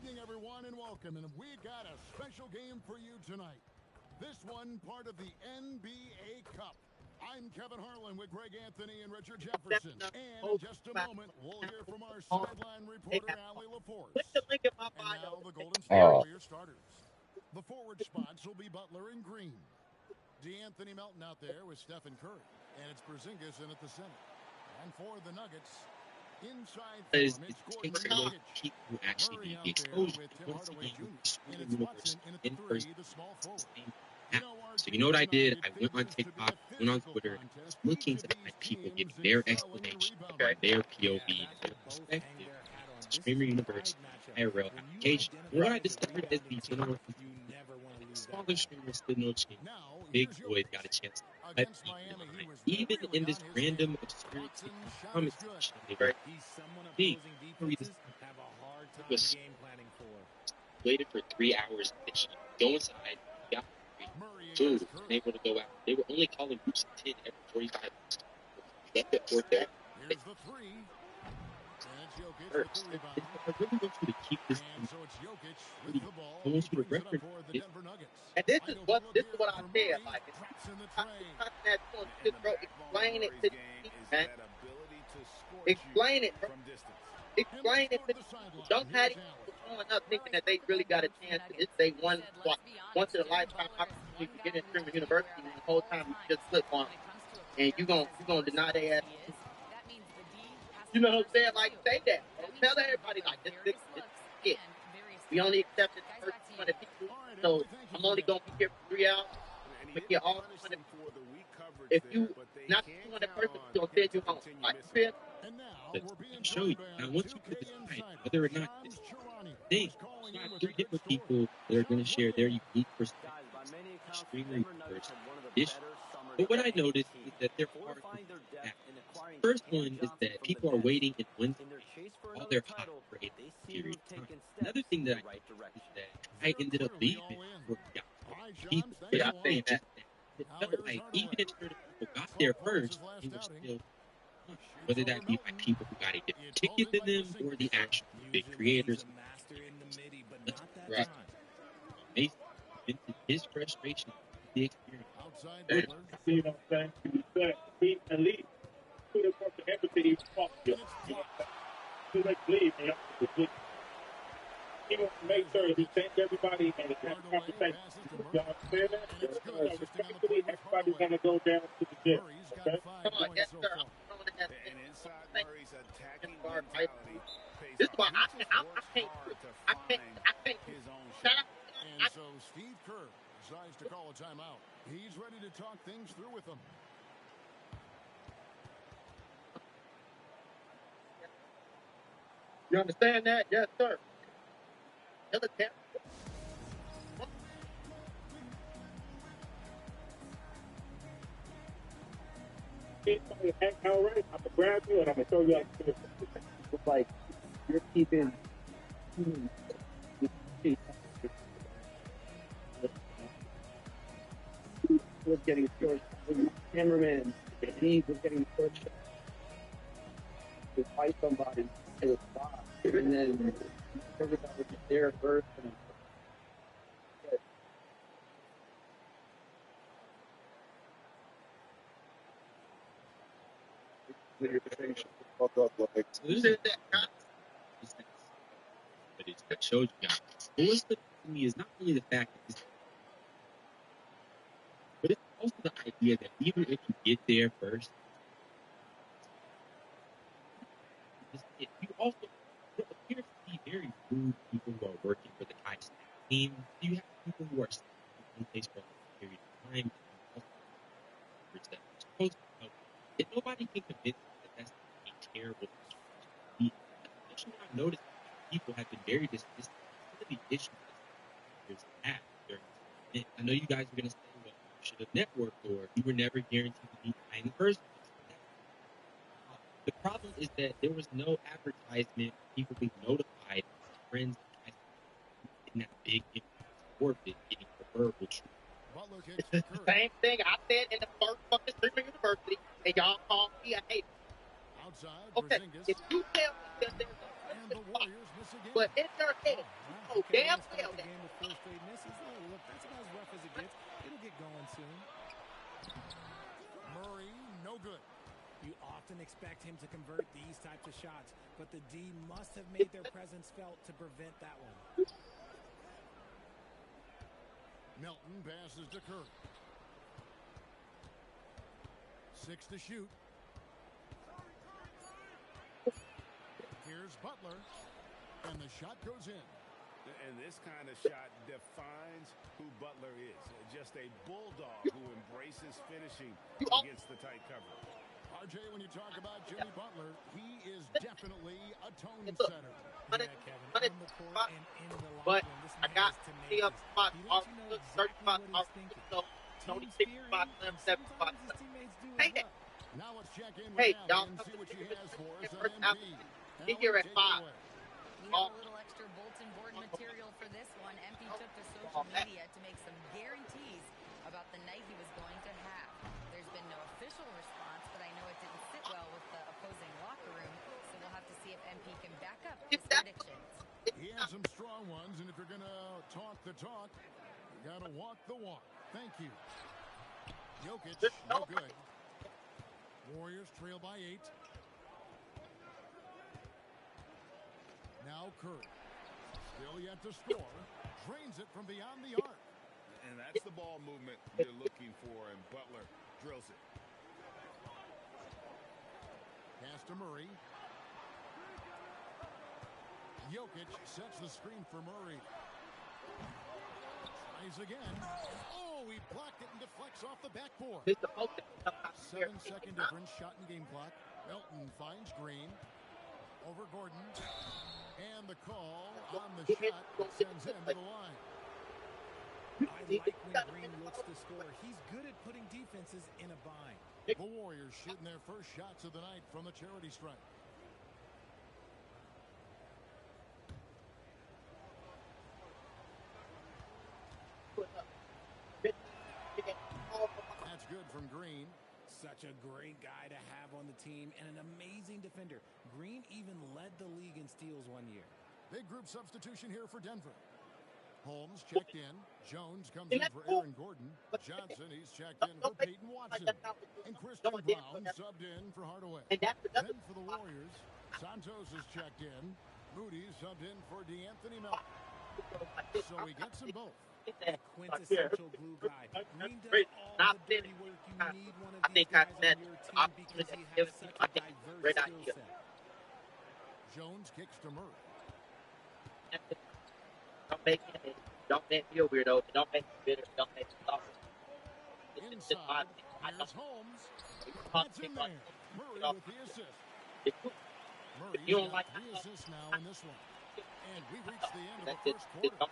evening, everyone, and welcome. And we got a special game for you tonight. This one part of the NBA Cup. I'm Kevin Harlan with Greg Anthony and Richard Jefferson. And in just a moment, we'll hear from our sideline reporter, Allie LaForce. And now the Golden State Warriors starters. The forward spots will be Butler and Green. DeAnthony Melton out there with Stephen Curry. And it's Porzingis in at the center. And for the Nuggets, inside form, it's takes a lot of people who actually need the exposure. Once again, in universe, in person, so you know what I did? I went on TikTok, went on Twitter, looking to find people giving their explanation, their POV, their perspective, Streamer Universe, IRL application. And what I discovered is the general smaller streamers stood no chance. Big boys got a chance to cut even in this random obscure comment section. It was waited for 3 hours and she go inside, got food, and able to go out. They were only calling groups of 10 every 45 minutes. Left it for that. First, I really want you to keep this. I want you to reference it. And this is what I said. Like, bro, explain it to the team, man. Explain it, bro. Explain it to the people. Don't have people showing up thinking that they really got a chance to just say once in a lifetime opportunity to get in Streamer University, and the whole time you just flip on them. And you gonna deny their ass. You know what I'm saying? Like, say that. Don't tell everybody like this it. We only accepted the first 200 people, so I'm only gonna be here for 3 hours. I'm gonna get all 200 people. If you not 200 persons, you'll send you home. Like, you show you. I want you to decide whether or not this thing. You have 3 different people that are going to share their unique perspective. Streamer Universe edition. But what I noticed is that there are first one is that people are waiting in one while they're hot for a period of time. Another thing that I noticed is that I ended up leaving for people. But I'm saying that it felt like even if certain people got there first, they were still whether that be by people who got a different ticket than them or the actual big creators. Right. Mason vented his frustration with the experience. You know what I'm saying? You said he at least put it up to everything he talked to. You know what I'm saying? Like leave, man. He wants to make sure he thanks everybody and it's that conversation. You understand that? Respectfully, everybody's gonna go down to the gym. Okay? come on, yes, sir. This is why I can't. And so Steve Kerr decides to call a timeout. He's ready to talk things through with them. You understand that? Yes, sir. Another tap. All right, I'm gonna grab you and I'm gonna throw you out the field. It's like you're keeping was getting short. The cameraman, he was getting short to fight somebody to the spot, and then everybody was there first. And That shows you guys. But what's the to me is not only the fact that this, but it's also the idea that even if you get there first, you also appear to be very rude people who are working for the Kai's team. You have people who are in place for a period of time. And nobody can convince me that that's a terrible situation. Especially when I've noticed people have been very dismissive of the issues that have during this event. I know you guys are going to say, well, you should have networked or you were never guaranteed to be behind the first place. The problem is that there was no advertisement, people being notified, friends in that big orbit getting the verbal truth. It's the same thing I said in the first fucking Streamer University, and y'all call me a hater. Okay, if you tell me that there's a And the Warriors miss again. But in their head, oh, damn well that. Game with 4 straight misses. Look, that's about as rough as it gets. It'll get going soon. Murray, no good. You often expect him to convert these types of shots, but the D must have made their presence felt to prevent that one. Melton passes to Curry. 6 to shoot. Here's Butler, and the shot goes in. And this kind of shot defines who Butler is. Just a bulldog who embraces finishing against the tight cover. RJ, when you talk about Jimmy Butler, he is definitely a tone setter. Yeah, Kevin, on the court and in the But locker room, this I man got is tenacious. me up spot, He all lets you know good, exactly 35 what hours, he's thinking. so only Team 6 spirit, spots, and 7 spots. sometimes his teammates do Hey, as well. Now let's check in Hey, with y'all, Allen and see what she has for us first on out, MP. get here at Take it 5. away. We have a little extra bulletin board material for this one. MP took to social media to make some guarantees about the night he was going to have. There's been no official response, but I know it didn't sit well with the opposing locker room, so we'll have to see if MP can back up his predictions. He has some strong ones, and if you're going to talk the talk, you got to walk the walk. Thank you. Jokic, no good. Warriors trail by 8. Now Curry. Still yet to score. Drains it from beyond the arc. And that's the ball movement you're looking for, and Butler drills it. Pass to Murray. Jokic sets the screen for Murray. Tries again. Oh, he blocked it and deflects off the backboard. 7-second difference, shot and game clock. Melton finds Green. Over Gordon. And the call on the shot sends him to the line. I like when Green looks to score. He's good at putting defenses in a bind. The Warriors shooting their first shots of the night from the charity stripe. That's good from Green. Such a great guy to have on the team and an amazing defender. Green even led the league in steals one year. Big group substitution here for Denver. Holmes checked in. Jones comes in for Aaron Gordon. Johnson, he's checked in for Peyton Watson. And Christian Brown subbed in for Hardaway. Then for the Warriors, Santos is checked in. Moody subbed in for DeAnthony Melton. So he gets them both. A quintessential glue guy. Green does all the dirty work. You need one of these guys on your team because he has such a diverse skill set. Jones kicks to Murray. Don't make me a weirdo. Don't make me bitter. Don't make me soft. Inside, here's Holmes. That's in there. Murray with the assist. Murray's got 3 assists now in this one. And we reached the end of the first quarter.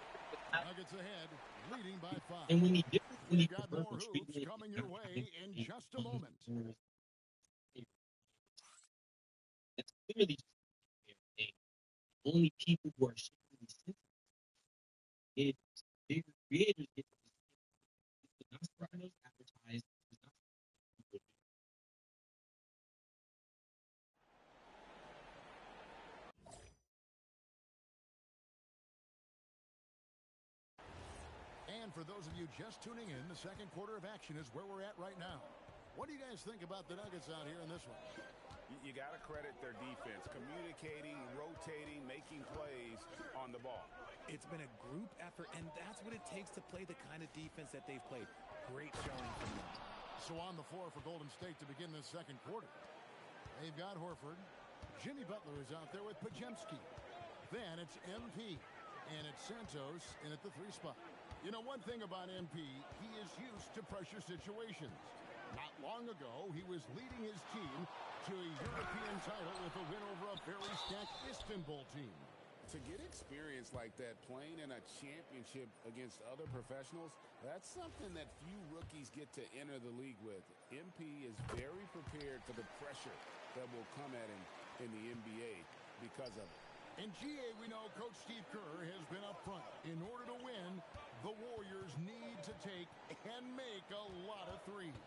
Nuggets ahead, leading by 5. And when he did, when he We've got more hoops coming your way in just a moment. That's clearly only people who are showing sensitive. It's bigger creators get the Nostradamus advertised. And for those of you just tuning in, the second quarter of action is where we're at right now. What do you guys think about the Nuggets out here in this one? You got to credit their defense, communicating, rotating, making plays on the ball. It's been a group effort, and that's what it takes to play the kind of defense that they've played. Great showing from them. So on the floor for Golden State to begin this second quarter. They've got Horford. Jimmy Butler is out there with Pajemski. Then it's MP. And it's Santos in at the 3 spot. You know, one thing about MP, he is used to pressure situations. Not long ago, he was leading his team to a European title with a win over a very stacked Istanbul team. To get experience like that, playing in a championship against other professionals, that's something that few rookies get to enter the league with. MP is very prepared for the pressure that will come at him in the NBA because of it. In GA, we know Coach Steve Kerr has been up front. In order to win, the Warriors need to take and make a lot of threes.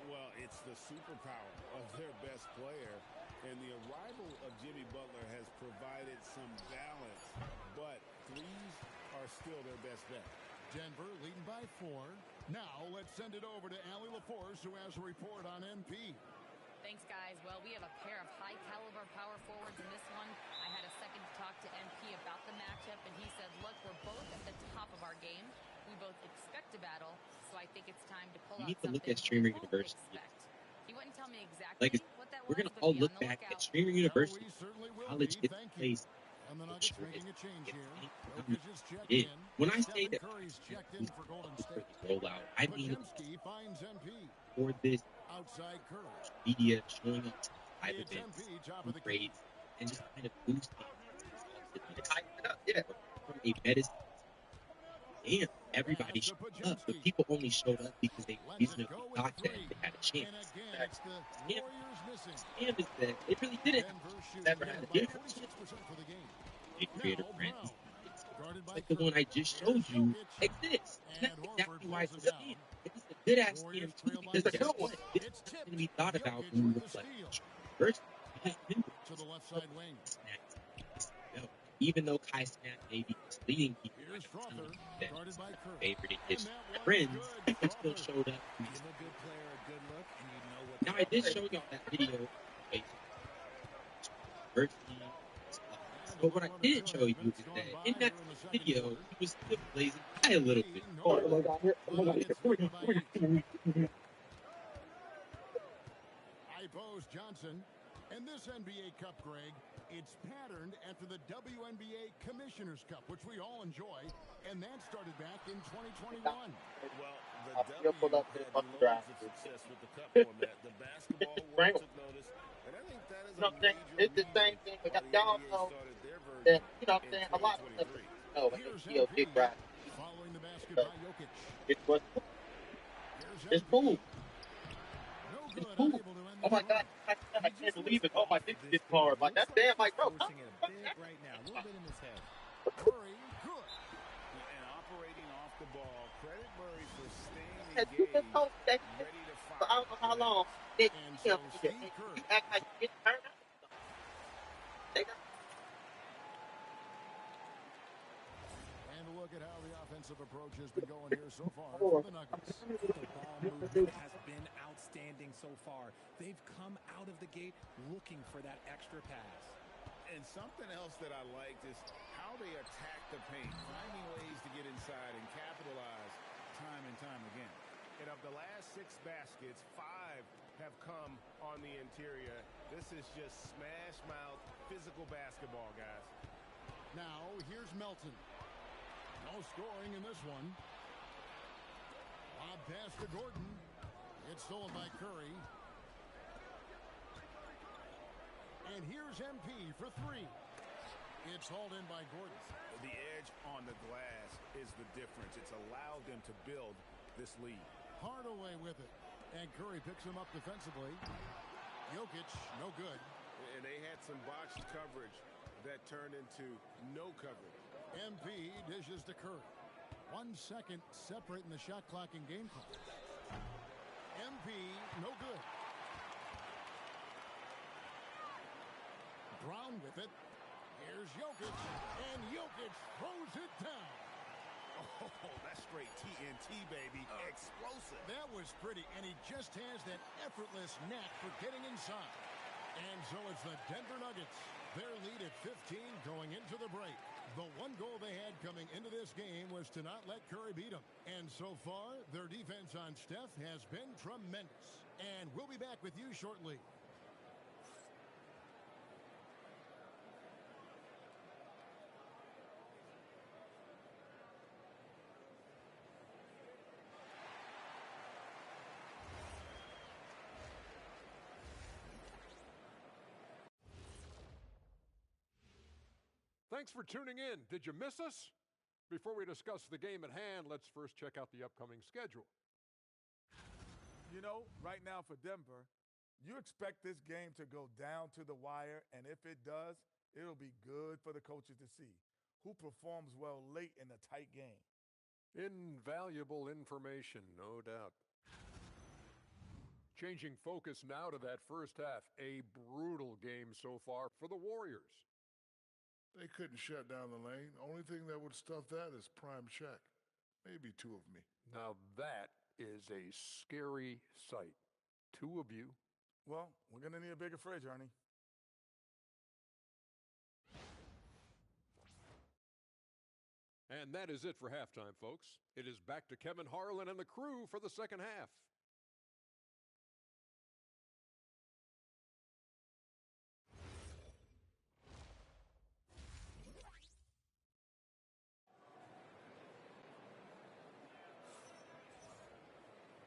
Well, it's the superpower of their best player And the arrival of Jimmy Butler has provided some balance, but threes are still their best bet. Denver leading by 4. Now let's send it over to Allie LaForce, who has a report on MP. Thanks, guys. Well, we have a pair of high-caliber power forwards in this one. I had a second to talk to MP about the matchup, and he said, look, we're both at the top of our game. We both expect a battle, so I think it's time to pull out need to something look at Streamer we both University. expect. He wouldn't tell me exactly Like, what that we're was, gonna but all be look on the back lookout. at Streamer University. College gets placed. And the Nuggets making a change here. It. When I say that Curry's checked in for Golden State. rollout, I mean Podziemski finds MP. for this Outside Curry. media showing up to live It's events, MP, top of the key. grades, and just kind of boosting Yeah. from a medicine. Damn, everybody showed up, but people only showed up because they reasonably thought that they had a chance. And again, it's the Warriors missing. And is that they really didn't have Denver shooting Never down had by it. 46% for the game. a creator friend. Guarded by Like the Curry. one I just showed you exists. It's not And exactly Horford why pulls it's it a down. it's a good ass Warriors team trail by because It's a guess good what? one. It's It's not tipped. going to be thought about Jokic when we with the reflect. steal. First, because remember, To the left side wing. even though Kai Snap may be misleading people, Here's Frother, that guarded by Curry. favorite in his And that one's friends, good. he still Frother. showed up. Give a good player a good look, and you know what. Now I did show y'all that video. First team. But what I didn't show you is that in that video, he was still blazing by a little bit. Oh my God! Here, oh my God! Ibose Johnson. And this NBA Cup, Greg, it's patterned after the WNBA Commissioner's Cup, which we all enjoy, and that started back in 2021. Well, the You'll pull W up had this fucking loads drive. of success with the cup format. The basketball world took notice, and I think that is You know a what I'm saying? major It's the reason same thing. But why the y'all NBA know started their that, version you know what I'm in saying? A lot of stuff 2023. know when Here's they see a big MP ride. following the basket by Jokic. It's what's Here's it's cool. No good, It's cool. unable to end Oh the my God! run. I can't believe it. Oh my, this is hard. Like that damn, like bro. Forcing it a bit right now, a little bit in his head. Murray, good. And operating off the ball, credit Murray for staying Has you been engaged, told that ready to for I fire. don't know how long that And you so Steve Kerr. act like you get turned out. They got And look at how the offensive approach has been going here so far for the Nuggets. The ball movement has been outstanding so far. They've come out of the gate looking for that extra pass. And something else that I liked is how they attack the paint, finding ways to get inside and capitalize time and time again. And of the last 6 baskets, 5 have come on the interior. This is just smash mouth physical basketball, guys. Now, here's Melton. No scoring in this one. Lob pass to Gordon. It's stolen by Curry. And here's MP for 3. It's hauled in by Gordon. The edge on the glass is the difference. It's allowed them to build this lead. Hardaway with it. And Curry picks him up defensively. Jokic, no good. And they had some boxed coverage that turned into no coverage. MP dishes to Curry. 1 second separating the shot clock and game clock. MP, no good. Brown with it. Here's Jokic. And Jokic throws it down. Oh, that's straight TNT, baby. Explosive. That was pretty, and he just has that effortless knack for getting inside. And so it's the Denver Nuggets. Their lead at 15 going into the break. The one goal they had coming into this game was to not let Curry beat them. And so far, their defense on Steph has been tremendous. And we'll be back with you shortly. Thanks for tuning in. Did you miss us? Before we discuss the game at hand, let's first check out the upcoming schedule. You know, right now for Denver, you expect this game to go down to the wire, and if it does, it'll be good for the coaches to see who performs well late in a tight game. Invaluable information, no doubt. Changing focus now to that first half. A brutal game so far for the Warriors. They couldn't shut down the lane. Only thing that would stuff that is prime check. Maybe two of me. Now that is a scary sight. Two of you. Well, we're going to need a bigger fridge, Ernie. And that is it for halftime, folks. It is back to Kevin Harlan and the crew for the second half.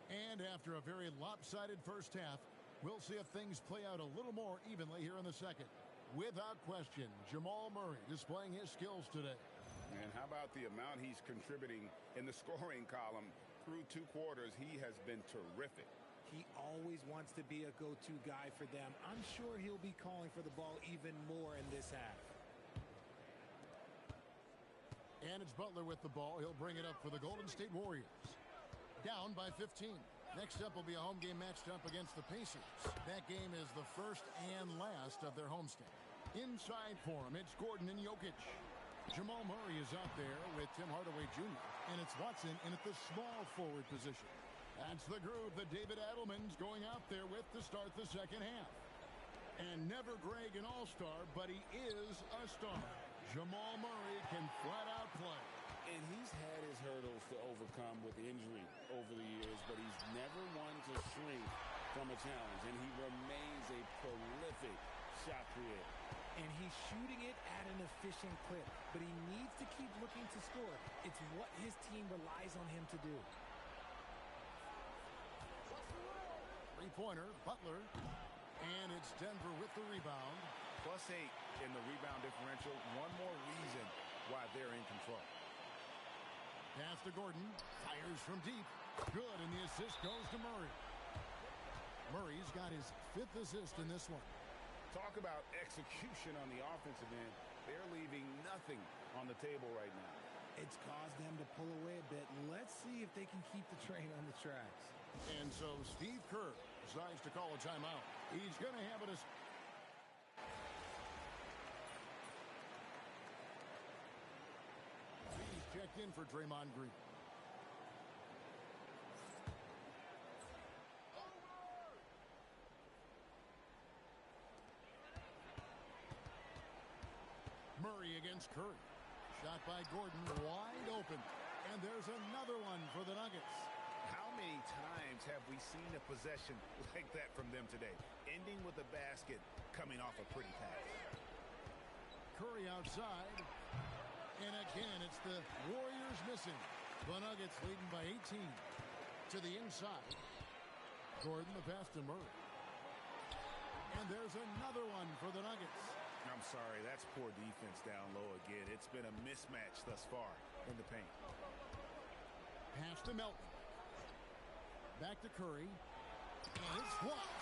And after a very lopsided first half, we'll see if things play out a little more evenly here in the second. Without question, Jamal Murray displaying his skills today. And how about the amount he's contributing in the scoring column? Through 2 quarters, he has been terrific. He always wants to be a go-to guy for them. I'm sure he'll be calling for the ball even more in this half. And it's Butler with the ball. He'll bring it up for the Golden State Warriors. Down by 15. Next up will be a home game matched up against the Pacers. That game is the first and last of their homestand. Inside for him, it's Gordon and Jokic. Jamal Murray is out there with Tim Hardaway Jr. And it's Watson in at the small forward position. That's the groove that David Adelman's going out there with to start the second half. And never Greg an all-star, but he is a star. Jamal Murray can flat out play. And he's had his hurdles to overcome with injury over the years, but he's never one to shrink from a challenge. And he remains a prolific shot creator. And he's shooting it at an efficient clip, but he needs to keep looking to score. It's what his team relies on him to do. Three-pointer, Butler, and it's Denver with the rebound. +8 in the rebound differential. One more reason why they're in control. Pass to Gordon, fires from deep. Good, and the assist goes to Murray. Murray's got his 5th assist in this one. Talk about execution on the offensive end. They're leaving nothing on the table right now. It's caused them to pull away a bit. Let's see if they can keep the train on the tracks. And so Steve Kerr decides to call a timeout. He's going to have it as... He's checked in for Draymond Green. Murray against Curry. Shot by Gordon, wide open. And there's another one for the Nuggets. How many times have we seen a possession like that from them today? Ending with a basket, coming off a pretty pass. Curry outside. And again, it's the Warriors missing. The Nuggets leading by 18. To the inside. Gordon, the pass to Murray. And there's another one for the Nuggets. I'm sorry, that's poor defense down low again. It's been a mismatch thus far in the paint. Pass to Melton. Back to Curry. And it's blocked.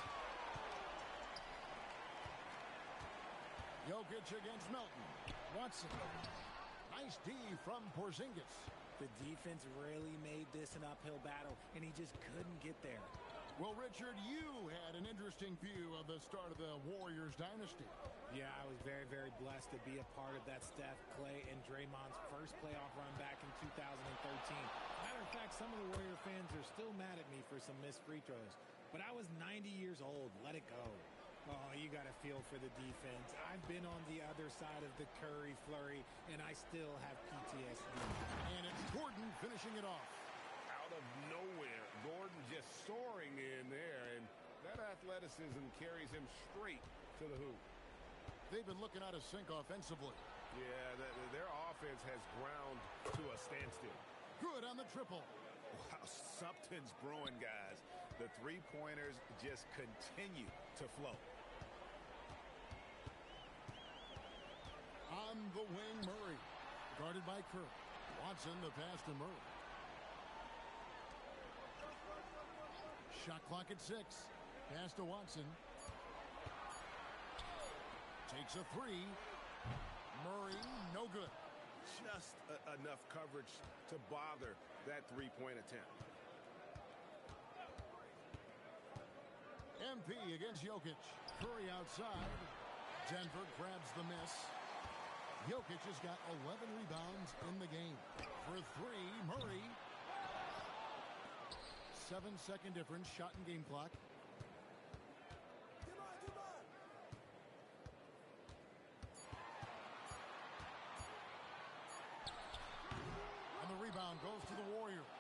Jokic against Melton. Watson. Nice D from Porzingis. The defense really made this an uphill battle, and he just couldn't get there. Well, Richard, you had an interesting view of the start of the Warriors dynasty. Yeah, I was very, very blessed to be a part of that Steph, Clay, and Draymond's first playoff run back in 2013. Matter of fact, some of the Warrior fans are still mad at me for some missed free throws. But I was 90 years old. Let it go. Oh, you got to feel for the defense. I've been on the other side of the Curry flurry, and I still have PTSD. And it's Gordon finishing it off. Out of nowhere, Gordon just soaring in there, and that athleticism carries him straight to the hoop. They've been looking out of sync offensively. Yeah, their offense has ground to a standstill. Good on the triple. Wow, something's brewing, guys. The three-pointers just continue to flow. On the wing, Murray. Guarded by Kerr. Watson, the pass to Murray. Shot clock at 6. Pass to Watson. Takes a 3. Murray, no good. Just enough coverage to bother that three-point attempt. MP against Jokic. Curry outside. Denver grabs the miss. Jokic has got 11 rebounds in the game. For three, Murray. 7-second difference, shot and game clock. And the rebound goes to the Warriors.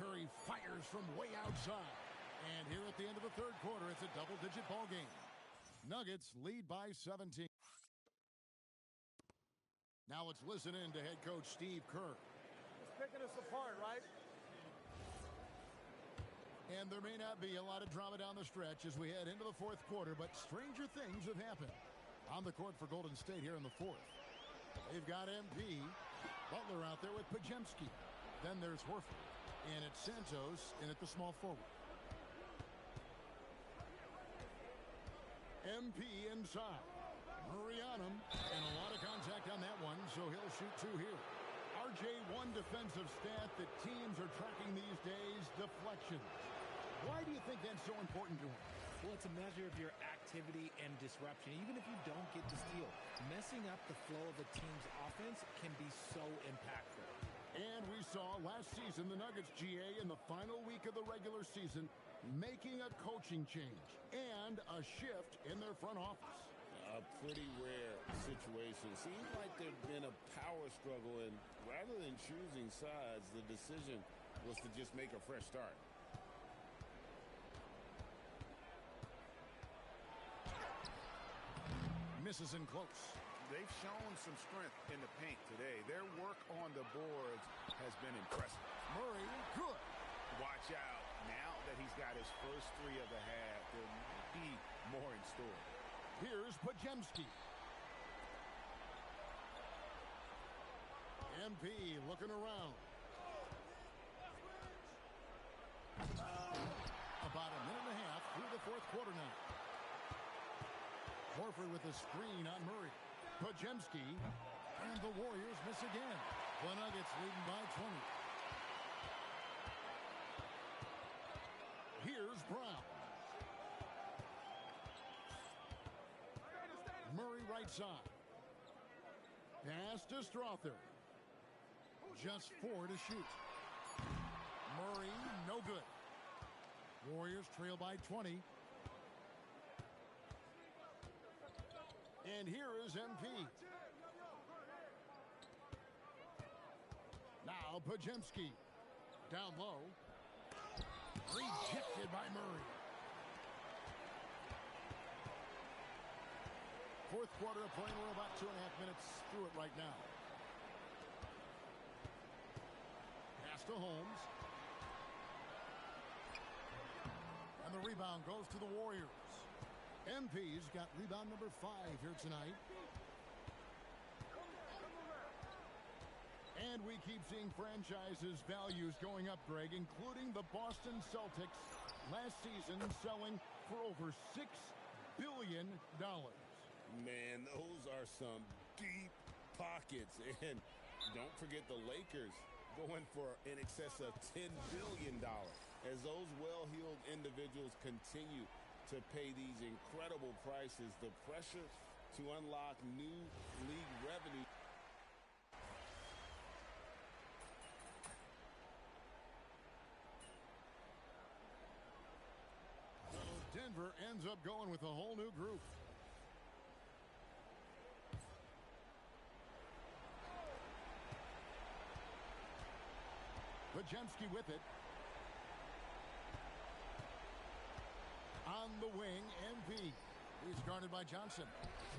Curry fires from way outside. And here at the end of the third quarter, it's a double-digit ball game. Nuggets lead by 17. Now let's listen in to head coach Steve Kerr. It's picking us apart, right? And there may not be a lot of drama down the stretch as we head into the fourth quarter, but stranger things have happened. On the court for Golden State here in the fourth. They've got MP, Butler out there with Pajemski. Then there's Horford. And it's Santos in at the small forward. MP inside. Murray on him. And a lot of contact on that one, so he'll shoot two here. RJ, one defensive stat that teams are tracking these days, deflections. Why do you think that's so important to him? Well, it's a measure of your activity and disruption. Even if you don't get the steal, messing up the flow of a team's offense can be so impactful. And we saw last season the Nuggets GA in the final week of the regular season making a coaching change and a shift in their front office. A pretty rare situation. Seems like there's been a power struggle, and rather than choosing sides, the decision was to just make a fresh start. Misses in close. They've shown some strength in the paint today. Their work on the boards has been impressive. Murray, good. Watch out. Now that he's got his first three of the half, there might be more in store. Here's Pajemski. MP looking around. About a minute and a half through the fourth quarter now. Horford with a screen on Murray. Pajemski, and the Warriors miss again. The Nuggets leading by 20. Here's Brown. Murray right side. Pass to Strother. Just 4 to shoot. Murray, no good. Warriors trail by 20. And here is MP. Now Pajemski. Down low. Rejected by Murray. Fourth quarter of play. We're about 2.5 minutes through it right now. Pass to Holmes. And the rebound goes to the Warriors. MP's got rebound number 5 here tonight. And we keep seeing franchises' values going up, Greg, including the Boston Celtics last season selling for over $6 billion. Man, those are some deep pockets. And don't forget the Lakers going for in excess of $10 billion as those well-heeled individuals continue to pay these incredible prices. The pressure to unlock new league revenue. So Denver ends up going with a whole new group. Pajemski with it. On the wing, MP. He's guarded by Johnson.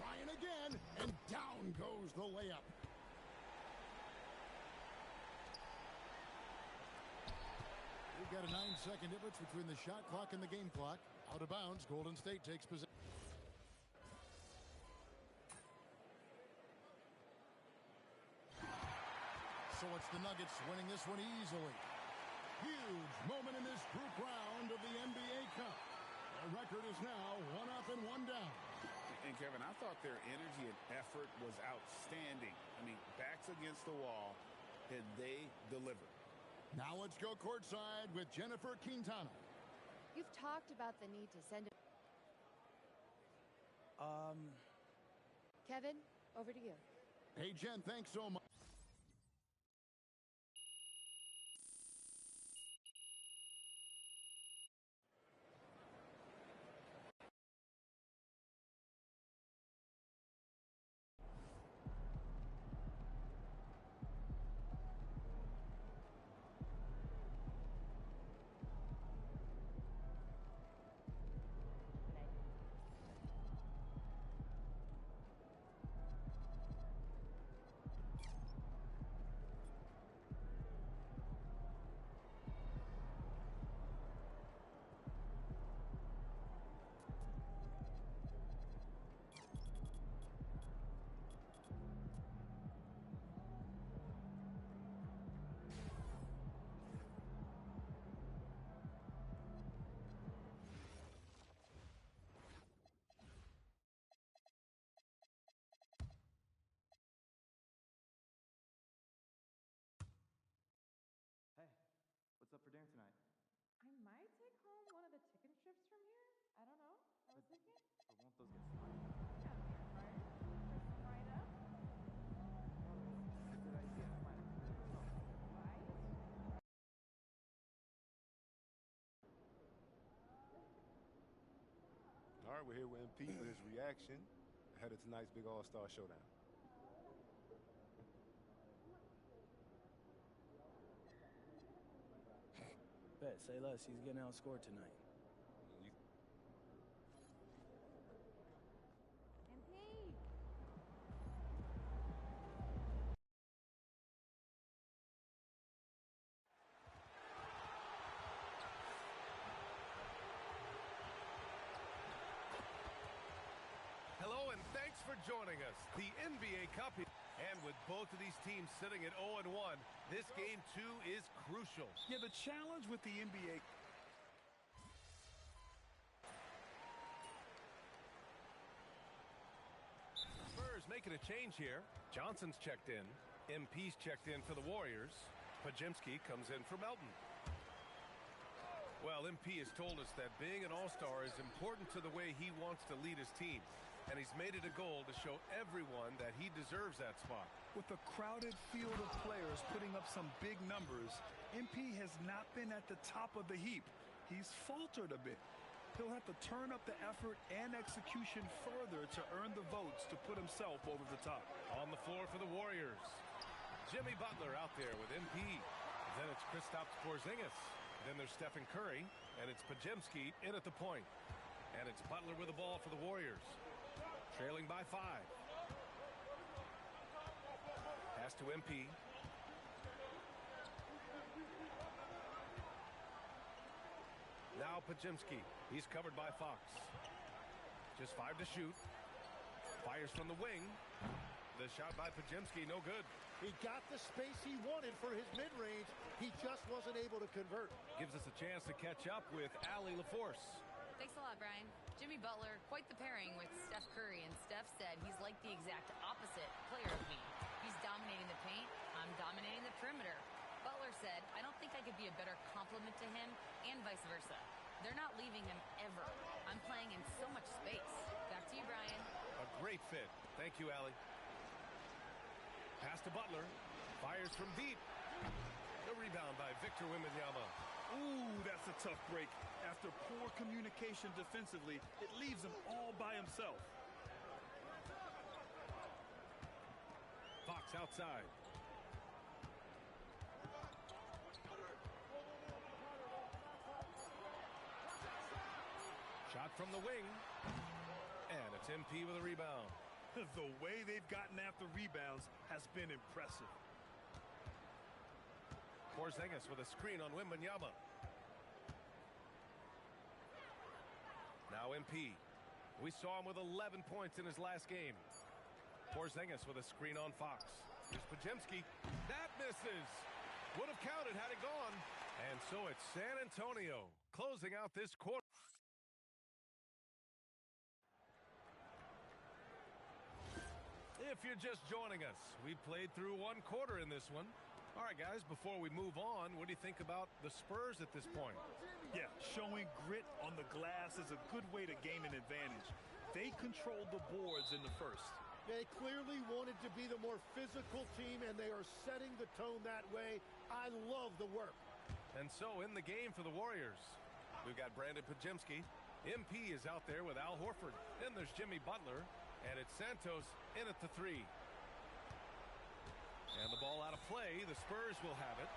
Trying again, and down goes the layup. We've got a 9-second difference between the shot clock and the game clock. Out of bounds, Golden State takes possession. So it's the Nuggets winning this one easily. Huge moment in this group round of the NBA Cup. The record is now 1 up and 1 down. And Kevin, I thought their energy and effort was outstanding. I mean, backs against the wall, and they delivered. Now let's go courtside with Jennifer Quintana. You've talked about the need to send it. Kevin, over to you. Hey, Jen, thanks so much. What's up for dinner tonight? I might take home one of the chicken strips from here. I don't know. I was thinking. But won't those get slimy? Yeah, right. Crisp them right up. That's a good idea. I might have to do it myself. Right? All right, we're here with MP for his reaction ahead of tonight's big All-Star Showdown. Bet, say less. He's getting outscored tonight. MP! Hello, and thanks for joining us. The NBA Cup. And with both of these teams sitting at 0-1, this game, too, is crucial. Yeah, the challenge with the NBA... Spurs making a change here. Johnson's checked in. MP's checked in for the Warriors. Pajemski comes in for Melton. Well, MP has told us that being an all-star is important to the way he wants to lead his team. And he's made it a goal to show everyone that he deserves that spot. With a crowded field of players putting up some big numbers, MP has not been at the top of the heap. He's faltered a bit. He'll have to turn up the effort and execution further to earn the votes to put himself over the top. On the floor for the Warriors, Jimmy Butler out there with MP. Then it's Kristaps Porzingis. Then there's Stephen Curry, and it's Pajemski in at the point. And it's Butler with the ball for the Warriors. Trailing by 5. Pass to MP. Now Pajemski. He's covered by Fox. Just 5 to shoot. Fires from the wing. The shot by Pajemski, no good. He got the space he wanted for his mid-range. He just wasn't able to convert. Gives us a chance to catch up with Allie LaForce. Thanks a lot, Brian. Jimmy Butler, quite the pairing with Steph Curry, and Steph said he's like the exact opposite player of me. He's dominating the paint, I'm dominating the perimeter. Butler said, I don't think I could be a better complement to him, and vice versa. They're not leaving him ever. I'm playing in so much space. Back to you, Brian. A great fit. Thank you, Allie. Pass to Butler. Fires from deep. The rebound by Victor Wembanyama. Ooh, that's a tough break. After poor communication defensively, it leaves him all by himself. Fox outside. Shot from the wing. And it's MP with a rebound. The way they've gotten after rebounds has been impressive. Porzingis with a screen on Wembanyama. Now MP. We saw him with 11 points in his last game. Porzingis with a screen on Fox. Here's Pajemski. That misses. Would have counted had it gone. And so it's San Antonio closing out this quarter. If you're just joining us, we played through one quarter in this one. All right, guys, before we move on, what do you think about the Spurs at this point? Yeah, showing grit on the glass is a good way to gain an advantage. They controlled the boards in the first. They clearly wanted to be the more physical team, and they are setting the tone that way. I love the work. And so in the game for the Warriors, we've got Brandon Pajemski. MP is out there with Al Horford. Then there's Jimmy Butler, and it's Santos in at the 3. And the ball out of play. The Spurs will have it.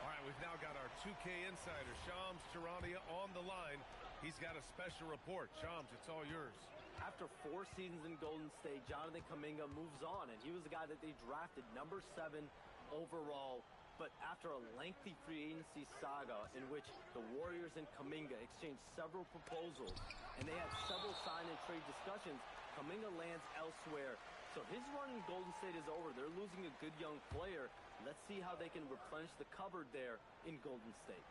All right, we've now got our 2K insider, Shams Charania, on the line. He's got a special report. Shams, it's all yours. After 4 seasons in Golden State, Jonathan Kuminga moves on, and he was the guy that they drafted number 7 overall. But after a lengthy free agency saga in which the Warriors and Kuminga exchanged several proposals, and they had several sign and trade discussions, Kuminga lands elsewhere. So his run in Golden State is over. They're losing a good young player. Let's see how they can replenish the cupboard there in Golden State.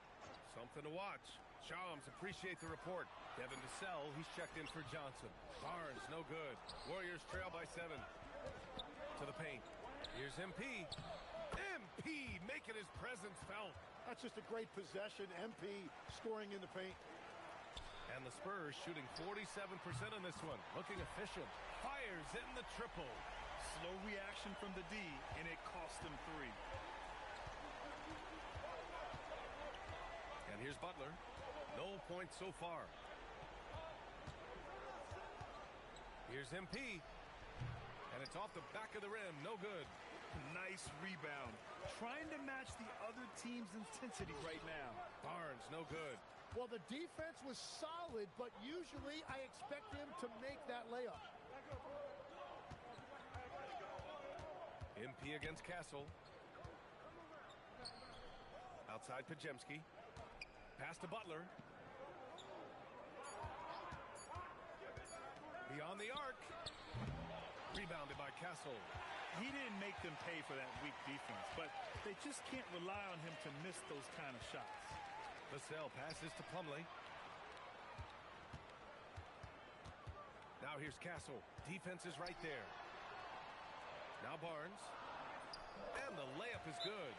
Something to watch. Shams, appreciate the report. Devin Vassell, he's checked in for Johnson. Barnes, no good. Warriors trail by 7. To the paint. Here's MP. MP making his presence felt. That's just a great possession. MP scoring in the paint. And the Spurs shooting 47% on this one. Looking efficient. Fires in the triple. Slow reaction from the D, and it cost him 3. And here's Butler. No points so far. Here's MP. And it's off the back of the rim. No good. Nice rebound. Trying to match the other team's intensity right now. Barnes, no good. Well, the defense was solid, but usually I expect him to make that layup. MP against Castle. Outside Pajemski. Pass to Butler. Beyond the arc. Rebounded by Castle. He didn't make them pay for that weak defense, but they just can't rely on him to miss those kind of shots. Vassell passes to Plumlee. Now here's Castle. Defense is right there. Now Barnes. And the layup is good.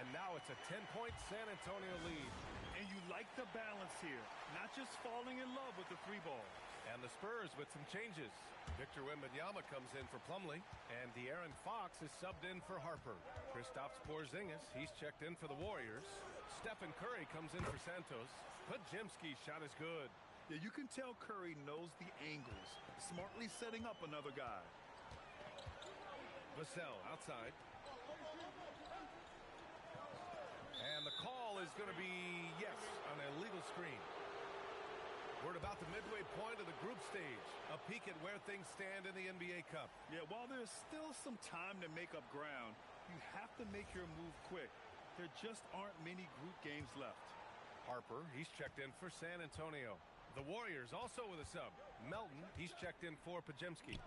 And now it's a 10-point San Antonio lead. And you like the balance here. Not just falling in love with the 3-ball. And the Spurs with some changes. Victor Wembanyama comes in for Plumlee. And De'Aaron Fox is subbed in for Harper. Kristaps Porzingis, he's checked in for the Warriors. Stephen Curry comes in for Santos. Pajemski's shot is good. Yeah, you can tell Curry knows the angles. Smartly setting up another guy. Vassell outside. And the call is going to be, yes, an illegal screen. We're at about the midway point of the group stage. A peek at where things stand in the NBA Cup. Yeah, while there's still some time to make up ground, you have to make your move quick. There just aren't many group games left. Harper, he's checked in for San Antonio. The Warriors also with a sub. Melton, he's checked in for Pajemski.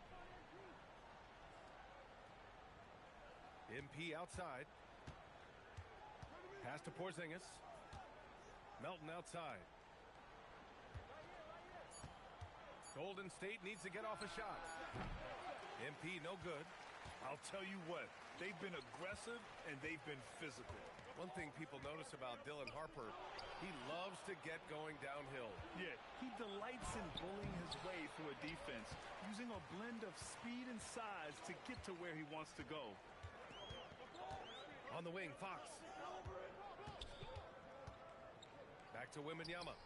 MP outside. Pass to Porzingis. Melton outside. Golden State needs to get off a shot. MP no good. I'll tell you what, they've been aggressive and they've been physical. One thing people notice about Dylan Harper, he loves to get going downhill. Yeah, he delights in bullying his way through a defense, using a blend of speed and size to get to where he wants to go. On the wing, Fox. Back to Wembanyama.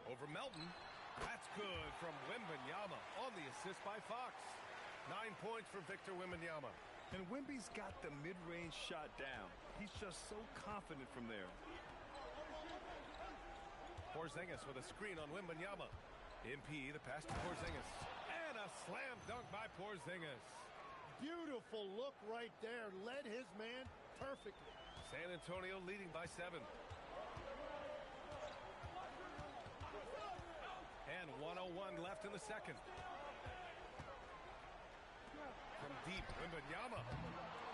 Over Melton. That's good from Wembanyama on the assist by Fox. 9 points for Victor Wembanyama. And Wemby's got the mid-range shot down. He's just so confident from there. Porzingis with a screen on Wembanyama. MP, the pass to Porzingis. And a slam dunk by Porzingis. Beautiful look right there. Led his man perfectly. San Antonio leading by 7. And 1:01 left in the second. From deep, Wembanyama.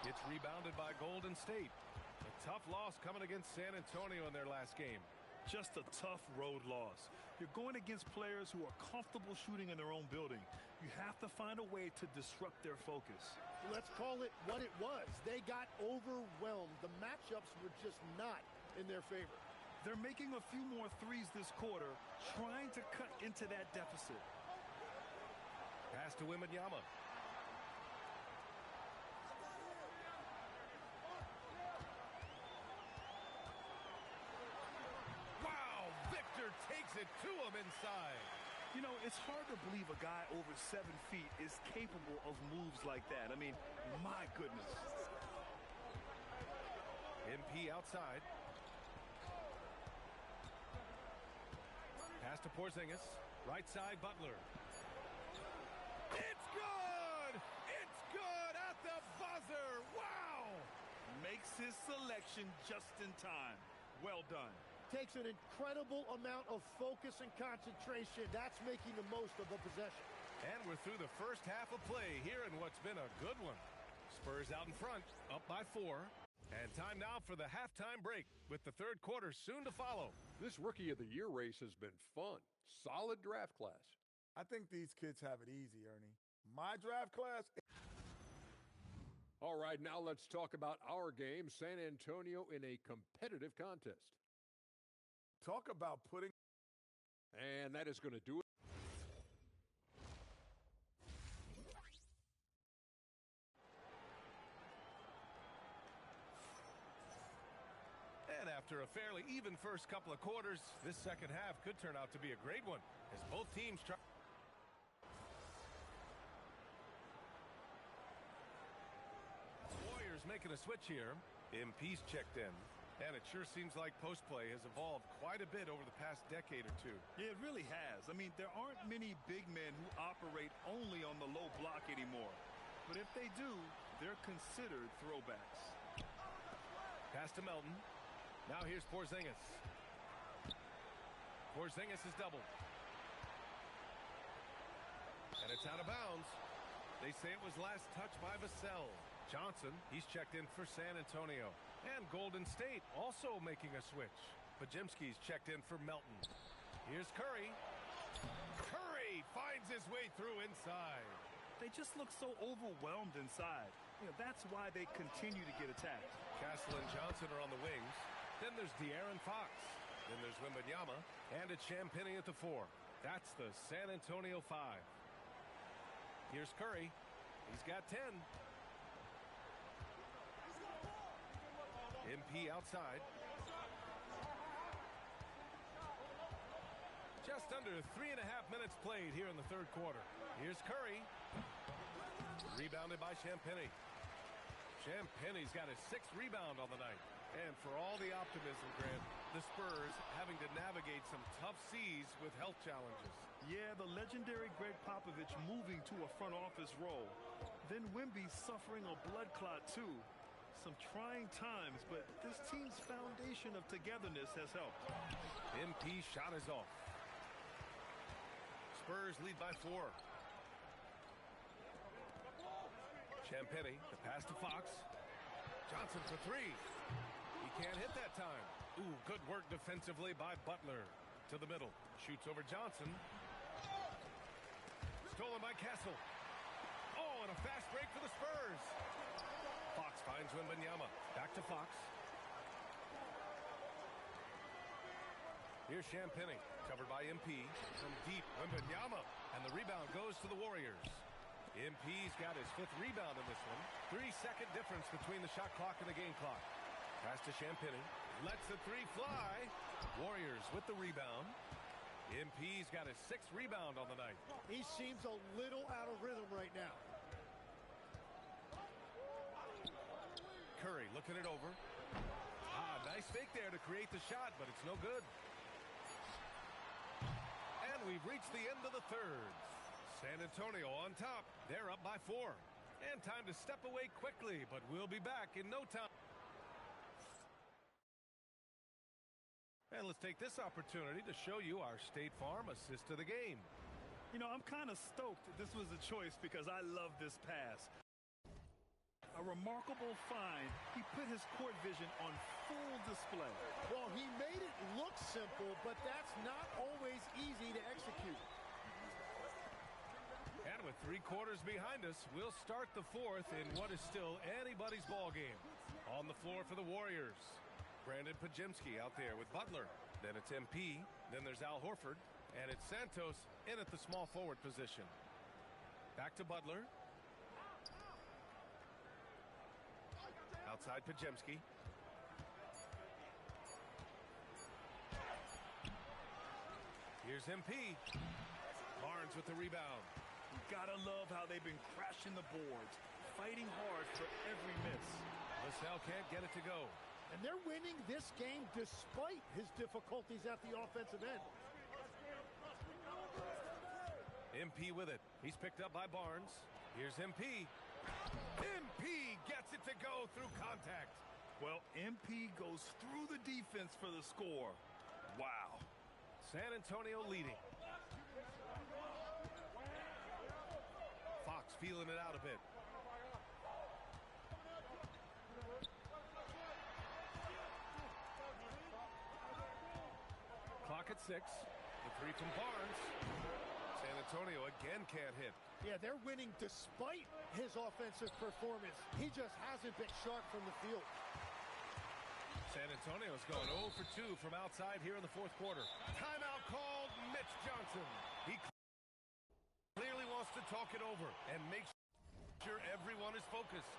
It's rebounded by Golden State. A tough loss coming against San Antonio in their last game. Just a tough road loss. You're going against players who are comfortable shooting in their own building. You have to find a way to disrupt their focus. Let's call it what it was. They got overwhelmed. The matchups were just not in their favor. They're making a few more threes this quarter, trying to cut into that deficit. Pass to Wembanyama. Takes it to him inside. You know, it's hard to believe a guy over 7 feet is capable of moves like that. I mean, my goodness. MP outside. Pass to Porzingis. Right side, Butler. It's good! It's good at the buzzer! Wow! Makes his selection just in time. Well done. Takes an incredible amount of focus and concentration. That's making the most of a possession. And we're through the first half of play here in what's been a good one. Spurs out in front, up by 4. And time now for the halftime break, with the third quarter soon to follow. This Rookie of the Year race has been fun. Solid draft class. I think these kids have it easy, Ernie. My draft class... All right, now let's talk about our game, San Antonio in a competitive contest. Talk about putting... And that is going to do it. And after a fairly even first couple of quarters, this second half could turn out to be a great one as both teams try. Warriors making a switch here. MP's checked in. And it sure seems like post play has evolved quite a bit over the past decade or two. Yeah, it really has. I mean, there aren't many big men who operate only on the low block anymore. But if they do, they're considered throwbacks. Pass to Melton. Now here's Porzingis. Porzingis is doubled. And it's out of bounds. They say it was last touched by Vassell. Johnson, he's checked in for San Antonio. And Golden State also making a switch. Podziemski's checked in for Melton. Here's Curry. Curry finds his way through inside. They just look so overwhelmed inside. You know, that's why they continue to get attacked. Castle and Johnson are on the wings. Then there's De'Aaron Fox. Then there's Wembanyama. And it's Champagnie at the 4. That's the San Antonio 5. Here's Curry. He's got 10. MP outside. Just under 3.5 minutes played here in the third quarter. Here's Curry. Rebounded by Champagnie. Champagnie's got his 6th rebound on the night. And for all the optimism, Grant, the Spurs having to navigate some tough seas with health challenges. Yeah, the legendary Greg Popovich moving to a front office role. Then Wemby suffering a blood clot too. Some trying times, but this team's foundation of togetherness has helped. MP shot is off. Spurs lead by 4. Champagnie, the pass to Fox. Johnson for 3. He can't hit that time. Ooh, good work defensively by Butler. To the middle. Shoots over Johnson. Stolen by Castle. Oh, and a fast break for the Spurs. Fox finds Wembanyama. Back to Fox. Here's Champagnie, covered by MP. From deep, Wembanyama. And the rebound goes to the Warriors. MP's got his 5th rebound in this one. 3-second difference between the shot clock and the game clock. Pass to Champagnie. Lets the 3 fly. Warriors with the rebound. MP's got his 6th rebound on the night. He seems a little out of rhythm right now. Curry looking it over. Nice fake there to create the shot, but it's no good. And we've reached the end of the third. San Antonio on top. They're up by 4. And time to step away quickly, but we'll be back in no time. And let's take this opportunity to show you our State Farm assist to the game. You know, I'm kind of stoked that this was a choice because I love this pass. A remarkable find. He put his court vision on full display. Well, he made it look simple, but that's not always easy to execute. And with 3 quarters behind us, we'll start the 4th in what is still anybody's ball game. On the floor for the Warriors, Brandon Pajemski out there with Butler. Then it's MP. Then there's Al Horford. And it's Santos in at the small forward position. Back to Butler. Outside Pajemski. Here's MP. Barnes with the rebound. You gotta love how they've been crashing the boards, fighting hard for every miss. LaSalle can't get it to go. And they're winning this game despite his difficulties at the offensive end. MP with it. He's picked up by Barnes. Here's MP. MP gets it to go through contact. Well, MP goes through the defense for the score. Wow. San Antonio leading. Fox feeling it out a bit. Clock at 6. The 3 from Barnes. San Antonio again can't hit. Yeah, they're winning despite his offensive performance. He just hasn't been sharp from the field. San Antonio's gone 0 for 2 from outside here in the 4th quarter. Timeout called. Mitch Johnson. He clearly wants to talk it over and make sure everyone is focused.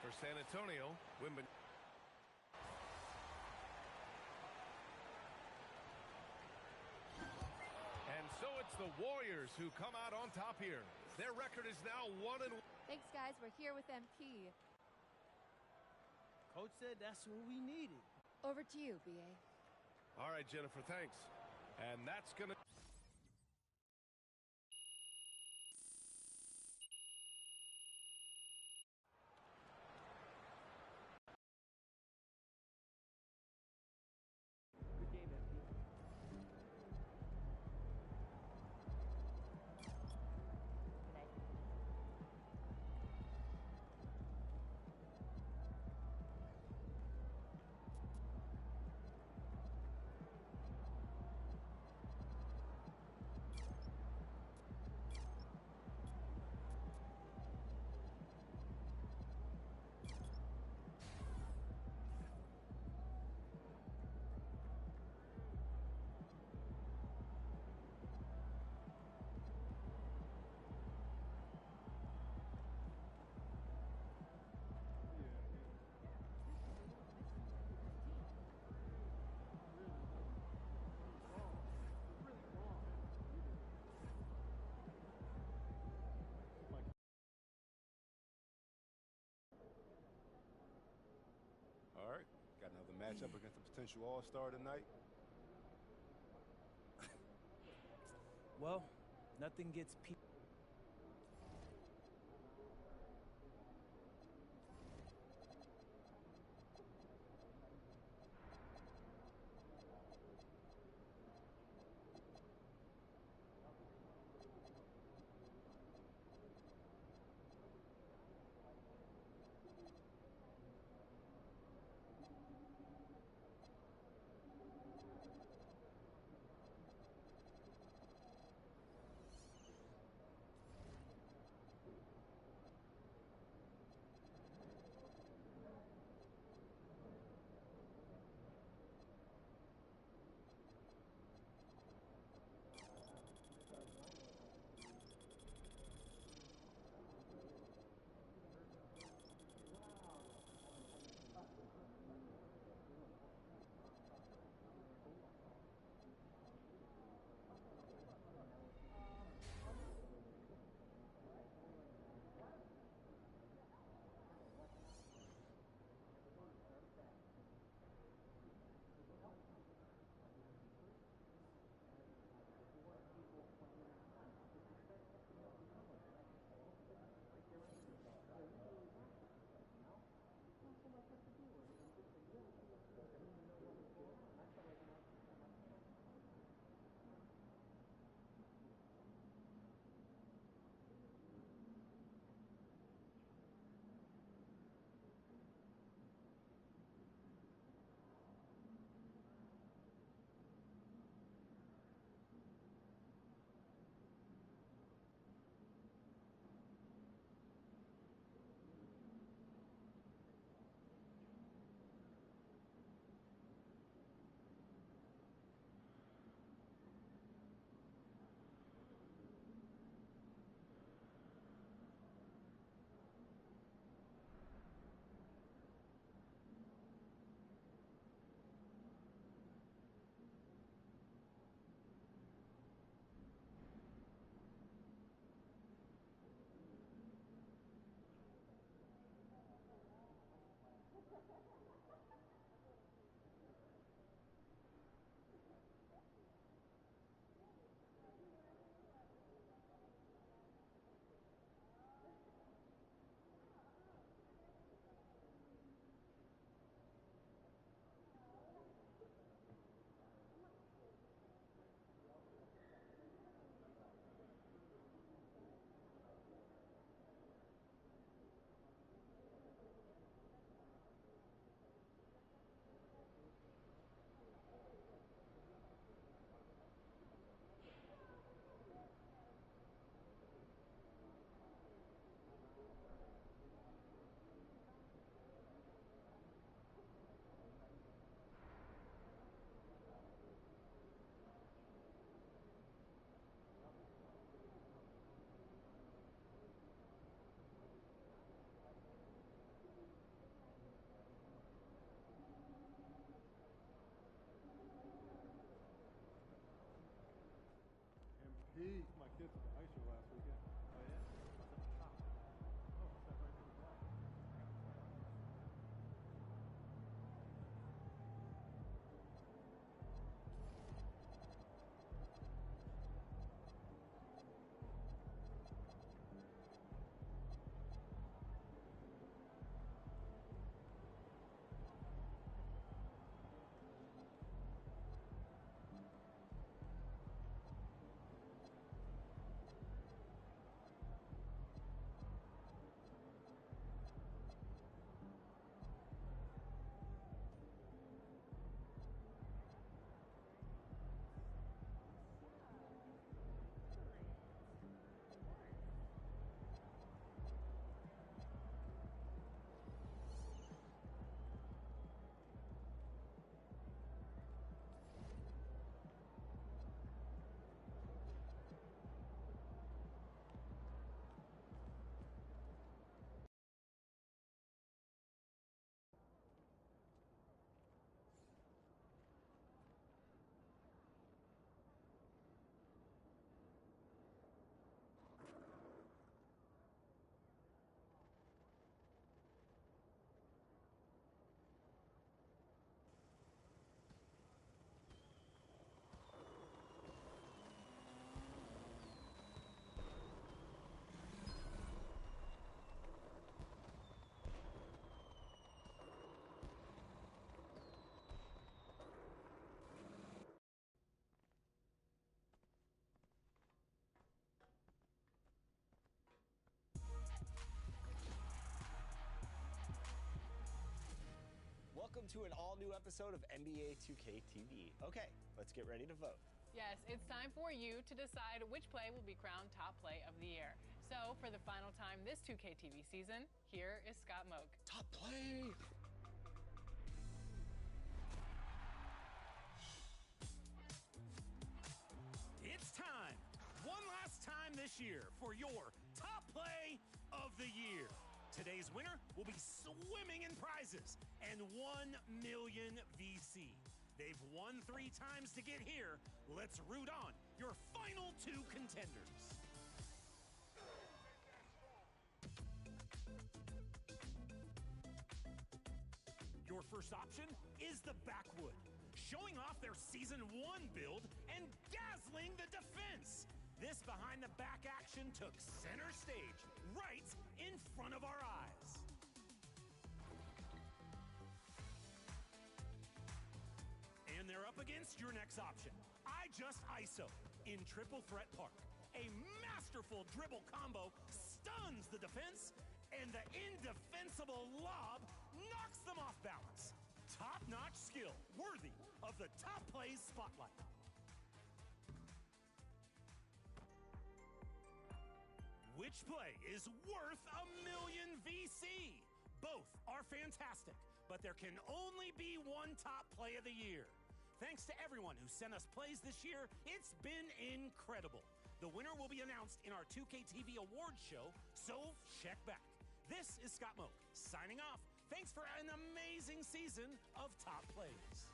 For San Antonio, Wimben. And so it's the Warriors who come out on top here. Their record is now 1-1. Thanks, guys. We're here with MP. Coach said that's what we needed. Over to you, BA. All right, Jennifer, thanks. And that's going to... All right, got another matchup against a potential all-star tonight. Well, nothing gets people. me. My kids at the ice show last weekend. Oh yeah? What's at the shop? Oh, step right to the left. Welcome to an all-new episode of NBA 2K TV. Okay, let's get ready to vote. Yes, it's time for you to decide which play will be crowned top play of the year. So, for the final time this 2K TV season, here is Scott Moak. Top play! It's time, one last time this year, for your top play of the year. Today's winner will be swimming in prizes and 1 million VC. They've won 3 times to get here. Let's root on your final 2 contenders. Your first option is the Backwood, showing off their Season 1 build and dazzling the defense. This behind-the-back action took center stage, right in front of our eyes. And they're up against your next option, I Just ISO, in Triple Threat Park. A masterful dribble combo stuns the defense, and the indefensible lob knocks them off balance. Top-notch skill, worthy of the top plays spotlight. Which play is worth 1 million VC? Both are fantastic, but there can only be one top play of the year. Thanks to everyone who sent us plays this year, it's been incredible. The winner will be announced in our 2K TV Awards show, so check back. This is Scott Moak, signing off. Thanks for an amazing season of top plays.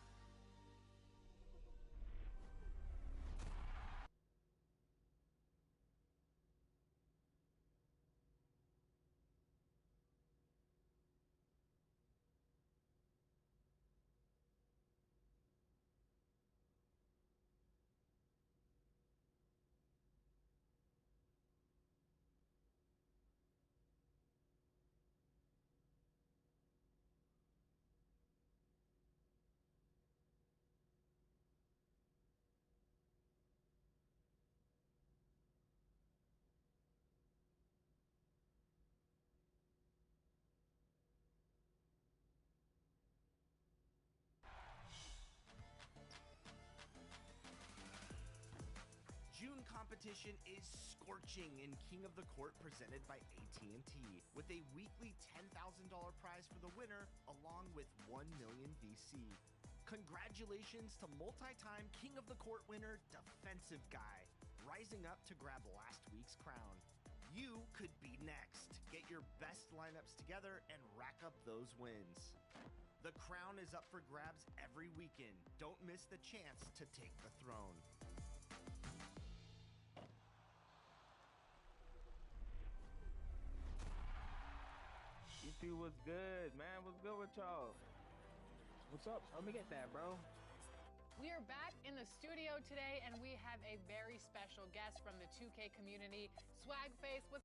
June competition is scorching in King of the Court presented by AT&T, with a weekly $10,000 prize for the winner, along with 1 million VC. Congratulations to multi-time King of the Court winner, Defensive Guy, rising up to grab last week's crown. You could be next. Get your best lineups together and rack up those wins. The crown is up for grabs every weekend. Don't miss the chance to take the throne. you what's good, man. What's good with y'all? What's up? Let me get that, bro. We are back in the studio today, and we have a very special guest from the 2K community, Swagface. With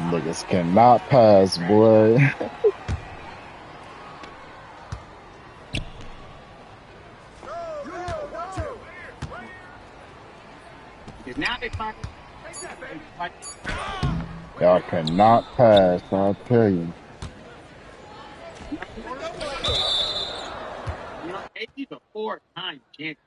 Niggas cannot pass, boy. Y'all cannot pass, I'll tell you. He's a four-time champion.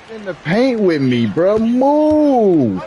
In the paint with me, bro. Move.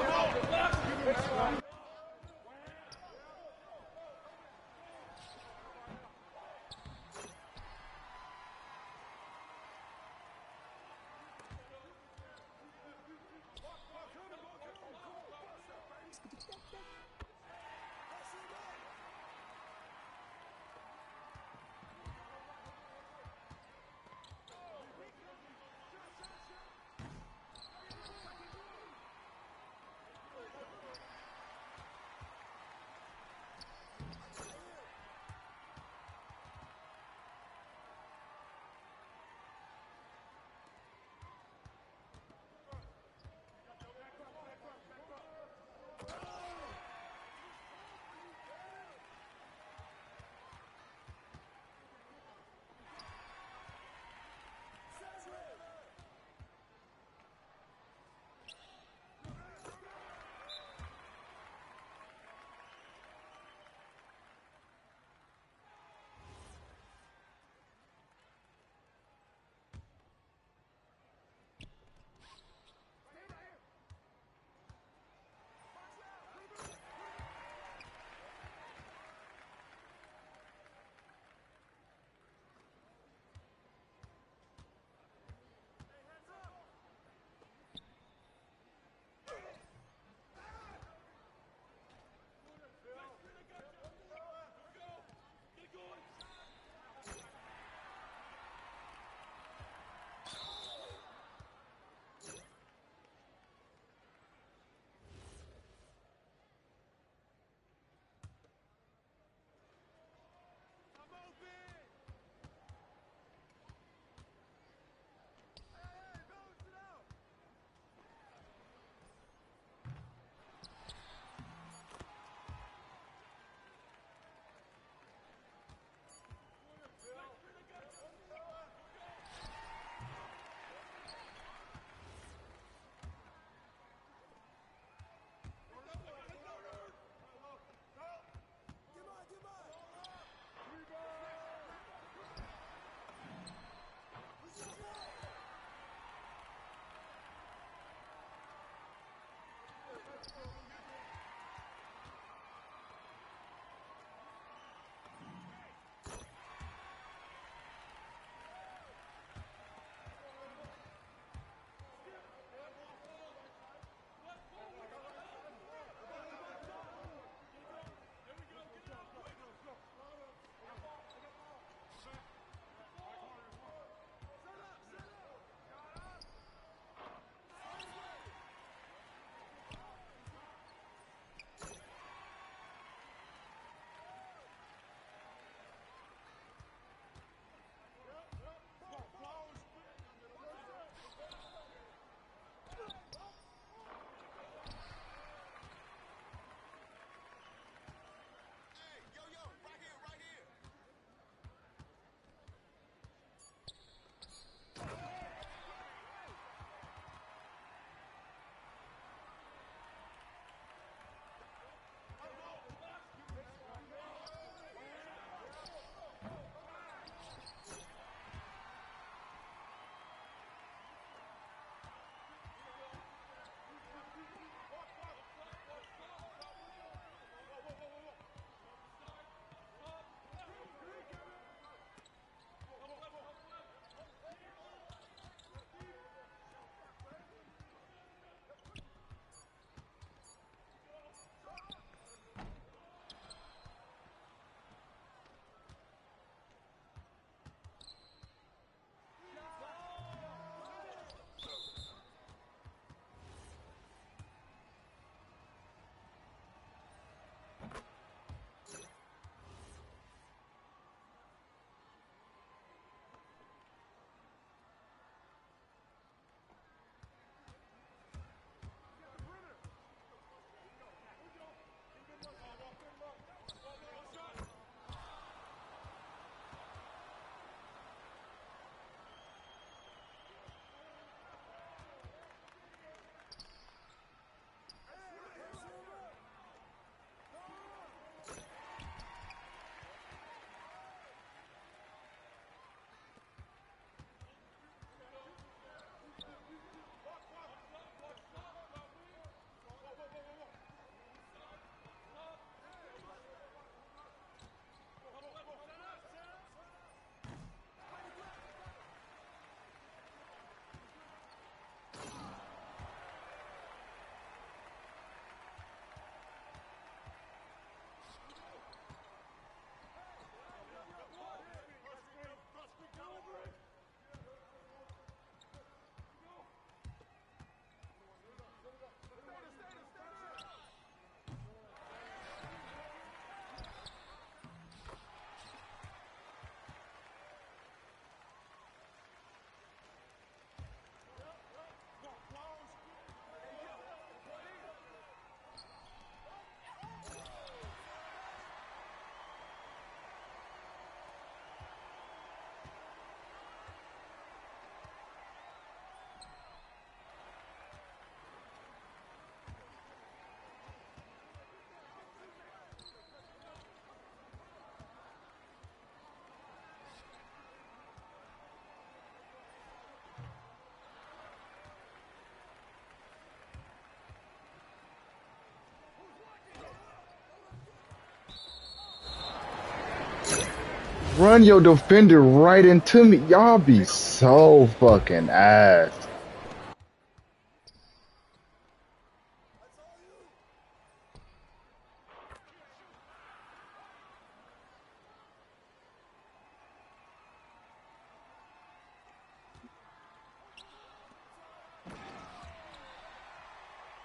Run your defender right into me. Y'all be so fucking ass.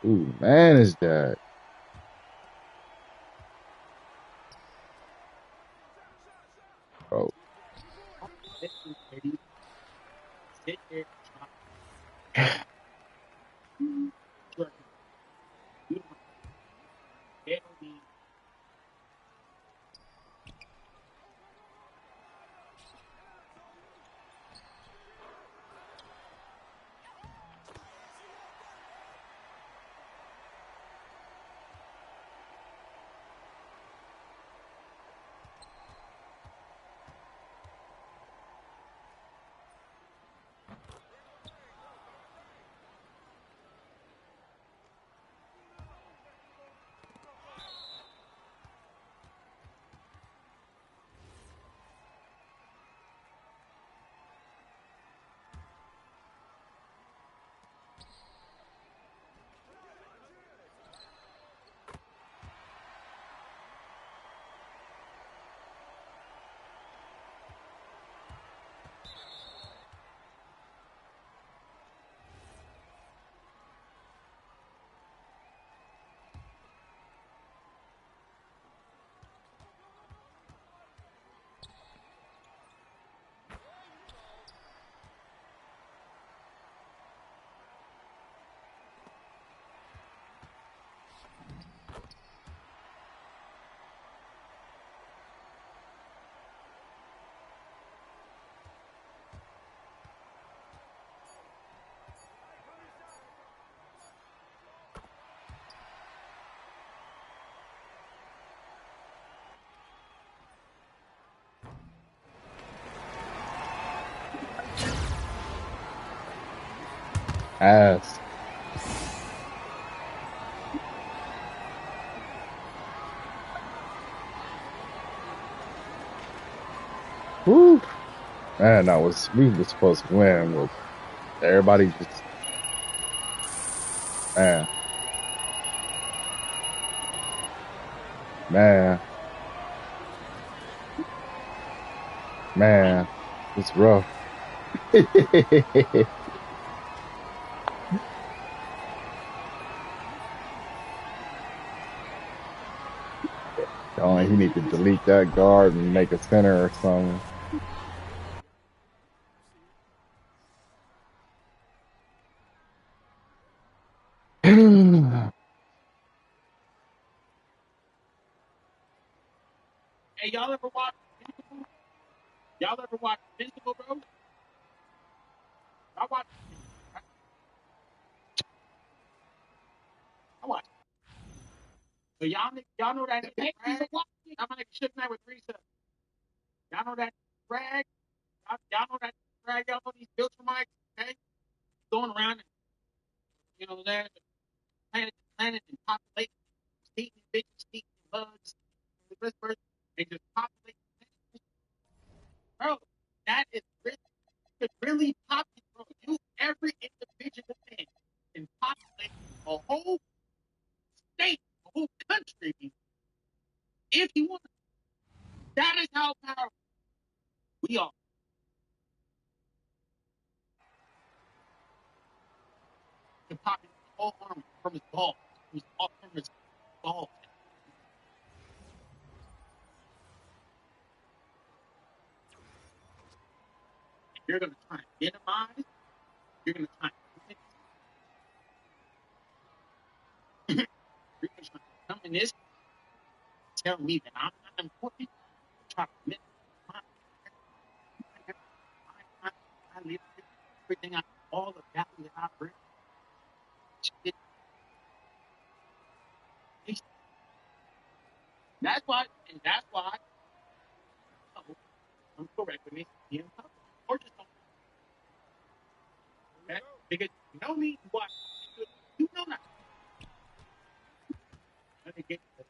Ooh, man, is that? Oh. Ass. Woo. Man, we were supposed to win with everybody just, man. Man. Man. It's rough. Oh, he need to delete that guard and make a center or something. Hey, y'all ever watch Invincible? Y'all ever watch Invincible, bro? I watch. I watch. So y'all know that nigga Bragg? I'm gonna shit that with Risa. Y'all know that Bragg? Y'all know that Bragg? Y'all know these filter mics, okay? Going around and, you know, there, planet and population, eating bitches, eating bugs, this person, and just populate. Bro, that is really popular, bro. You, every individual man can populate a whole state, a whole country, if he wants. That is how powerful we are. To populate the whole army from his balls, from his balls. You're gonna try and minimize. You're gonna try and you're gonna try and come in this, tell me that I'm not important. Try to minimize my leadership, everything all the value that I bring. That's why, I'm correct with me. Or just don't. Okay? Because you know me, what? You know that. Let me get this.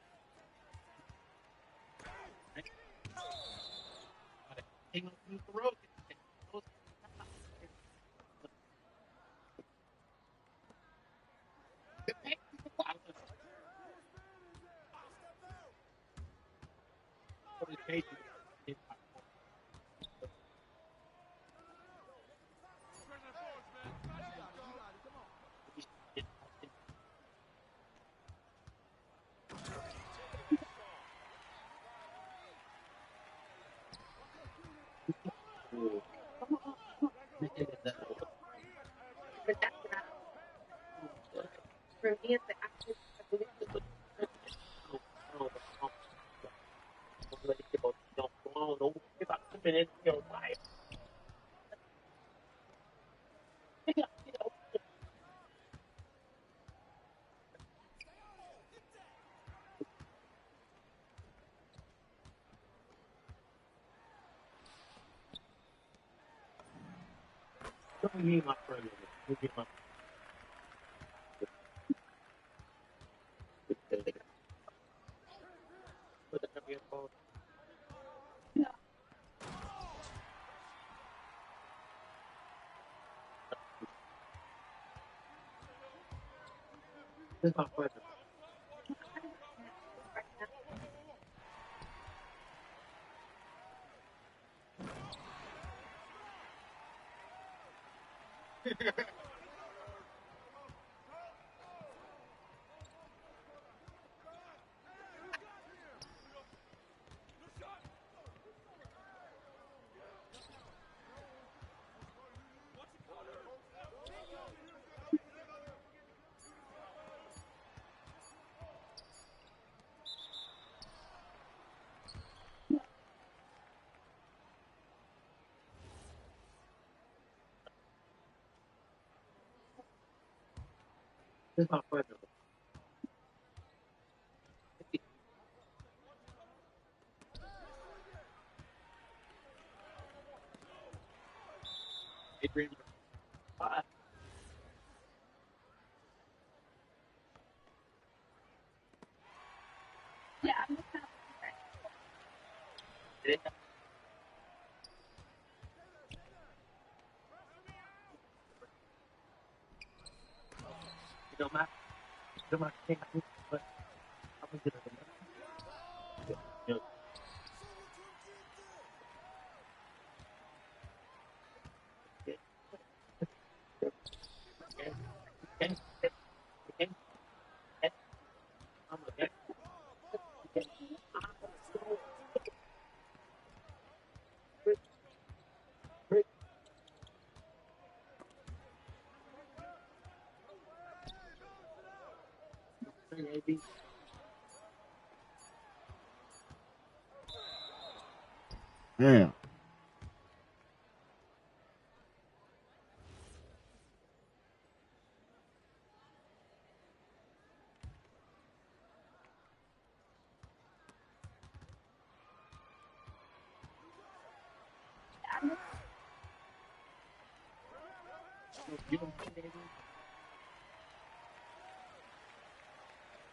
Damn.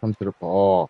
Come to the ball.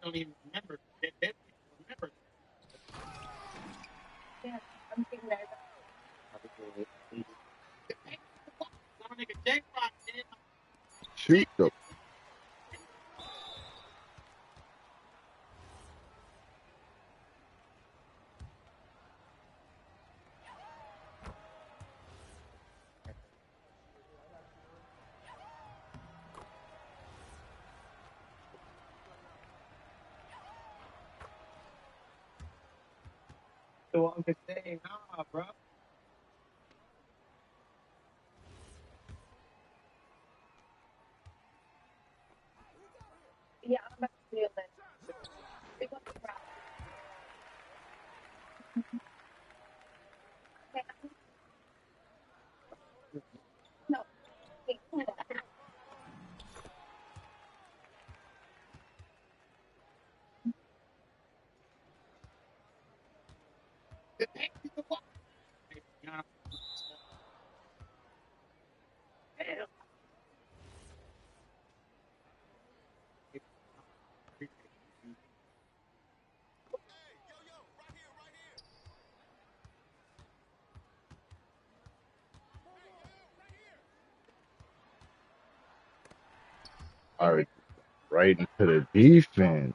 Don't even remember. Shoot the the one could say, nah, bro. Yeah, I'm about to feel it. It was a problem. No. Wait, hold on. All right, right into the defense.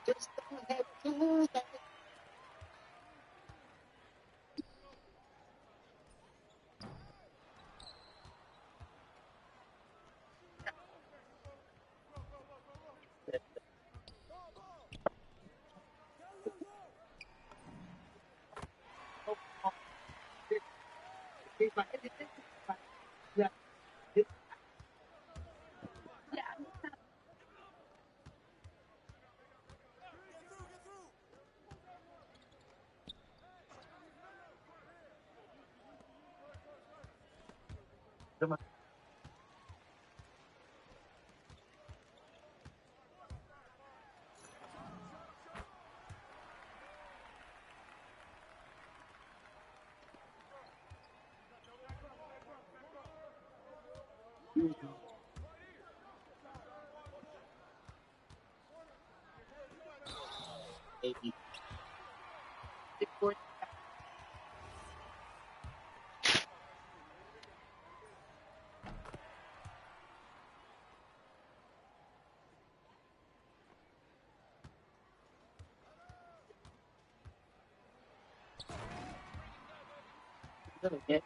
Just don't have to. Okay.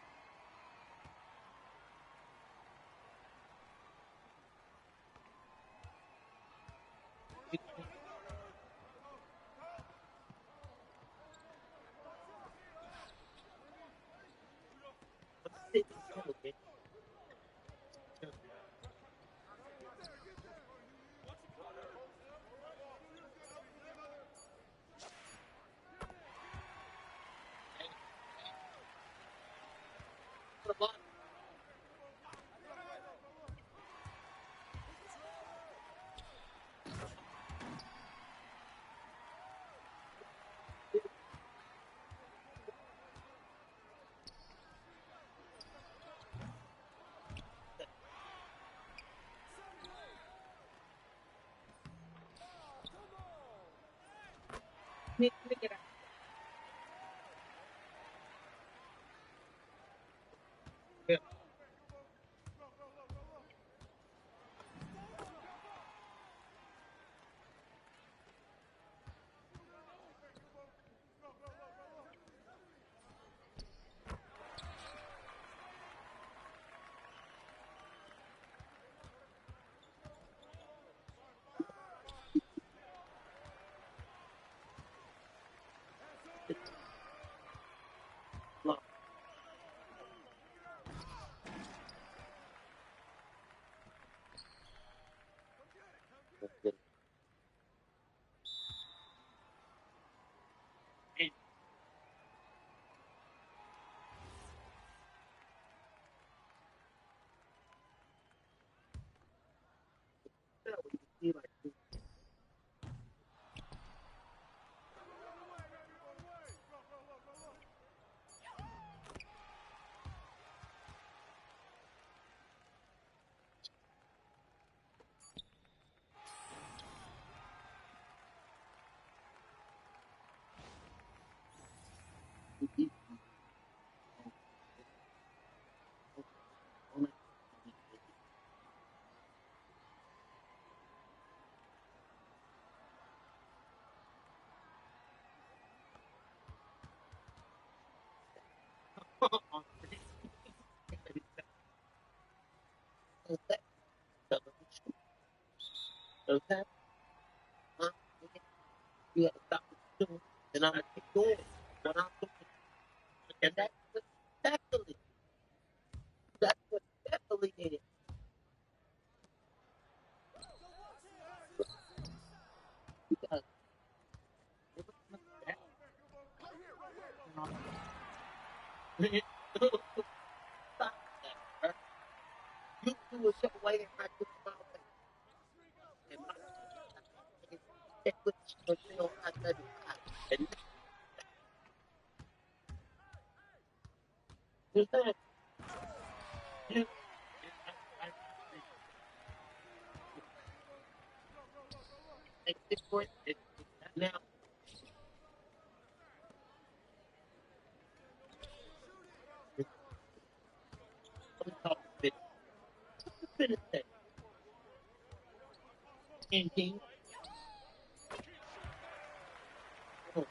understand? You gotta stop what you're doing, and I'm gonna keep doing what I'm doing. And that's what definitely, is. You gotta stop that, bro. You do it your way and I do it my way. And my way is what you say on I-35. And you understand? You, it's for it. Now, I'm talking business. Business that. And King. Oh,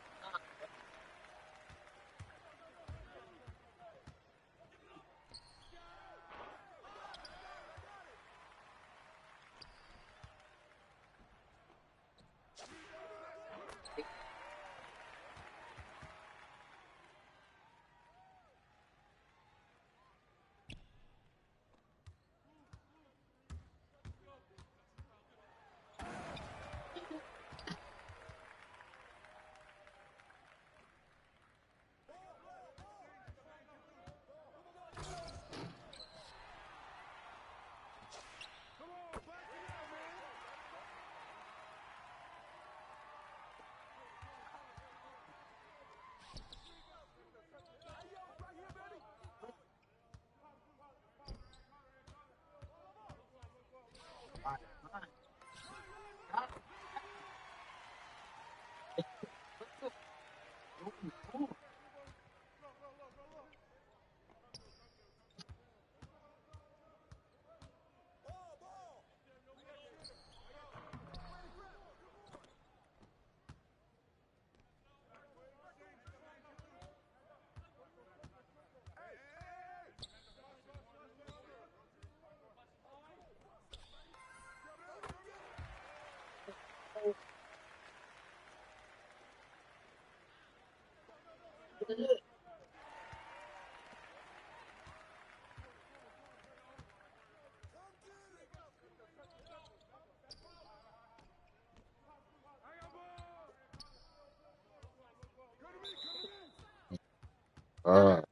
Uh,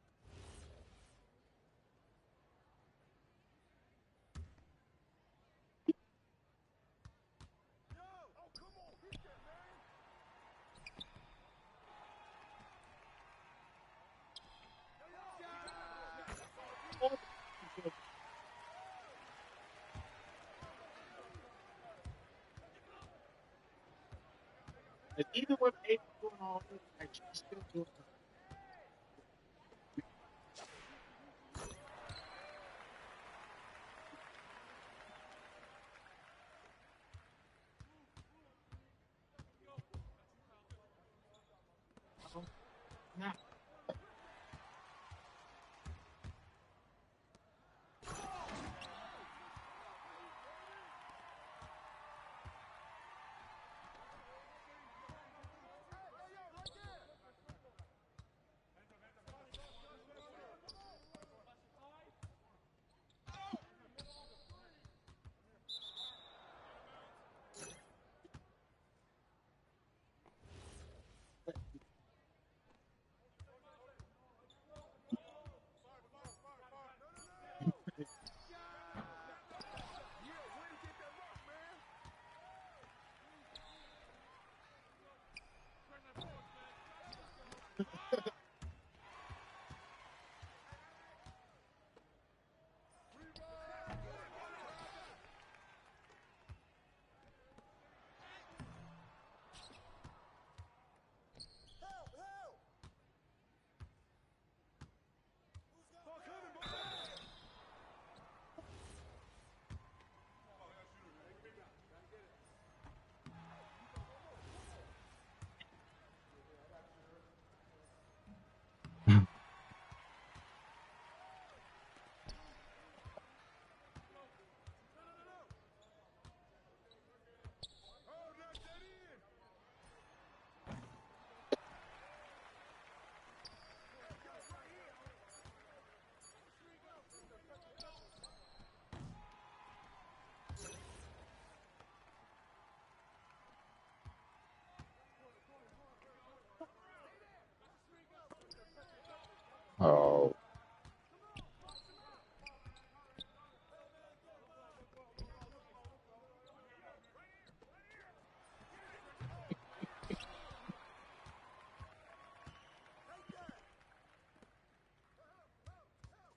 and even with Aiden doing all this, like she's still doing it. Now,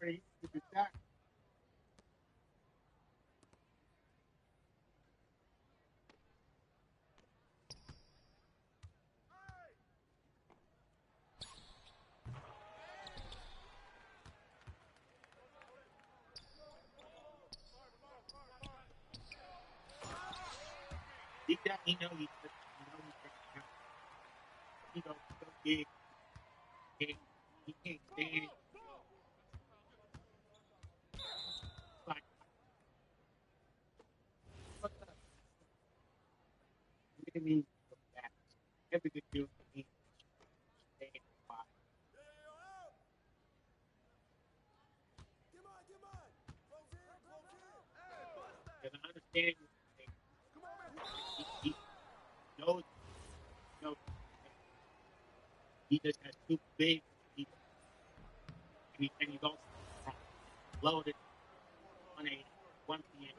pretty easy to do that. Deep down, he knows he's he goes so big. He can't stand. Like, what's up? What do you mean? Every good deal for me. Because I understand he knows, he just has too big. And he's also loaded on a 1 p.m.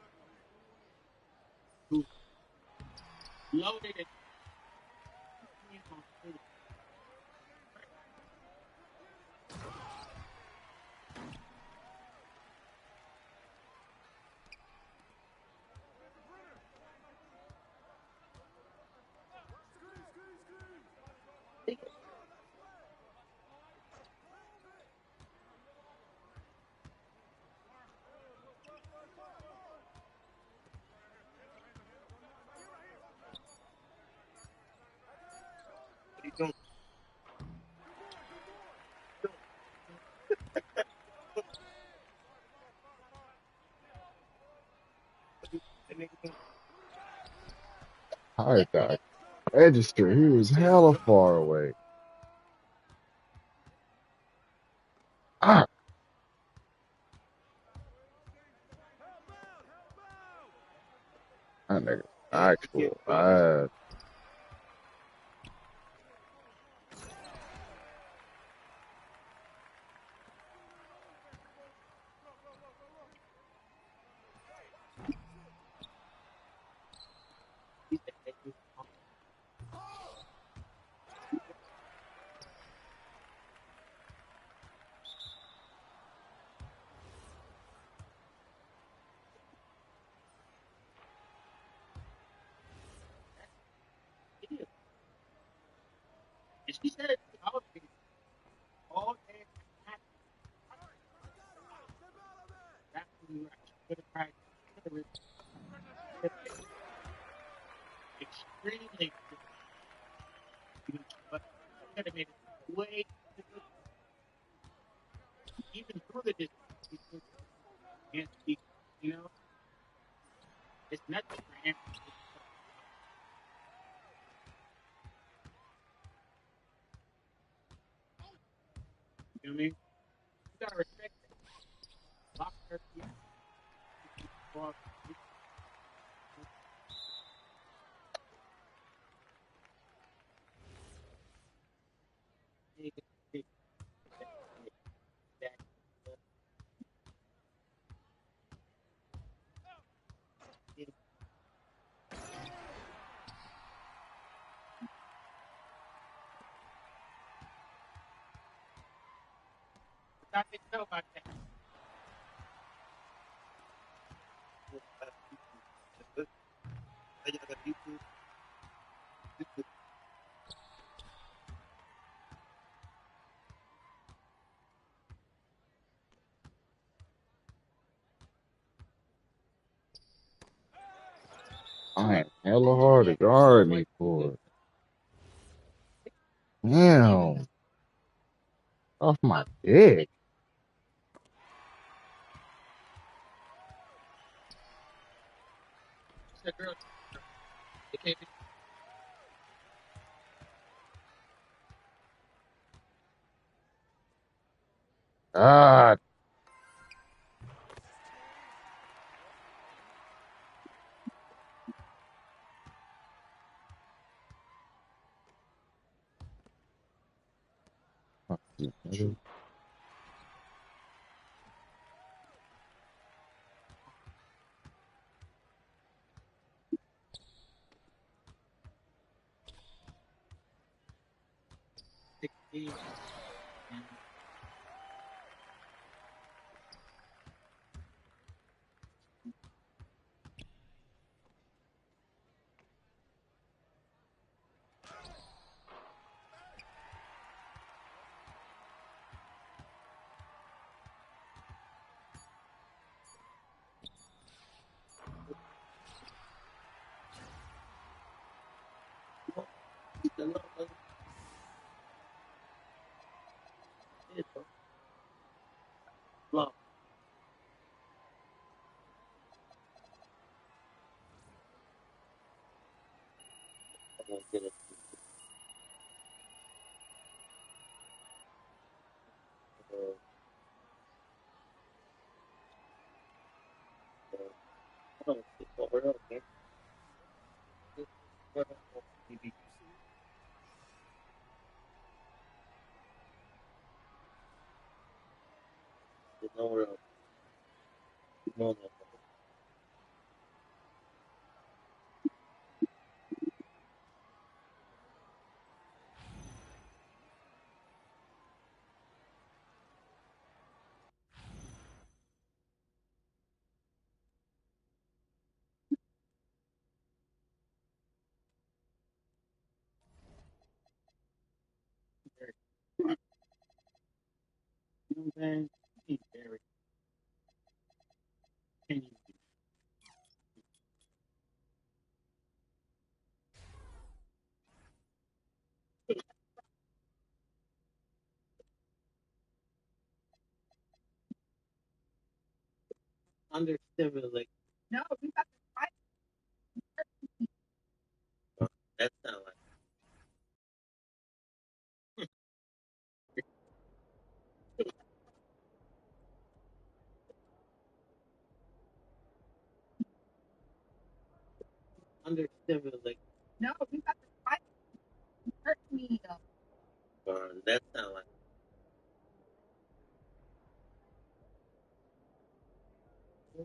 Loaded at 2 p.m. on food. What are you doing? I thought register. He was hella far away. Ah, that nigga actual bad. And she said all day and night. That's when you actually could have practiced. Extremely good. But I could have made it way even through the distance. And you know, it's nothing for him. You know what I mean? You gotta respect that. Lock her feet. I didn't know about that. I am hella hard to guard me for. Damn. Off my dick. Girl, it came in. Ah. Fuck you, nigga. Love. You know what I'm saying? He's very. Can you understimulate? No, we got to fight. That's not like. Understimulate. No, we got to fight. Hurt me. That's not like. I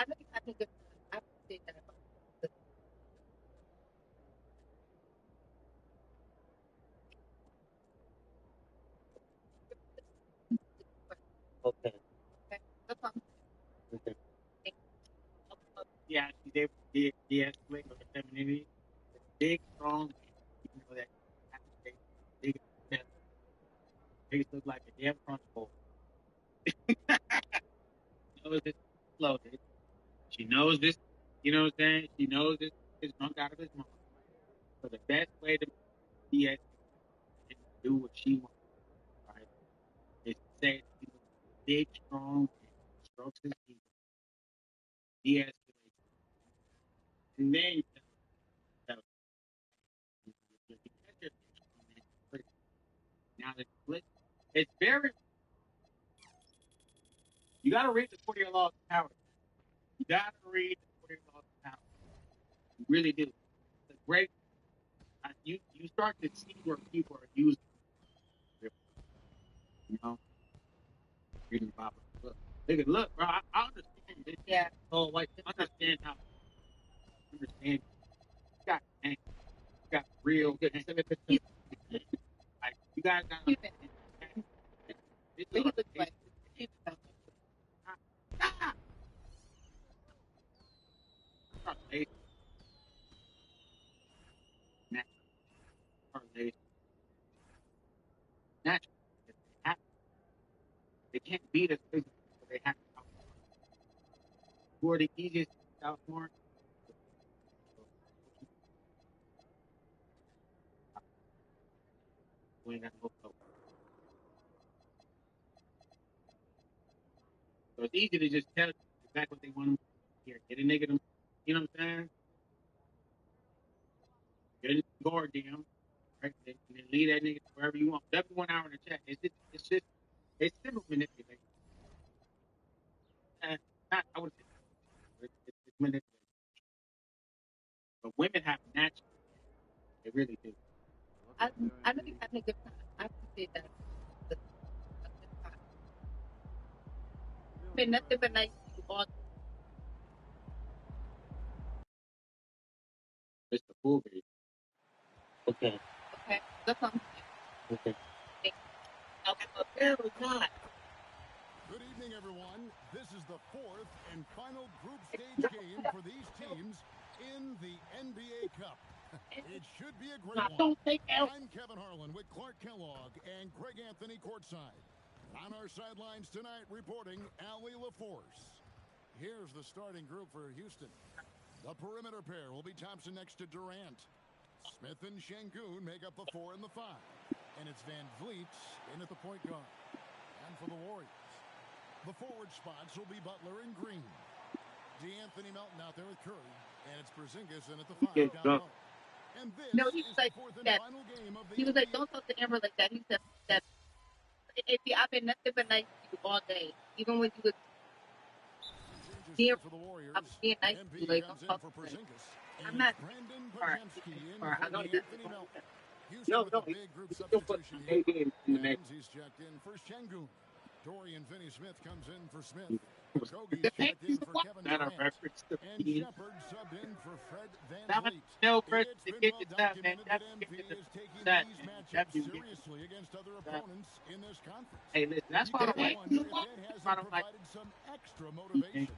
know you have a good time. I appreciate that. Okay. Okay. That's fine. Okay. Yeah, she's able to de-escalate with her femininity. Big, strong, you know that big chest. Face look like a damn crunch bowl. She knows this loaded. She knows this, you know what I'm saying? She knows this is drunk out of his mind. So the best way to de-escalate and do what she wants, right, is to say to big, strong, strokes his ego, de-escalate. And then you tell her, now it's very, you got to read the 40-year laws of power. You got to read the 40-year laws of power. You really do. It's a great, you start to see where people are using it. You know, reading the Bible. Look, bro, I understand this. Yeah. Oh, like, understand how, understand. You got things. You got real things. Like, you guys got to understand. This is like, natural. They can't beat us physically, so they have to out. Who are the easiest to outsmart? We ain't got no coach. So it's easy to just tell exactly what they want them to hear. Get a nigga them, you know what I'm saying? Get a guard down, right? And then lead that nigga wherever you want. Whatever you want out in the chat. It's simple manipulation. Not, I would say it's manipulation. But women have natural. They really do. I know you're having a good time. I appreciate that. A good time. Been nothing but nice to you all. It's the full video. Okay. Okay. That's all. Okay. Not. Good evening, everyone. This is the fourth and final group stage game for these teams in the NBA Cup. It should be a great one. I'm Kevin Harlan with Clark Kellogg and Greg Anthony courtside. On our sidelines tonight, reporting Allie LaForce. Here's the starting group for Houston. The perimeter pair will be Thompson next to Durant. Smith and Şengün make up the 4 and the 5. And it's Van Vliet in at the point guard. And for the Warriors, the forward spots will be Butler and Green. D'Anthony Melton out there with Curry. And it's Porzingis in at the 5 down low. And this No, he is was like the 4th and that. final game of the He was like, don't talk to Amber like that. He said that. AP, I've been nothing but nice to you all day. Even when you was here, I was being nice to you. Like, don't talk to me. I'm not. Alright. I know this is no, big group he's still put substitution A games in the mix. He's checked in for Şengün. Dorian Finney-Smith comes in for Smith. Kogi's checked in for Kevin Durant. And Shepard subbed in for Fred Van Vliet. No, first It's to been get well the stuff, man. documented That's that MP is taking that. these matchups seriously against other opponents in this conference. Hey, listen, that's You why I gotta like. wonder if that hasn't provided some extra motivation.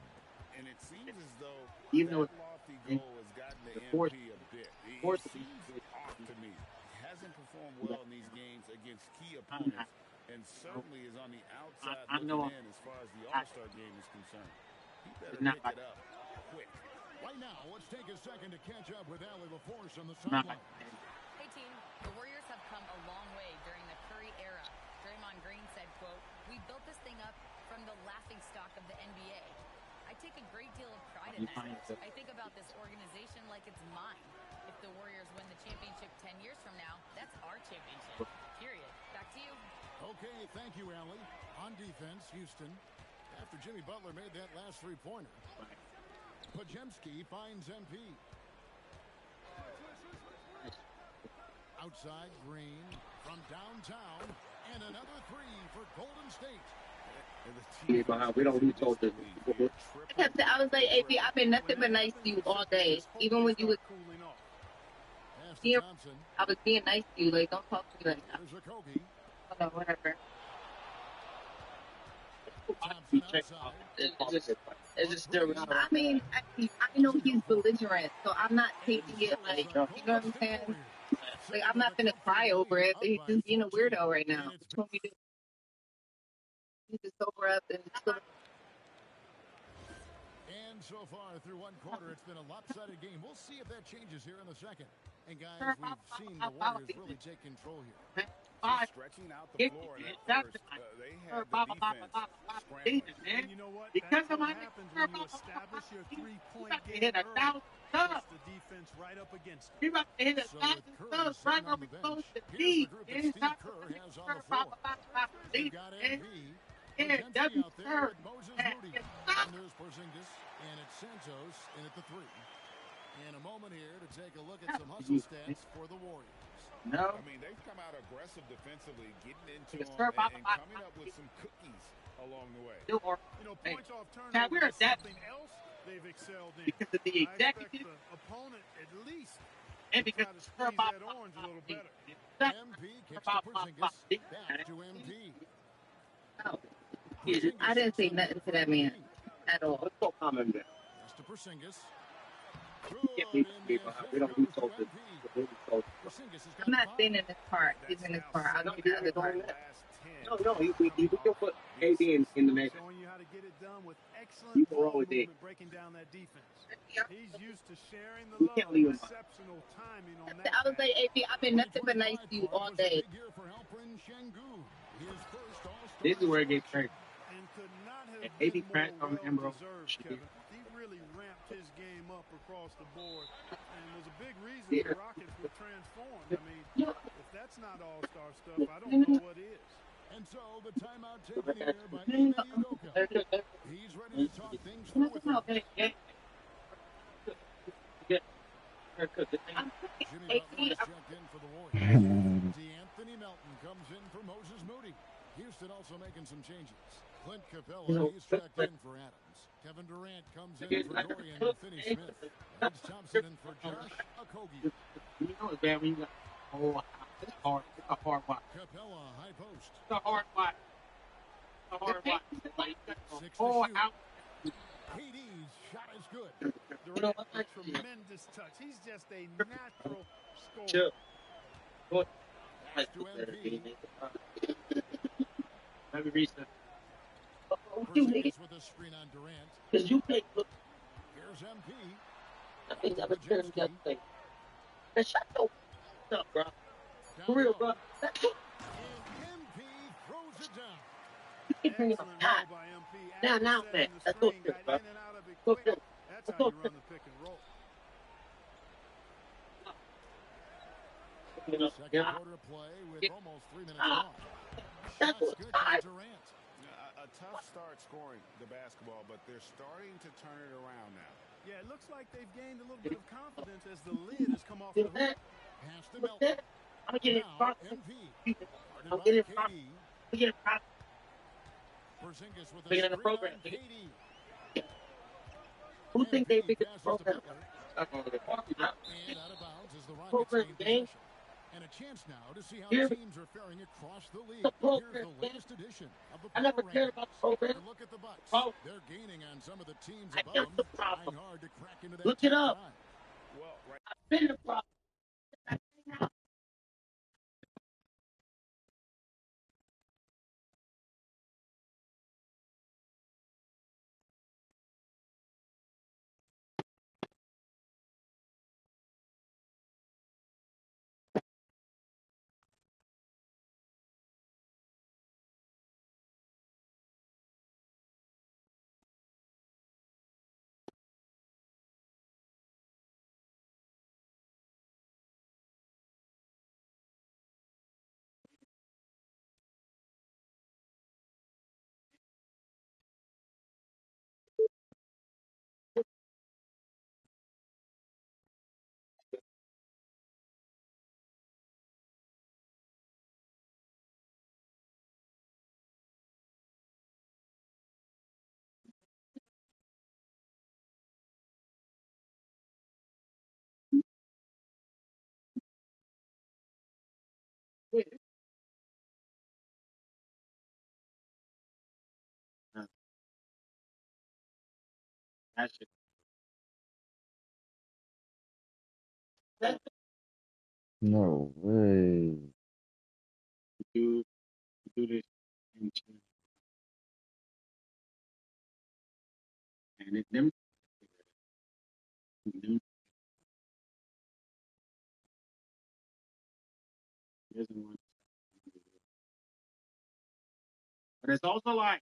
And it seems as though Even though that lofty goal has gotten the fourth- MP a bit. He fourth- seems off to me. He hasn't performed well in these games against key opponents, and certainly is on the outside I know. looking in as far as the All-Star game is concerned. He better Not pick it up quick. Right now, let's take a second to catch up with Allie LaForce on the Nah. sideline. Hey team, the Warriors have come a long way during the Curry era. Draymond Green said, quote, "We built this thing up from the laughing stock of the NBA. I take a great deal of pride in that. I think about this organization like it's mine. If the Warriors win the championship 10 years from now, that's our championship. Period. Back to you." Okay, thank you, Allie. On defense, Houston, after Jimmy Butler made that last three-pointer, Podziemski finds MP. Outside, Green from downtown, and another three for Golden State. We don't lose soldiers. I was like, AP, I've been nothing but nice to you all day. Even when you was here, I was being nice to you. Like, don't talk to me like that. Hold on, whatever. It's just still. I mean, I know he's belligerent, so I'm not taking it like, you know what I'm saying? Like, I'm not gonna cry over it. He's just being a weirdo right now. That's what we do. He's just sober up and still. And so far through one quarter, it's been a lopsided game. We'll see if that changes here in the second. And guys, we've seen the Warriors really take control here. Stretching out the floor at first, they had the defense scrambling. And you know what? Because That's of what my happens when you establish your three-point game hit a early. thousand Puts the defense right up against it. He about to hit a thousand subs right on the close to D. Steve Kerr has on the floor. You've got MP. Podziemski out there with Moses Moody. And there's Porzingis, and it's Santos in at the 3. In a moment here to take a look at some hustle stats for the Warriors. No. I mean, they've come out aggressive defensively, getting into them and coming up with some cookies along the way. You know, points off Now, we're turnover is that something else they've excelled in. because of the I expect executive the opponent at least and to because try to squeeze that orange a little better. MP kicks to Porzingis. Back to MP. I didn't say nothing to that man at all. Let's go comment there. That's to Porzingis. We don't lose soldiers. I'm not saying in this part. He's in this part. I don't do the part. No, we can put AD in the mix. Showing you how to get it done with excellent You ball roll with it. movement, breaking down that defense. He's used to sharing the We love. can't leave him. Exceptional timing on that. I was like, AP, I've been nothing but nice to you all day. This is where it gets crazy. And could not have And been AD cracked more on him, bro. well-deserved, Kevin. He really ramped his game up across the board and was a big reason Yeah. the Rockets were transformed. I mean, if that's not all-star stuff, I don't know what is. And so the timeout taken here by Ime Udoka. He's ready to talk things through with him. Jimmy Butler is checked in for the Warriors. D'Anthony Melton comes in for Moses Moody. Houston also making some changes. Clint Capella, he's checked in for Adams. Kevin Durant comes in for Dorian Finney-Smith. Edge Thompson in for Josh Okogie. You know it's bad when you got it's hard. It's a hard watch. Capella, high post. It's a hard watch. It's a hard watch. Like, 6 to oh, shoot. out. KD's shot is good. Durant, a tremendous touch. He's just a natural scorer. Chill. Pass to MP. Let me reset. Porzingis with a screen on Durant. Because you pay. Here's MP. I never cared about that thing. Man, shut your up, bro. For real, bro. You keep bringing up hot. Now, man. Let's go there, bro. Go there. That's how you run the pick and roll. Second quarter play with almost 3 minutes left. Shots good by Durant. A tough start scoring the basketball, but they're starting to turn it around now. Yeah, it looks like they've gained a little bit of confidence as the lid has come off the hoop. Pass to Milton. I'm getting Now, MP. I'm getting Porzingis with a bigger than the screen program. on KD. Who think they bigger than the Passes to program? Butler. And out of bounds as the Rockets Program gain game. possession. And a chance now to see how Here- teams are faring across the league. The Here's program the game. latest edition of the I never Power cared about the program. And look at the Bucks. Oh. They're gaining on some of the teams I above am them, the problem. trying hard to crack into that Look it top up. five. Well, right. I've been the problem. That shit. No way. Do this and it them isn't one. But it's also like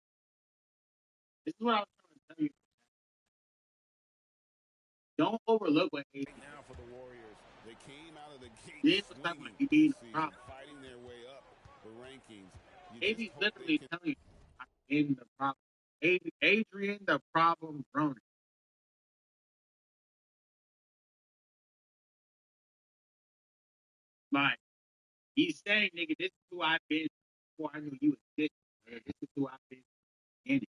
this is what I was trying to tell you. Don't overlook what AD. Right now for the Warriors, they came out of the gate Then was talking about you being the problem. fighting their way up the rankings. AD's literally telling you I'm the problem. Adrian the problem Ronan. Like he's saying, nigga, this is who I've been before I knew you existed. Man. This is who I've been in it.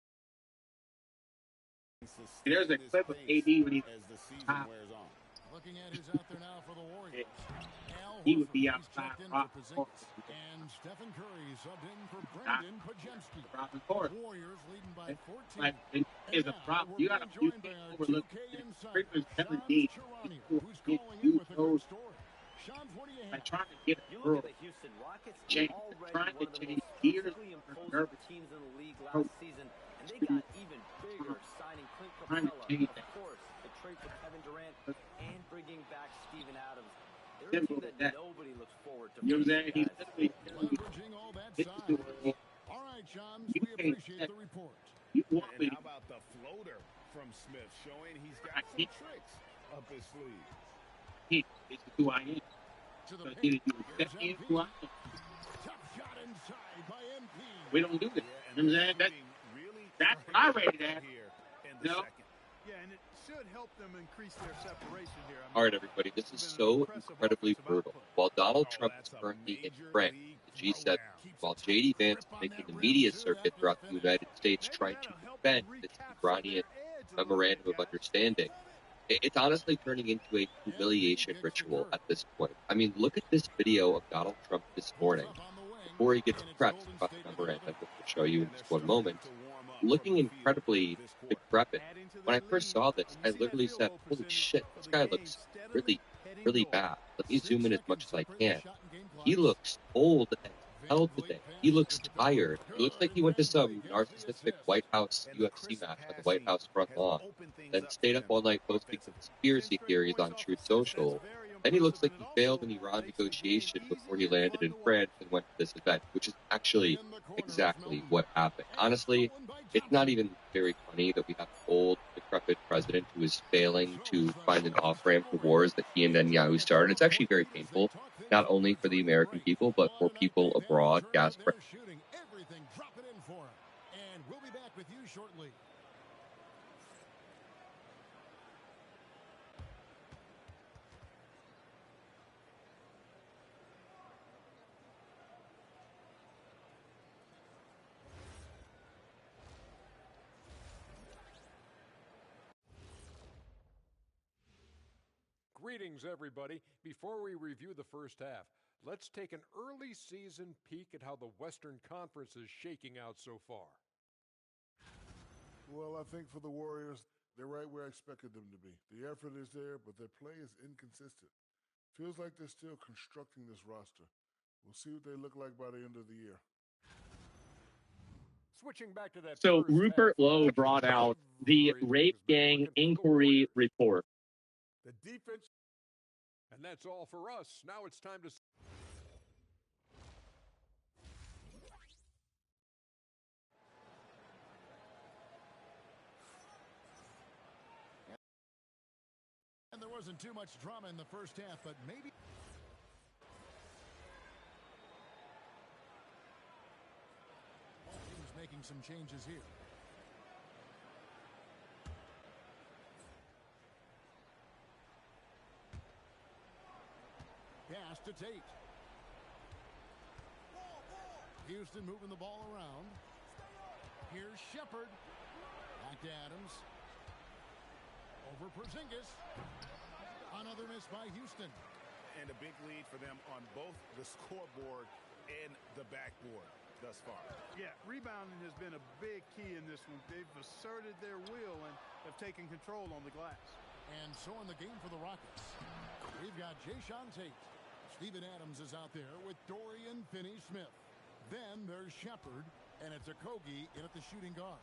There's a clip of AD when he as the season top. wears on. Looking at who's out there now for the Warriors. Al He would Horford, be he's outside checked in rock for court. Porzingis. And Stephen Curry subbed in for Brendan Pajemski. Robin Court. Warriors leading by 14. Like it is a problem. You gotta you can't overlook frequent telling me you know like trying to get a girl change trying to change gears nervous teams in the league last season, and they got even bigger, signing Clint trying to Capella, change of that. course, the trade for Kevin Durant, and bringing back Steven Adams. They're a Simple team as that that. nobody looks forward to. You know what I'm saying? He's guys. literally telling you Leveraging all that this is size. who I am. All right, chums, You we can't appreciate set- the report. You want And me how about the floater from Smith, showing he's I got some can't- tricks up his sleeve. this is who I am. To the So paint. either you accept me as who I am. Tough shot inside by MP. We don't do this. Yeah, You know what I'm saying? That's what I rated at. Here in You the know? second. Yeah, and it should help them increase their separation here. I mean, All right, everybody, this is so incredibly brutal. While Donald Trump is currently in France, the G7, while J.D. Vance is making the media circuit throughout the United States trying to defend this Iranian memorandum of understanding, it's honestly turning into a humiliation ritual at this point. I mean, look at this video of Donald Trump this morning, before he gets pressed about the memorandum, which we'll show you in just one moment, looking incredibly decrepit. When I first saw this, I literally said, holy shit, this guy looks really, really bad. Let me zoom in as much as I can. He looks old as hell today. He looks tired. He looks like he went to some narcissistic White House UFC match on the White House front lawn, then stayed up all night posting conspiracy theories on Truth Social. Then he looks like he failed an Iran negotiation before he landed in France and went to this event, which is actually exactly what happened. Honestly, it's not even very funny that we have an old, decrepit president who is failing to find an off-ramp to wars that he and Netanyahu started. It's actually very painful, not only for the American people, but for people abroad. Gas prices. Everything, drop it in for him. And we'll be back with you shortly. Greetings, everybody. Before we review the first half, let's take an early season peek at how the Western Conference is shaking out so far. Well, I think for the Warriors, they're right where I expected them to be. The effort is there, but their play is inconsistent. Feels like they're still constructing this roster. We'll see what they look like by the end of the year. Switching back to that. So Rupert Lowe brought out the Rape Gang Inquiry Report. The defense. And that's all for us. Now it's time to. And there wasn't too much drama in the first half, but maybe. Teams making some changes here. Pass to Tate. Houston moving the ball around. Here's Shepard. Back to Adams. Over Porzingis. Another miss by Houston. And a big lead for them on both the scoreboard and the backboard thus far. Yeah, rebounding has been a big key in this one. They've asserted their will and have taken control on the glass. And so in the game for the Rockets, we've got Jayshawn Tate. Steven Adams is out there with Dorian Finney-Smith. Then there's Shepard, and it's Okogie in at the shooting guard.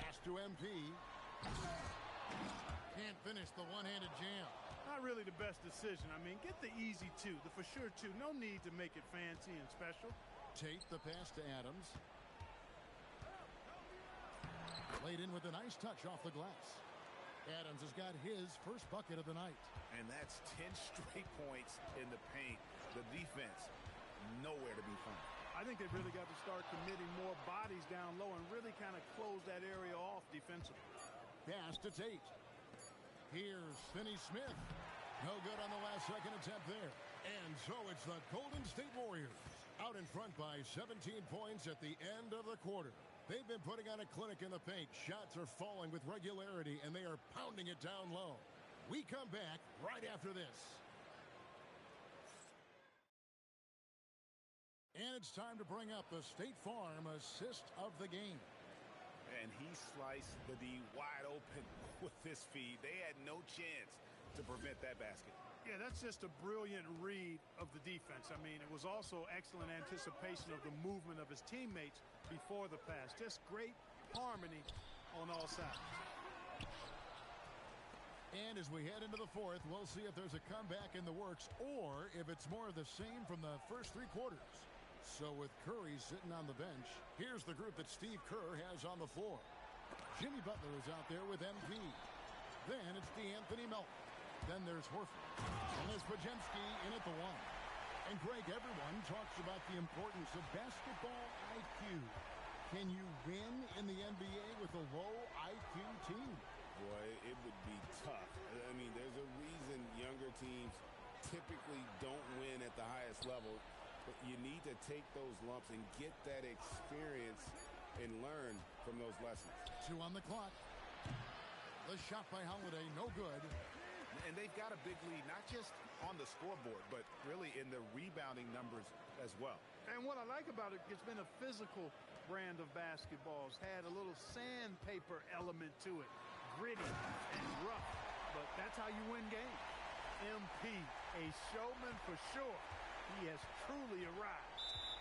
Pass to MP. Can't finish the one-handed jam. Not really the best decision. I mean, get the easy two, the for sure two. No need to make it fancy and special. Tate the pass to Adams. Laid in with a nice touch off the glass. Adams has got his first bucket of the night. And that's 10 straight points in the paint. The defense, nowhere to be found. I think they've really got to start committing more bodies down low and really kind of close that area off defensively. Pass to Tate. Here's Finney-Smith. No good on the last second attempt there. And so it's the Golden State Warriors out in front by 17 points at the end of the quarter. They've been putting on a clinic in the paint. Shots are falling with regularity, and they are pounding it down low. We come back right after this. And it's time to bring up the State Farm assist of the game. And he sliced the D wide open with this feed. They had no chance to prevent that basket. Yeah, that's just a brilliant read of the defense. I mean, it was also excellent anticipation of the movement of his teammates before the pass. Just great harmony on all sides. And as we head into the fourth, we'll see if there's a comeback in the works or if it's more of the same from the first three quarters. So with Curry sitting on the bench, here's the group that Steve Kerr has on the floor. Jimmy Butler is out there with MP. Then it's DeAnthony Melton. Then there's Horford. And there's Podziemski in at the one. And Greg, everyone talks about the importance of basketball IQ. Can you win in the NBA with a low IQ team? Boy, it would be tough. I mean, there's a reason younger teams typically don't win at the highest level. But you need to take those lumps and get that experience and learn from those lessons. 2 on the clock. The shot by Holiday, no good. And they've got a big lead, not just on the scoreboard, but really in the rebounding numbers as well. And what I like about it, it's been a physical brand of basketball. It's had a little sandpaper element to it. Gritty and rough, but that's how you win games. MP A showman for sure. He has truly arrived.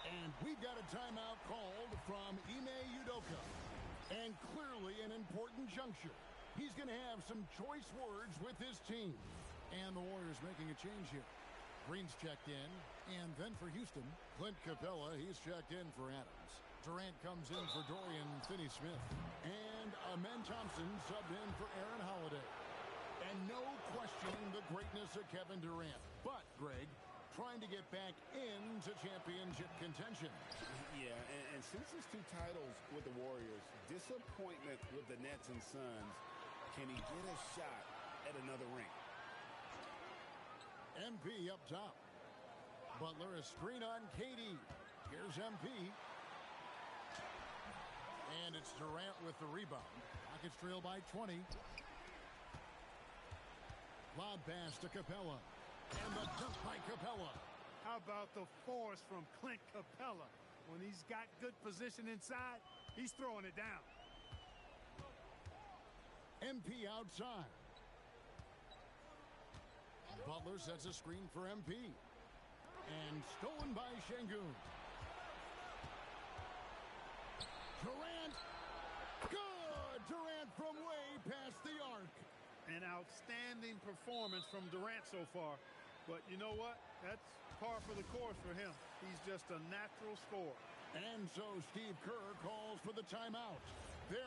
And we've got a timeout called from Ime Udoka. And clearly an important juncture. He's going to have some choice words with his team. And the Warriors making a change here. Green's checked in. And then for Houston, Clint Capella, he's checked in for Adams. Durant comes in for Dorian Finney-Smith. And Amen Thompson subbed in for Aaron Holiday. And no questioning the greatness of Kevin Durant. But, Greg, trying to get back into championship contention. Yeah, and since his 2 titles with the Warriors, disappointment with the Nets and Suns, can he get a shot at another ring? MP up top. Butler, a screen on KD. Here's MP. And it's Durant with the rebound. Rockets trail by 20. Lob pass to Capella. And the dunk by Capella. How about the force from Clint Capella? When he's got good position inside, he's throwing it down. MP outside. Butler sets a screen for MP. And stolen by Şengün. Durant. Good! Durant from way past the arc. An outstanding performance from Durant so far. But you know what? That's par for the course for him. He's just a natural scorer. And so Steve Kerr calls for the timeout. There.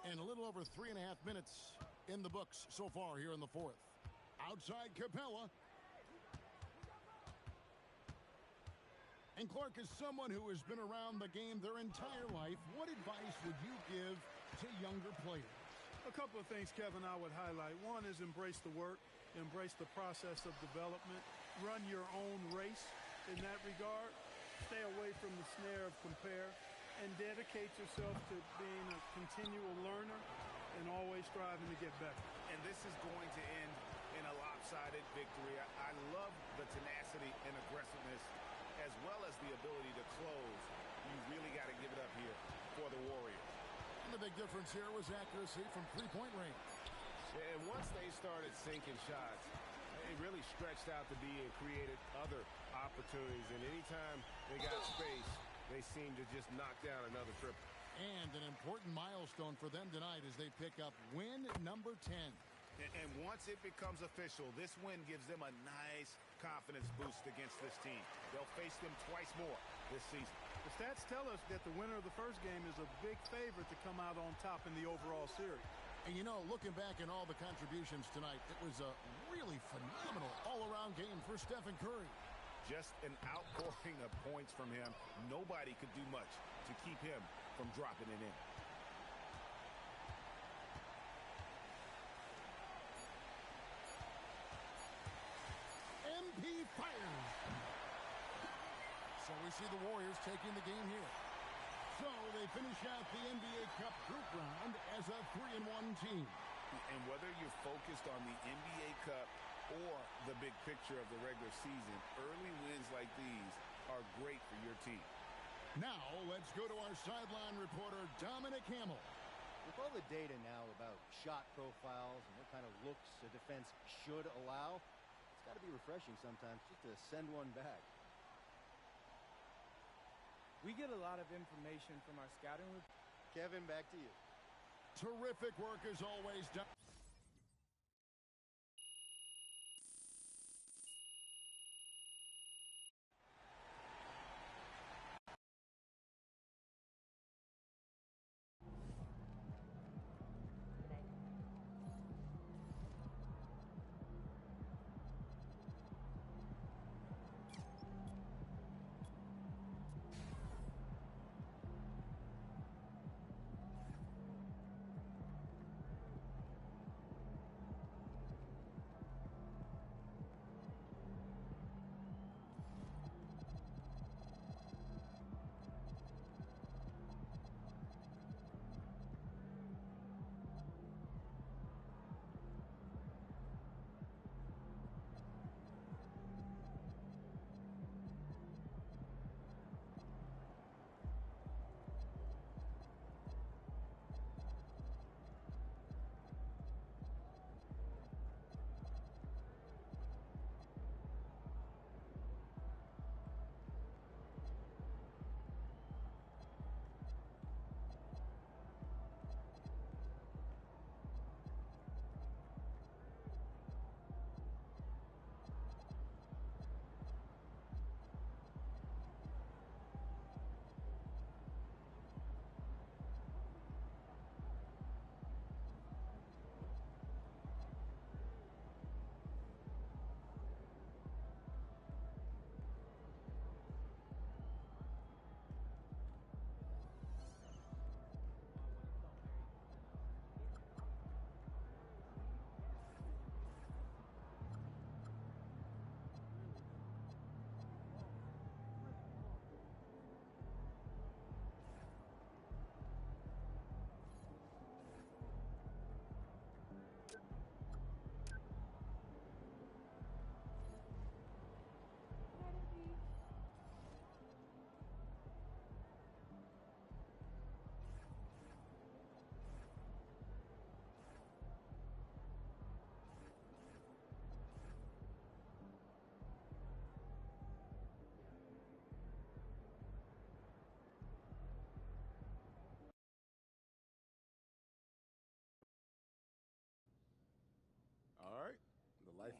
And a little over 3.5 minutes in the books so far here in the fourth. Outside Capella. And Clark, is someone who has been around the game their entire life, what advice would you give to younger players? A couple of things, Kevin, I would highlight. One is embrace the work, embrace the process of development, run your own race in that regard, stay away from the snare of compare, and dedicate yourself to being a continual learner and always striving to get better. And this is going to end in a lopsided victory. I love the tenacity and aggressiveness as well as the ability to close. You really got to give it up here for the Warriors. And the big difference here was accuracy from three-point range. And once they started sinking shots, it really stretched out to be and created other opportunities. And anytime they got space, they seemed to just knock down another triple. And an important milestone for them tonight as they pick up win number 10. And once it becomes official, this win gives them a nice confidence boost against this team. They'll face them twice more this season. The stats tell us that the winner of the first game is a big favorite to come out on top in the overall series. And you know, looking back at all the contributions tonight, it was a really phenomenal all-around game for Stephen Curry. Just an outpouring of points from him. Nobody could do much to keep him from dropping it in. MP fires. So we see the Warriors taking the game here. So they finish out the NBA Cup group round as a 3-1 team. And whether you're focused on the NBA Cup or the big picture of the regular season, early wins like these are great for your team. Now, let's go to our sideline reporter, Dominic Hamill. With all the data now about shot profiles and what kind of looks a defense should allow, it's got to be refreshing sometimes just to send one back. We get a lot of information from our scouting room. Kevin, back to you. Terrific work as always, Dom.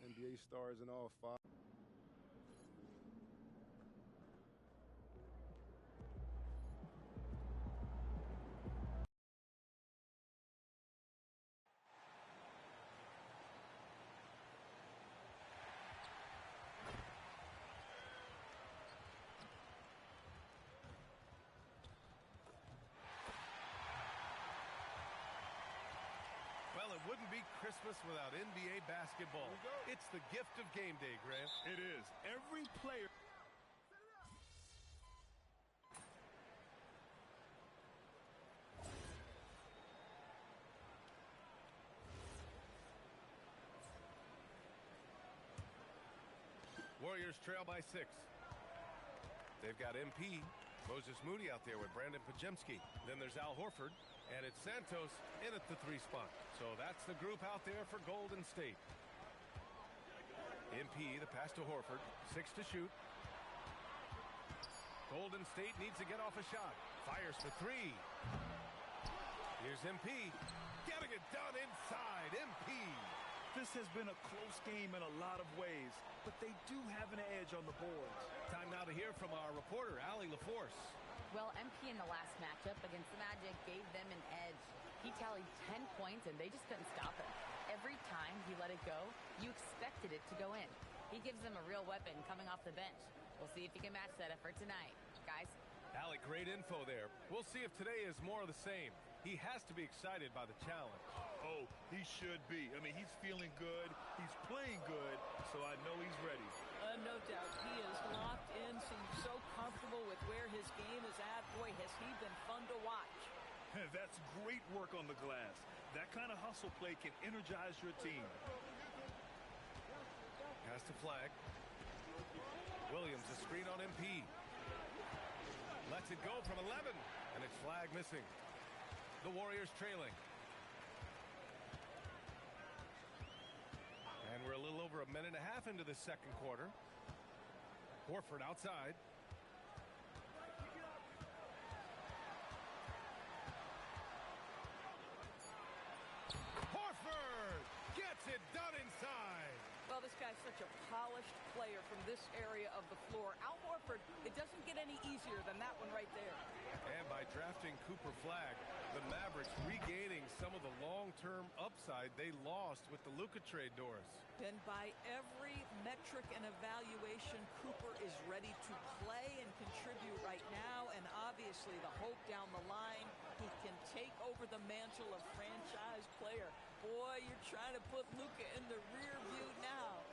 NBA stars and all 5. Well, it wouldn't be Christmas without NBA basketball. It's the gift of game day, Grant. It is. Every player. Warriors trail by 6. They've got MP, Moses Moody out there with Brandon Pajemski. Then there's Al Horford, and it's Santos in at the 3 spot. So that's the group out there for Golden State. MP, the pass to Horford, 6 to shoot. Golden State needs to get off a shot. Fires for 3. Here's MP, getting it done inside. MP. This has been a close game in a lot of ways, but they do have an edge on the boards. Time now to hear from our reporter, Allie LaForce. Well, MP in the last matchup against the Magic gave them an edge. He tallied 10 points, and they just couldn't stop him. Every time he let it go, you expected it to go in. He gives them a real weapon coming off the bench. We'll see if he can match that effort tonight. Guys? Allie, great info there. We'll see if today is more of the same. He has to be excited by the challenge. Oh, he should be. I mean, he's feeling good. He's playing good, so I know he's ready. No doubt. He is locked in, seems so comfortable with where his game is at. Boy, has he been fun to watch. That's great work on the glass. That kind of hustle play can energize your team. Pass to Flag. Williams, a screen on MP. Lets it go from 11, and it's Flag missing. The Warriors trailing. And we're a little over a minute and a half into the second quarter. Horford outside. Horford gets it done inside. Well, this guy's such a polished player from this area of the floor. Al Horford, it doesn't get any easier than that one right there. And by drafting Cooper Flag, the Mavericks regaining some of the long-term upside they lost with the Luka trade, Doris. And by every metric and evaluation, Cooper is ready to play and contribute right now. And obviously the hope down the line, he can take over the mantle of franchise player. Boy, you're trying to put Luka in the rear view now.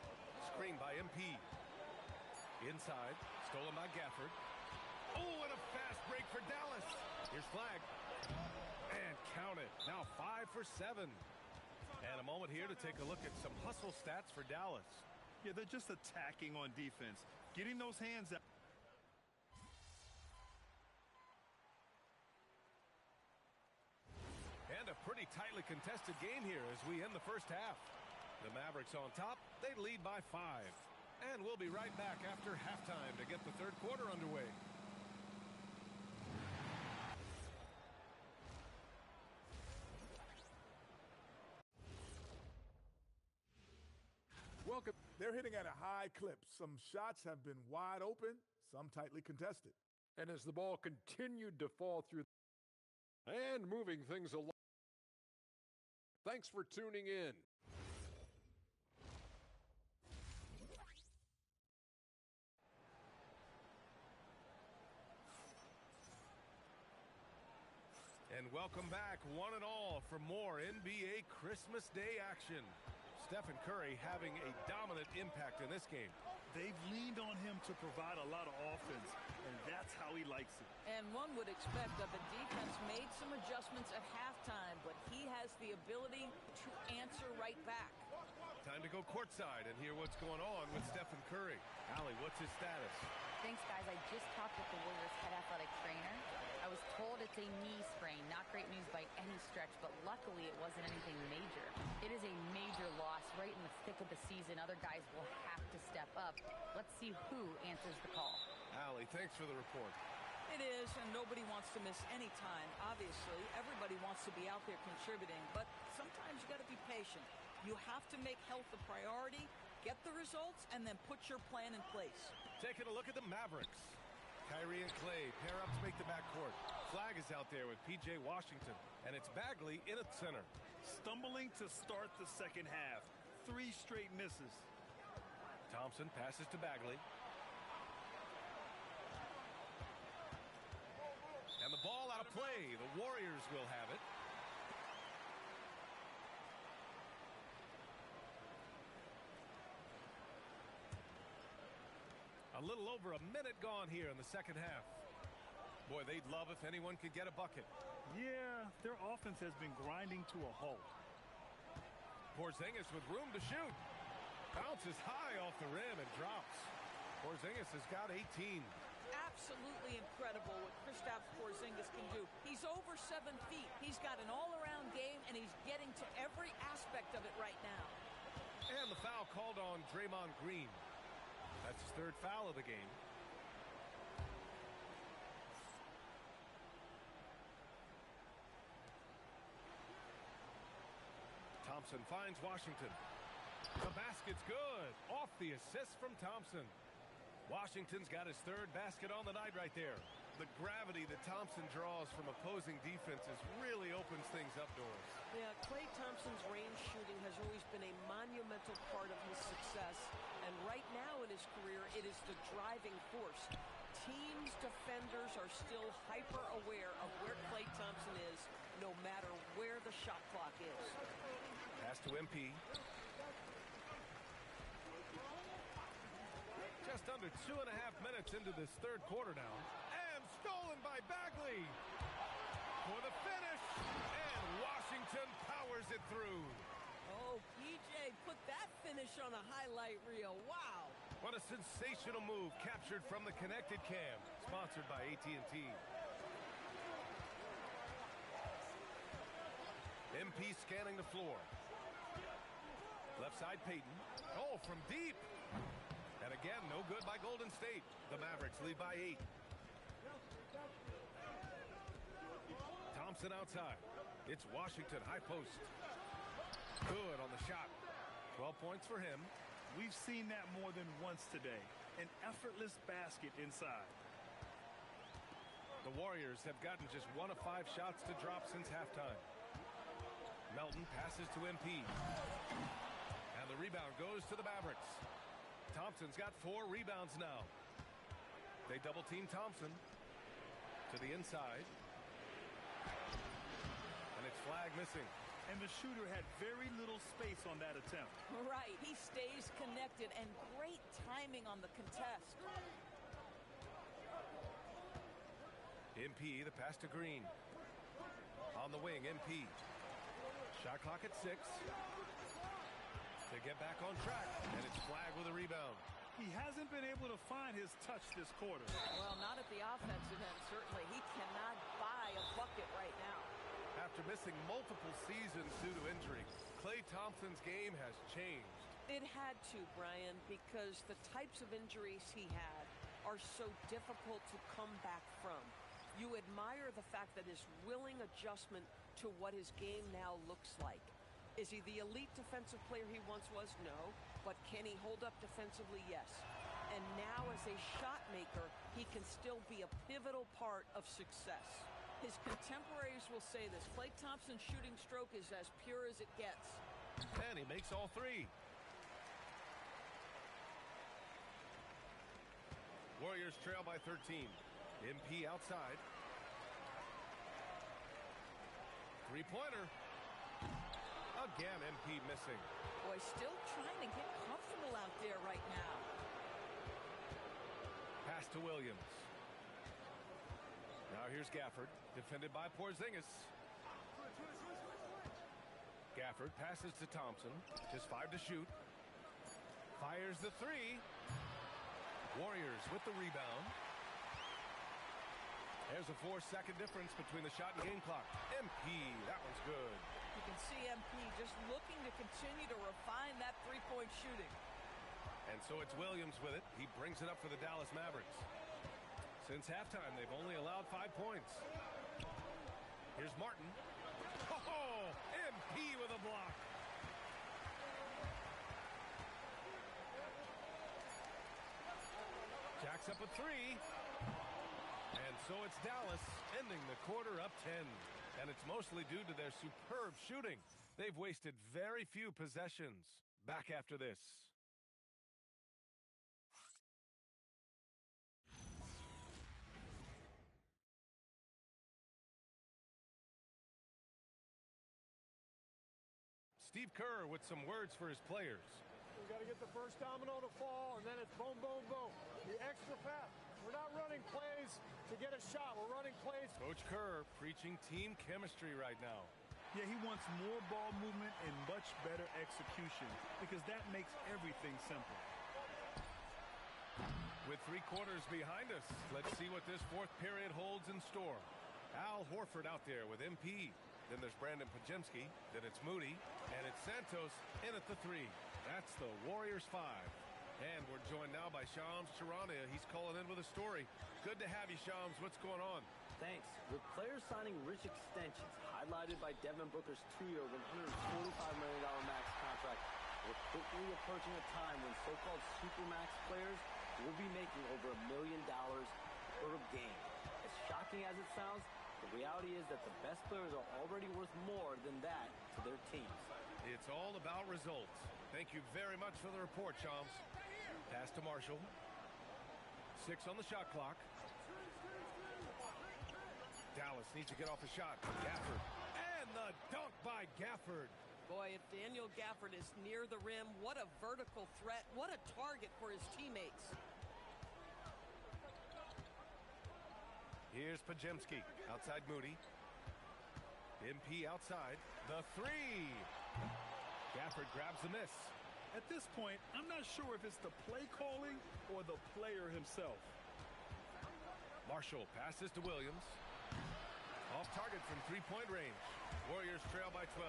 Screen by MP. Inside, stolen by Gafford. Oh, and a fast break for Dallas. Here's Flag. And count it. Now 5 for 7. And a moment here to take a look at some hustle stats for Dallas. Yeah, they're just attacking on defense. Getting those hands out. And a pretty tightly contested game here as we end the first half. The Mavericks on top. They lead by 5. And we'll be right back after halftime to get the third quarter underway. Welcome. They're hitting at a high clip. Some shots have been wide open, some tightly contested. And as the ball continued to fall through and moving things along. Thanks for tuning in. And welcome back, one and all, for more NBA Christmas Day action. Stephen Curry having a dominant impact in this game. They've leaned on him to provide a lot of offense, and that's how he likes it. And one would expect that the defense made some adjustments at halftime, but he has the ability to answer right back. Time to go courtside and hear what's going on with Stephen Curry. Allie, what's his status? Thanks, guys. I just talked with the Warriors head athletic trainer. I was told it's a knee sprain. Not great news by any stretch, but luckily it wasn't anything major. It is a major loss right in the thick of the season. Other guys will have to step up. Let's see who answers the call. Allie, thanks for the report. It is, and nobody wants to miss any time. Obviously, everybody wants to be out there contributing, but sometimes you got to be patient. You have to make health a priority, get the results and then put your plan in place. Taking a look at the Mavericks. Kyrie and Clay pair up to make the backcourt. Flag is out there with P.J. Washington, and it's Bagley in at center. Stumbling to start the second half. 3 straight misses. Thompson passes to Bagley. And the ball out of play. The Warriors will have it. A little over a minute gone here in the second half. Boy, they'd love if anyone could get a bucket. Yeah, their offense has been grinding to a halt. Porzingis with room to shoot. Bounces high off the rim and drops. Porzingis has got 18. Absolutely incredible what Kristaps Porzingis can do. He's over 7 feet. He's got an all-around game, and he's getting to every aspect of it right now. And the foul called on Draymond Green. That's his 3rd foul of the game. Thompson finds Washington. The basket's good. Off the assist from Thompson. Washington's got his 3rd basket on the night right there. The gravity that Thompson draws from opposing defenses really opens things up, Doris. Yeah, Klay Thompson's range shooting has always been a monumental part of his success. And right now in his career, it is the driving force. Teams' defenders are still hyper-aware of where Klay Thompson is, no matter where the shot clock is. Pass to MP. Just under 2.5 minutes into this 3rd quarter now. And stolen by Bagley. For the finish. And Washington powers it through. Oh, PJ put that finish on a highlight reel. Wow. What a sensational move captured from the connected cam. Sponsored by AT&T. MP scanning the floor. Left side Payton. Oh, from deep. And again, no good by Golden State. The Mavericks lead by 8. Thompson outside. It's Washington, high post. Good on the shot. 12 points for him. We've seen that more than once today. An effortless basket inside. The Warriors have gotten just 1 of 5 shots to drop since halftime. Melton passes to MP. And the rebound goes to the Mavericks. Thompson's got 4 rebounds now. They double-team Thompson to the inside. And it's flag missing. And the shooter had very little space on that attempt. Right, he stays connected, and great timing on the contest. MP, the pass to Green. On the wing, MP. Shot clock at 6. They get back on track, and it's Flag with a rebound. He hasn't been able to find his touch this quarter. Well, not at the offensive end, certainly. He cannot buy a bucket right now. After missing multiple seasons due to injury, Klay Thompson's game has changed. It had to, Brian, because the types of injuries he had are so difficult to come back from. You admire the fact that his willing adjustment to what his game now looks like. Is he the elite defensive player he once was? No. But can he hold up defensively? Yes. And now as a shot maker, he can still be a pivotal part of success. His contemporaries will say this. Klay Thompson's shooting stroke is as pure as it gets. And he makes all 3. Warriors trail by 13. MP outside. 3-pointer. Again, MP missing. Boy, still trying to get comfortable out there right now. Pass to Williams. Now here's Gafford, defended by Porzingis. Gafford passes to Thompson. Just 5 to shoot. Fires the 3. Warriors with the rebound. There's a 4-second difference between the shot and game clock. MP, that one's good. You can see MP just looking to continue to refine that three-point shooting. And so it's Williams with it. He brings it up for the Dallas Mavericks. Since halftime, they've only allowed 5 points. Here's Martin. Oh, MP with a block. Racks up a three. And so it's Dallas ending the quarter up 10. And it's mostly due to their superb shooting. They've wasted very few possessions. Back after this. Steve Kerr with some words for his players. We got to get the first domino to fall, and then it's boom, boom, boom. The extra pass. We're not running plays to get a shot. We're running plays. Coach Kerr preaching team chemistry right now. Yeah, he wants more ball movement and much better execution because that makes everything simple. With 3 quarters behind us, let's see what this fourth period holds in store. Al Horford out there with MP. Then there's Brandon Pajemski. Then it's Moody. And it's Santos in at the 3. That's the Warriors 5. And we're joined now by Shams Charania. He's calling in with a story. Good to have you, Shams. What's going on? Thanks. With players signing rich extensions, highlighted by Devin Booker's 2-year, $145 million max contract, we're quickly approaching a time when so-called supermax players will be making over $1 million per game. As shocking as it sounds, the reality is that the best players are already worth more than that to their teams. It's all about results. Thank you very much for the report, Shams. Pass to Marshall. 6 on the shot clock. Dallas needs to get off a shot. Gafford. And the dunk by Gafford. Boy, if Daniel Gafford is near the rim, what a vertical threat. What a target for his teammates. Here's Pajemski. Outside Moody. MP outside. The 3. Gafford grabs the miss. At this point, I'm not sure if it's the play calling or the player himself. Marshall passes to Williams. Off target from 3-point range. Warriors trail by 12.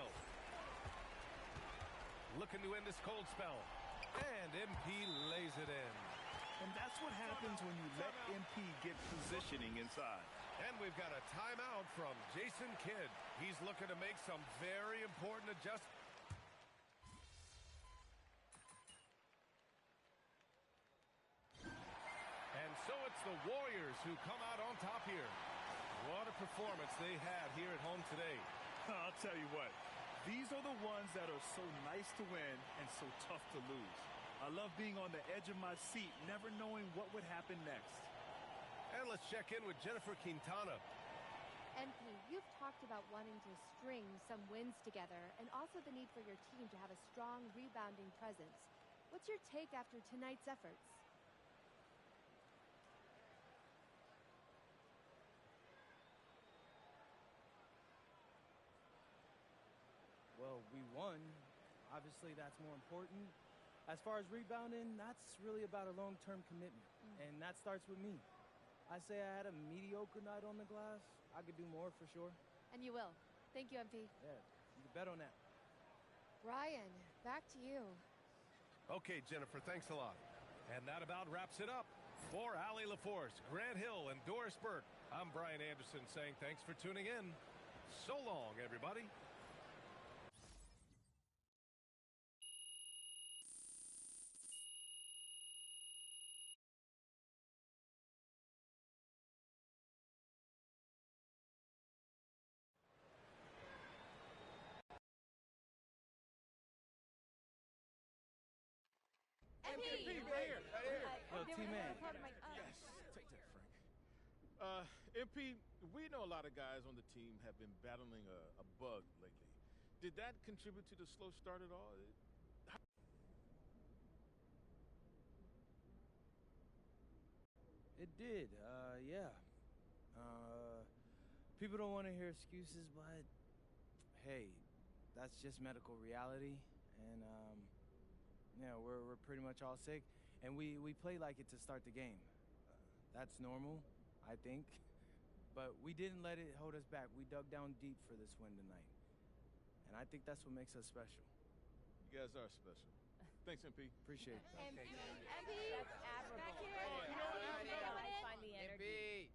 Looking to end this cold spell. And MP lays it in. And that's what happens when you let MP get positioning inside. And we've got a timeout from Jason Kidd. He's looking to make some very important adjustments. And so it's the Warriors who come out on top here. What a performance they had here at home today. I'll tell you what, these are the ones that are so nice to win and so tough to lose. I love being on the edge of my seat, never knowing what would happen next. And let's check in with Jennifer Quintana. MP, you've talked about wanting to string some wins together and also the need for your team to have a strong rebounding presence. What's your take after tonight's efforts? Well, we won. Obviously, that's more important. As far as rebounding, that's really about a long-term commitment. And that starts with me. I say I had a mediocre night on the glass. I could do more for sure. And you will. Thank you, MP. Yeah, you can bet on that. Brian, back to you. Okay, Jennifer, thanks a lot. And that about wraps it up. For Allie LaForce, Grant Hill, and Doris Burke, I'm Brian Anderson saying thanks for tuning in. So long, everybody. MP, right here. Yo, T-Man. Yes, take that, Frank. MP, we know a lot of guys on the team have been battling a bug lately. Did that contribute to the slow start at all? It did, yeah. People don't want to hear excuses, but hey, that's just medical reality. And, yeah, we're pretty much all sick. And we play like it to start the game. That's normal, I think. But we didn't let it hold us back. We dug down deep for this win tonight. And I think that's what makes us special. You guys are special. Thanks, MP. Appreciate it. MP, that's admirable. Back here. Find the energy.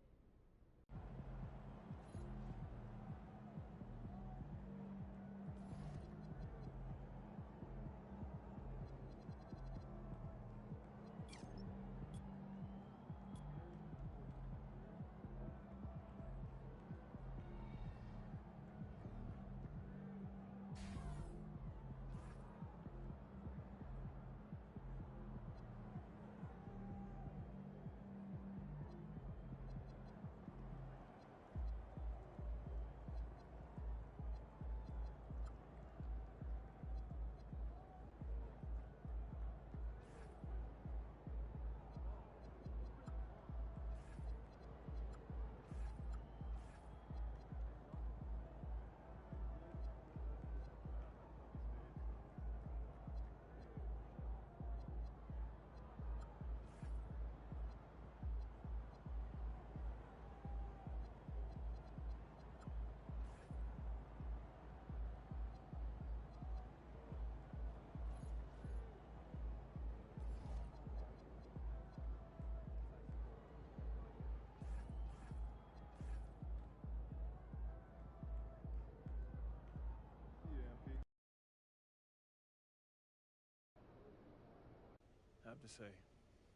to say.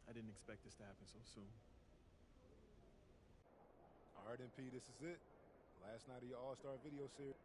I didn't expect this to happen so soon. All right, MP, this is it. Last night of your All-Star video series.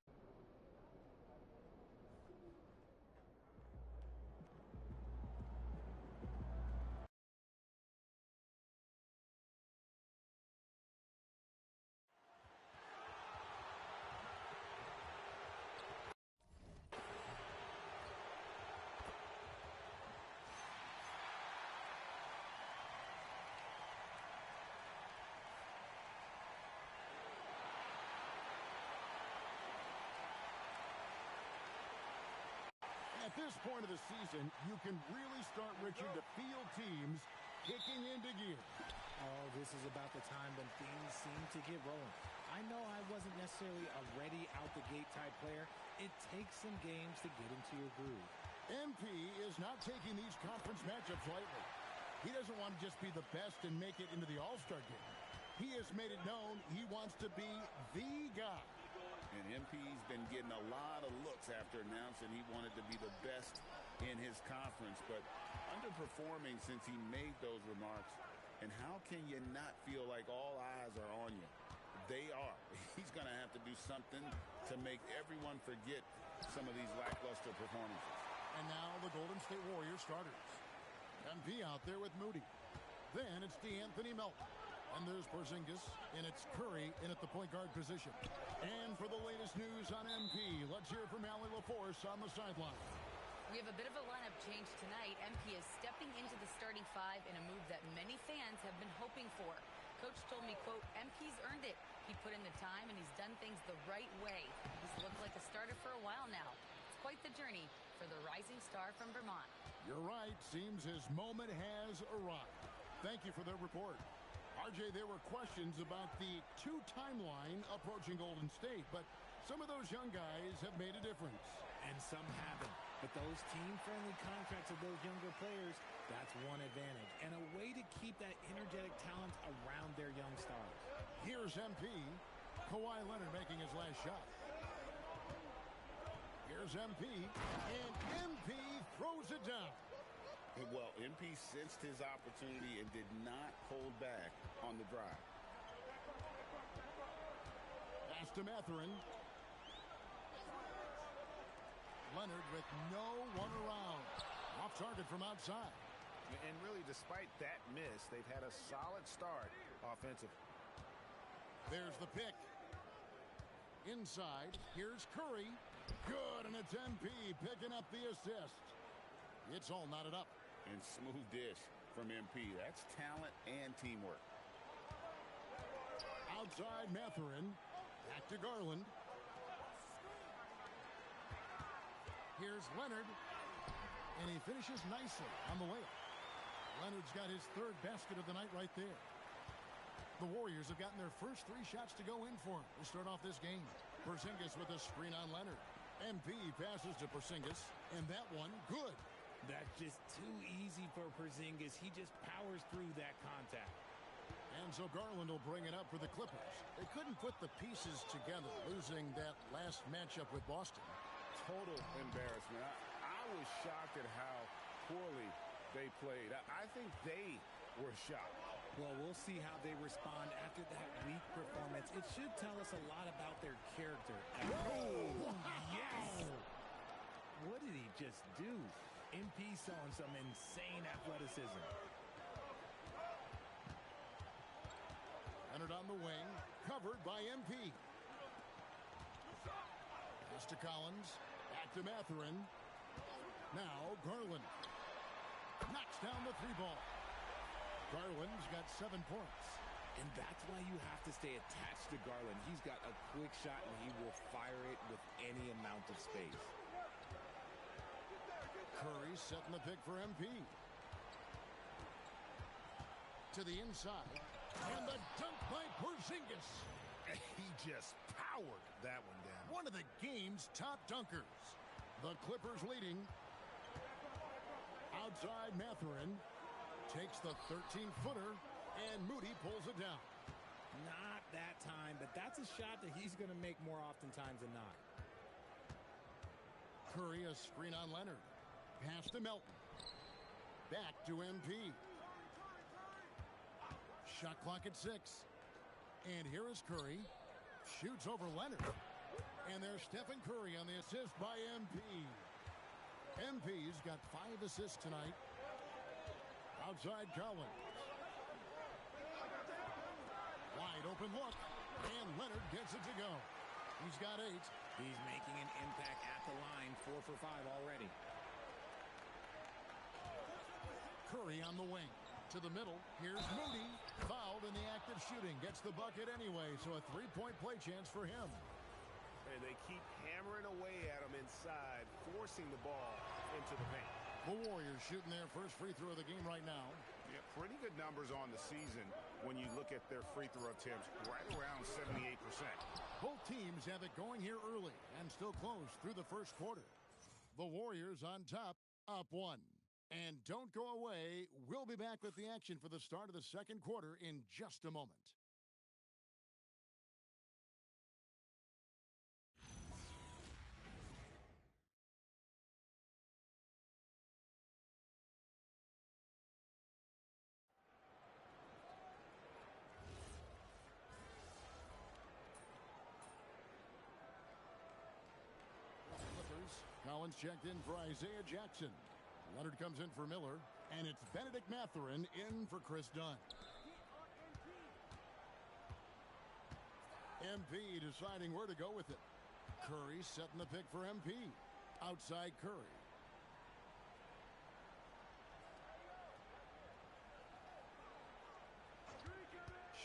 At this point of the season, you can really start, Richard, to feel teams kicking into gear. Oh, this is about the time when things seem to get rolling. I know I wasn't necessarily a ready out-the-gate type player. It takes some games to get into your groove. MP is not taking these conference matchups lightly. He doesn't want to just be the best and make it into the All-Star game. He has made it known he wants to be the guy. And MP's been getting a lot of looks after announcing he wanted to be the best in his conference, but underperforming since he made those remarks. And how can you not feel like all eyes are on you? They are. He's going to have to do something to make everyone forget some of these lackluster performances. And now the Golden State Warriors starters. MP out there with Moody. Then it's DeAnthony Melton. And there's Porzingis, and it's Curry in at the point guard position. And for the latest news on MP, let's hear from Allie LaForce on the sideline. We have a bit of a lineup change tonight. MP is stepping into the starting five in a move that many fans have been hoping for. Coach told me, quote, MP's earned it. He put in the time, and he's done things the right way. He's looked like a starter for a while now. It's quite the journey for the rising star from Vermont. You're right. Seems his moment has arrived. Thank you for the report. RJ, there were questions about the two timeline approaching Golden State, but some of those young guys have made a difference. And some haven't. But those team-friendly contracts of those younger players, that's one advantage. And a way to keep that energetic talent around their young stars. Here's MP. Kawhi Leonard making his last shot. Here's MP. And MP throws it down. Well, MP sensed his opportunity and did not hold back on the drive. Pass to Mathurin. Leonard with no one around. Off target from outside. And really, despite that miss, they've had a solid start offensively. There's the pick. Inside, here's Curry. Good, and it's MP picking up the assist. It's all knotted up. And smooth dish from MP. That's talent and teamwork. Outside Mathurin. Back to Garland. Here's Leonard. And he finishes nicely on the layup. Leonard's got his third basket of the night right there. The Warriors have gotten their first three shots to go in for him to start off this game. Porzingis with a screen on Leonard. MP passes to Porzingis. And that one, good. That's just too easy for Porzingis. He just powers through that contact. And so Garland will bring it up for the Clippers. They couldn't put the pieces together, losing that last matchup with Boston. Total embarrassment. I was shocked at how poorly they played. I think they were shocked. Well, we'll see how they respond after that weak performance. It should tell us a lot about their character. Oh, yes! What did he just do? MP showing some insane athleticism. Leonard on the wing, covered by MP. Pass to Collins, back to Mathurin. Now Garland knocks down the three ball. Garland's got 7 points. And that's why you have to stay attached to Garland. He's got a quick shot, and he will fire it with any amount of space. Curry setting the pick for MP. To the inside. And the dunk by Porzingis. He just powered that one down. One of the game's top dunkers. The Clippers leading. Outside Mathurin. Takes the 13-footer. And Moody pulls it down. Not that time, but that's a shot that he's going to make more oftentimes than not. Curry a screen on Leonard. Pass to Melton. Back to MP. Shot clock at 6. And here is Curry. Shoots over Leonard. And there's Stephen Curry on the assist by MP. MP's got 5 assists tonight. Outside Collins. Wide open look. And Leonard gets it to go. He's got 8. He's making an impact at the line. 4 for 5 already. Curry on the wing. To the middle. Here's Moody. Fouled in the act of shooting. Gets the bucket anyway, so a 3-point play chance for him. And they keep hammering away at him inside, forcing the ball into the paint. The Warriors shooting their first free throw of the game right now. Yeah, pretty good numbers on the season when you look at their free throw attempts, right around 78%. Both teams have it going here early and still close through the first quarter. The Warriors on top, up 1. And don't go away. We'll be back with the action for the start of the second quarter in just a moment. Collins checked in for Isaiah Jackson. Leonard comes in for Miller, and it's Benedict Mathurin in for Chris Dunn. MP deciding where to go with it. Curry setting the pick for MP. Outside Curry.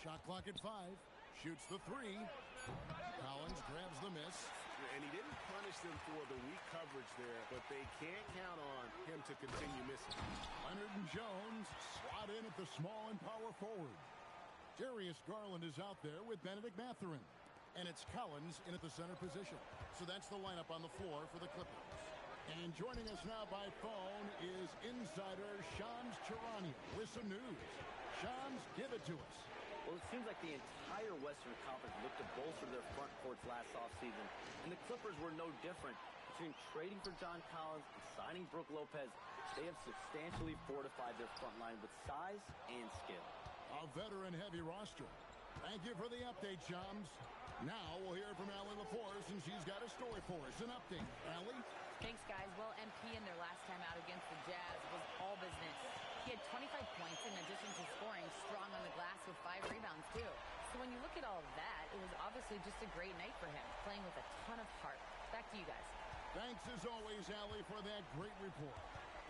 Shot clock at 5. Shoots the 3. Collins grabs the miss. And he didn't punish them for the weak coverage there, but they can't count on him to continue missing. Leonard and Jones slot in at the small and power forward. Darius Garland is out there with Benedict Mathurin. And it's Collins in at the center position. So that's the lineup on the floor for the Clippers. And joining us now by phone is insider Shams Charania with some news. Shams, give it to us. Well, it seems like the entire Western Conference looked to bolster their front courts last offseason, and the Clippers were no different. Between trading for John Collins and signing Brook Lopez, they have substantially fortified their front line with size and skill. A veteran-heavy roster. Thank you for the update, Shams. Now we'll hear from Allie LaForce, and she's got a story for us. An update. Allie? Thanks, guys. Well, MP in their last time out against the Jazz was all business. He had 25 points in addition to scoring strong on the glass with 5 rebounds, too. So when you look at all of that, it was obviously just a great night for him, playing with a ton of heart. Back to you guys. Thanks, as always, Allie, for that great report.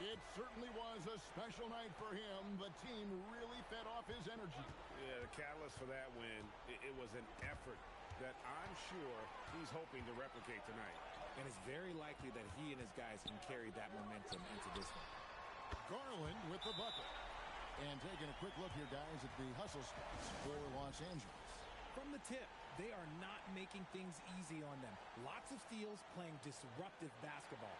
It certainly was a special night for him. The team really fed off his energy. Yeah, the catalyst for that win, it was an effort that I'm sure he's hoping to replicate tonight. And it's very likely that he and his guys can carry that momentum into this one. Garland with the bucket. And taking a quick look here, guys, at the hustle stats for Los Angeles. From the tip, they are not making things easy on them. Lots of steals, playing disruptive basketball.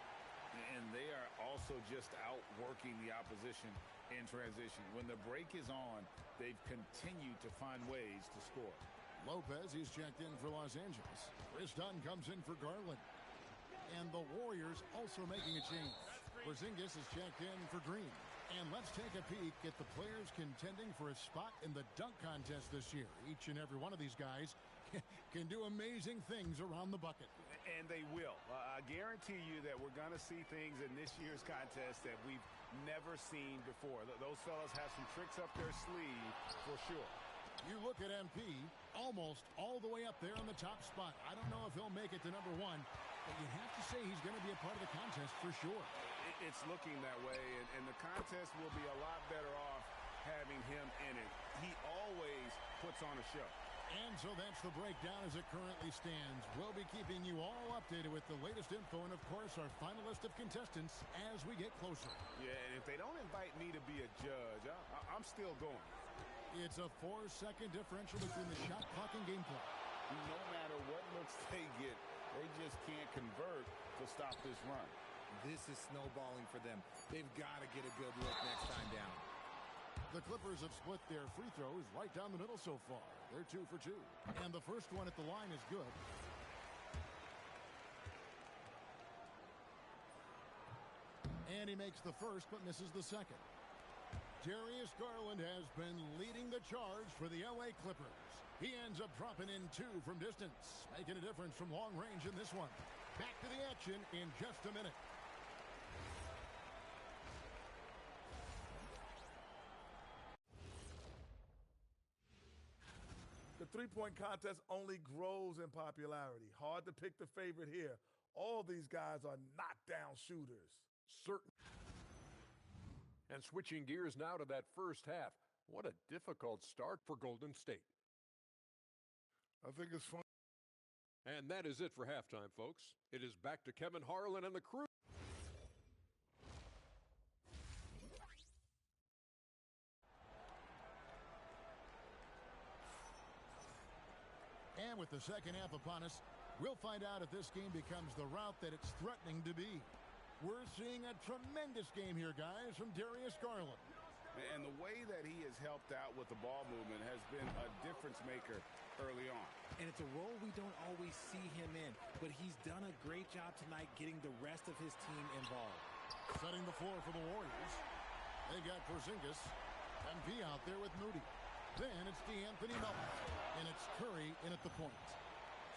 And they are also just outworking the opposition in transition. When the break is on, they've continued to find ways to score. Lopez, he's checked in for Los Angeles. Chris Dunn comes in for Garland. And the Warriors also making a change. Porzingis is checked in for Green. And let's take a peek at the players contending for a spot in the dunk contest this year. Each and every one of these guys can do amazing things around the bucket. And they will. I guarantee you that we're going to see things in this year's contest that we've never seen before. Those fellas have some tricks up their sleeve for sure. You look at MP, almost all the way up there in the top spot. I don't know if he'll make it to number 1, but you have to say he's going to be a part of the contest for sure. It's looking that way, and the contest will be a lot better off having him in it. He always puts on a show. And so that's the breakdown as it currently stands. We'll be keeping you all updated with the latest info and, of course, our final list of contestants as we get closer. Yeah, and if they don't invite me to be a judge, I'm still going. It's a 4-second differential between the shot clock and game clock. No matter what looks they get, they just can't convert to stop this run. This is snowballing for them. They've got to get a good look next time down. The Clippers have split their free throws right down the middle so far. They're 2 for 2. And the first one at the line is good. And he makes the first but misses the second. Darius Garland has been leading the charge for the LA Clippers. He ends up dropping in 2 from distance, making a difference from long range in this one. Back to the action in just a minute. The three-point contest only grows in popularity. Hard to pick the favorite here. All these guys are knockdown shooters. Certain. And switching gears now to that first half. What a difficult start for Golden State. I think it's fun. And that is it for halftime, folks. It is back to Kevin Harlan and the crew. And with the second half upon us, we'll find out if this game becomes the route that it's threatening to be. We're seeing a tremendous game here, guys, from Darius Garland. And the way that he has helped out with the ball movement has been a difference maker early on. And it's a role we don't always see him in, but he's done a great job tonight getting the rest of his team involved. Setting the floor for the Warriors. They got Porzingis. MP out there with Moody. Then it's DeAnthony Melton. And it's Curry in at the point.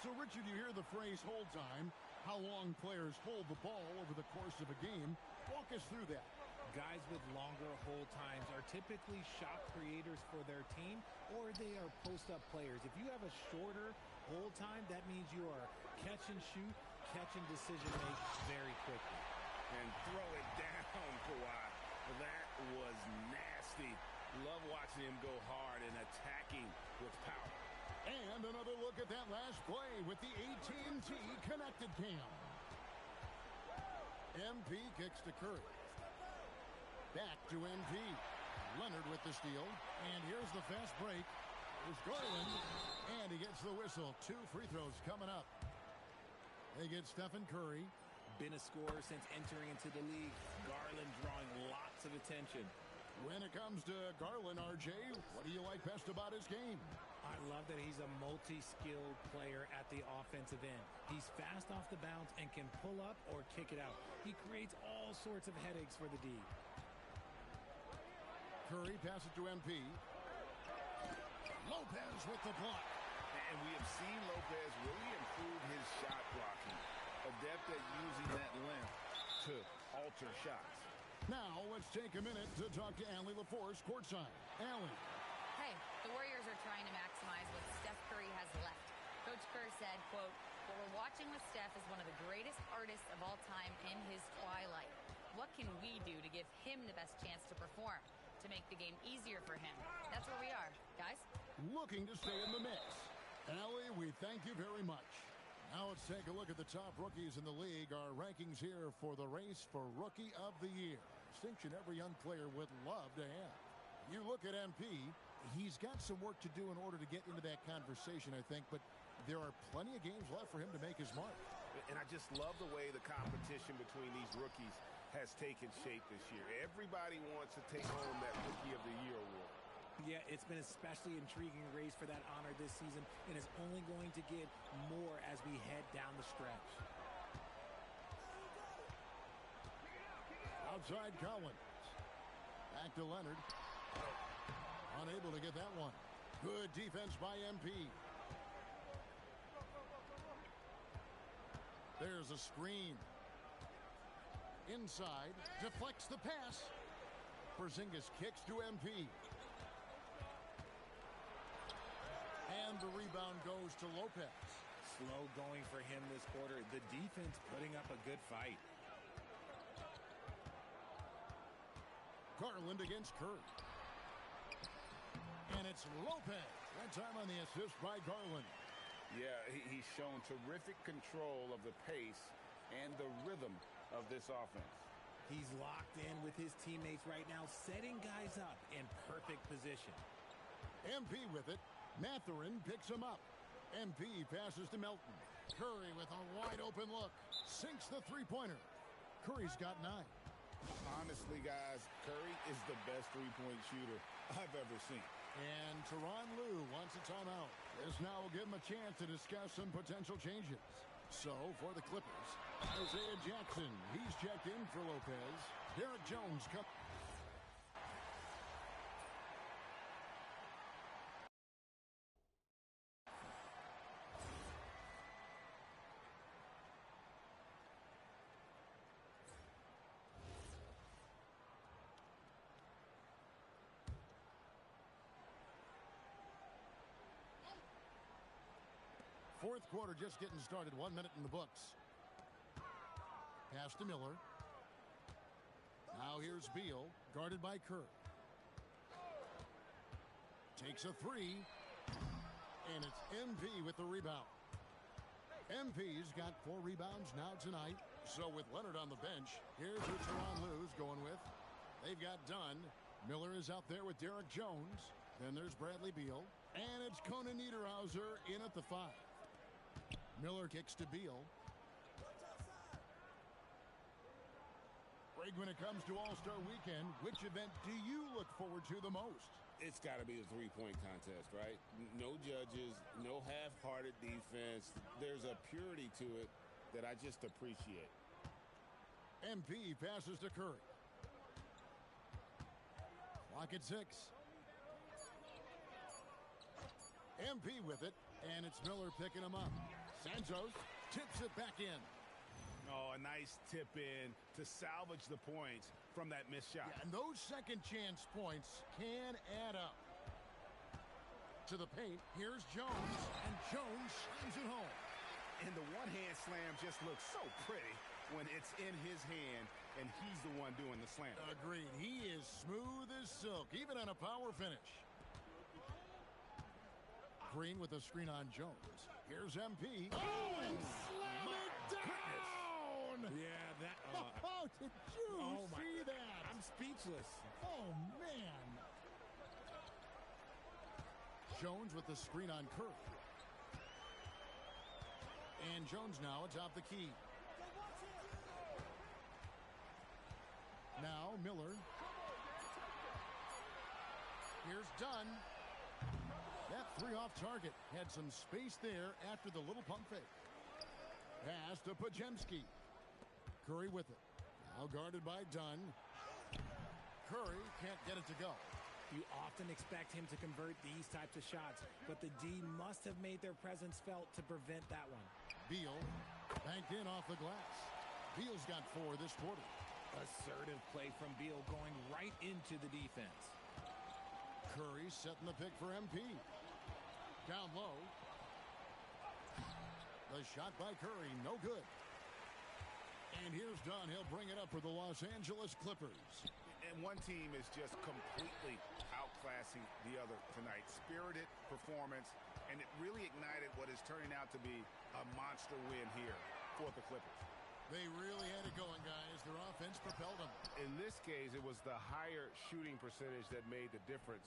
So, Richard, you hear the phrase hold time. How long players hold the ball over the course of a game. Walk us through that. Guys with longer hold times are typically shot creators for their team, or they are post-up players. If you have a shorter hold time, that means you are catch and shoot, catch and decision make very quickly. And throw it down, Kawhi. That was nasty. Love watching him go hard and attacking with power. And another look at that last play with the AT&T connected cam. MP kicks to Curry. Back to MP. Leonard with the steal. And here's the fast break. There's Garland. And he gets the whistle. 2 free throws coming up. They get Stephen Curry. Been a scorer since entering into the league. Garland drawing lots of attention. When it comes to Garland, RJ, what do you like best about his game? I love that he's a multi-skilled player at the offensive end. He's fast off the bounce and can pull up or kick it out. He creates all sorts of headaches for the D. Curry passes to MP. Lopez with the block. And we have seen Lopez really improve his shot blocking. Adept at using that length to alter shots. Now, let's take a minute to talk to Allie LaForce courtside. Allie. Hey, the Warriors are trying to maximize what Steph Curry has left. Coach Kerr said, quote, "What we're watching with Steph is one of the greatest artists of all time in his twilight. What can we do to give him the best chance to perform, to make the game easier for him?" That's where we are, guys. Looking to stay in the mix. Allie, we thank you very much. Now let's take a look at the top rookies in the league. Our rankings here for the race for Rookie of the Year. Distinction every young player would love to have. You look at MP, he's got some work to do in order to get into that conversation, I think, but there are plenty of games left for him to make his mark. And I just love the way the competition between these rookies has taken shape this year. Everybody wants to take home that Rookie of the Year award. Yeah, it's been especially intriguing race for that honor this season, and it's only going to get more as we head down the stretch. Outside Collins. Back to Leonard. Unable to get that one. Good defense by MP. There's a screen. Inside. Deflects the pass. Porzingis kicks to MP. And the rebound goes to Lopez. Slow going for him this quarter. The defense putting up a good fight. Garland against Curry. And it's Lopez. That time on the assist by Garland. Yeah, he's shown terrific control of the pace and the rhythm of this offense. He's locked in with his teammates right now, setting guys up in perfect position. MP with it. Mathurin picks him up. MP passes to Melton. Curry with a wide open look. Sinks the three-pointer. Curry's got 9. Honestly, guys, Curry is the best three-point shooter I've ever seen. And Tyronn Lue wants a timeout. This now will give him a chance to discuss some potential changes. So, for the Clippers, Isaiah Jackson. He's checked in for Lopez. Derek Jones comes. Fourth quarter just getting started. 1 minute in the books. Pass to Miller. Now here's Beal, guarded by Kerr. Takes a three, and it's MP with the rebound. MP's got 4 rebounds now tonight. So with Leonard on the bench, here's who Tyronn Lue's going with. They've got Dunn. Miller is out there with Derek Jones. Then there's Bradley Beal. And it's Conan Niederhauser in at the 5. Miller kicks to Beal. Greg, when it comes to All-Star Weekend, which event do you look forward to the most? It's got to be the three-point contest, right? No judges, no half-hearted defense. There's a purity to it that I just appreciate. MP passes to Curry. Clock at 6. MP with it, and it's Miller picking him up. Santos tips it back in. Oh, a nice tip in to salvage the points from that missed shot. Yeah, and those second chance points can add up. To the paint, here's Jones, and Jones slams it home. And the one-hand slam just looks so pretty when it's in his hand, and he's the one doing the slam. Agreed. He is smooth as silk, even on a power finish. Green with a screen on Jones. Here's MP. Oh, and slam it down! Yeah, that... oh, did you see that? I'm speechless. Oh, man. Jones with the screen on Curry. And Jones now atop the key. Now Miller. Here's Dunn. That 3 off target. Had some space there after the little pump fake. Pass to Podziemski. Curry with it. Now guarded by Dunn. Curry can't get it to go. You often expect him to convert these types of shots, but the D must have made their presence felt to prevent that one. Beal banked in off the glass. Beal's got 4 this quarter. Assertive play from Beal going right into the defense. Curry setting the pick for MP. Down low. The shot by Curry, no good. And here's Dunn. He'll bring it up for the Los Angeles Clippers. And one team is just completely outclassing the other tonight. Spirited performance, and it really ignited what is turning out to be a monster win here for the Clippers. They really had it going, guys. Their offense propelled them. In this case, it was the higher shooting percentage that made the difference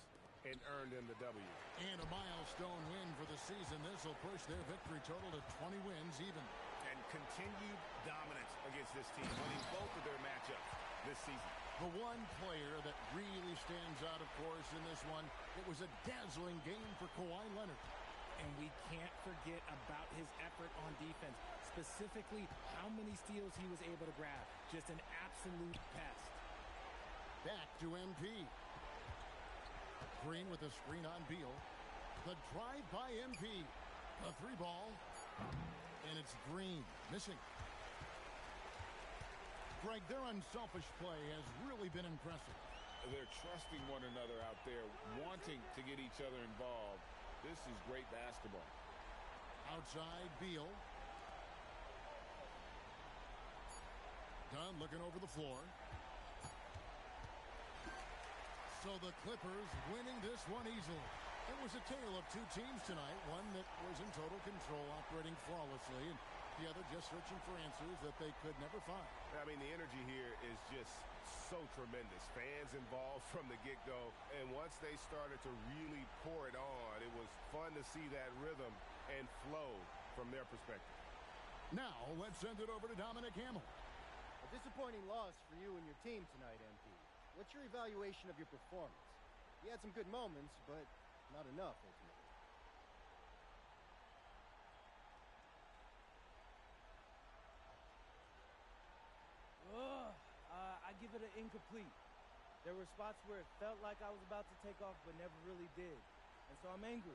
and earned them the W. And a milestone win for the season. This will push their victory total to 20 wins even. And continued dominance against this team, winning both of their matchups this season. The one player that really stands out, of course, in this one, it was a dazzling game for Kawhi Leonard. And we can't forget about his effort on defense, specifically how many steals he was able to grab. Just an absolute pest. Back to MP. Green with a screen on Beal. The drive by MP. A 3 ball. And it's Green missing. Greg, their unselfish play has really been impressive. They're trusting one another out there, wanting to get each other involved. This is great basketball. Outside, Beal. Dunn looking over the floor. So the Clippers winning this one easily. It was a tale of 2 teams tonight. One that was in total control, operating flawlessly, and the other just searching for answers that they could never find. I mean, the energy here is just so tremendous. Fans involved from the get-go, and once they started to really pour it on, it was fun to see that rhythm and flow from their perspective. Now, let's send it over to Dominic Hamill. A disappointing loss for you and your team tonight, MP. What's your evaluation of your performance? You had some good moments, but not enough, ultimately. I give it an incomplete. There were spots where it felt like I was about to take off, but never really did. And so I'm angry.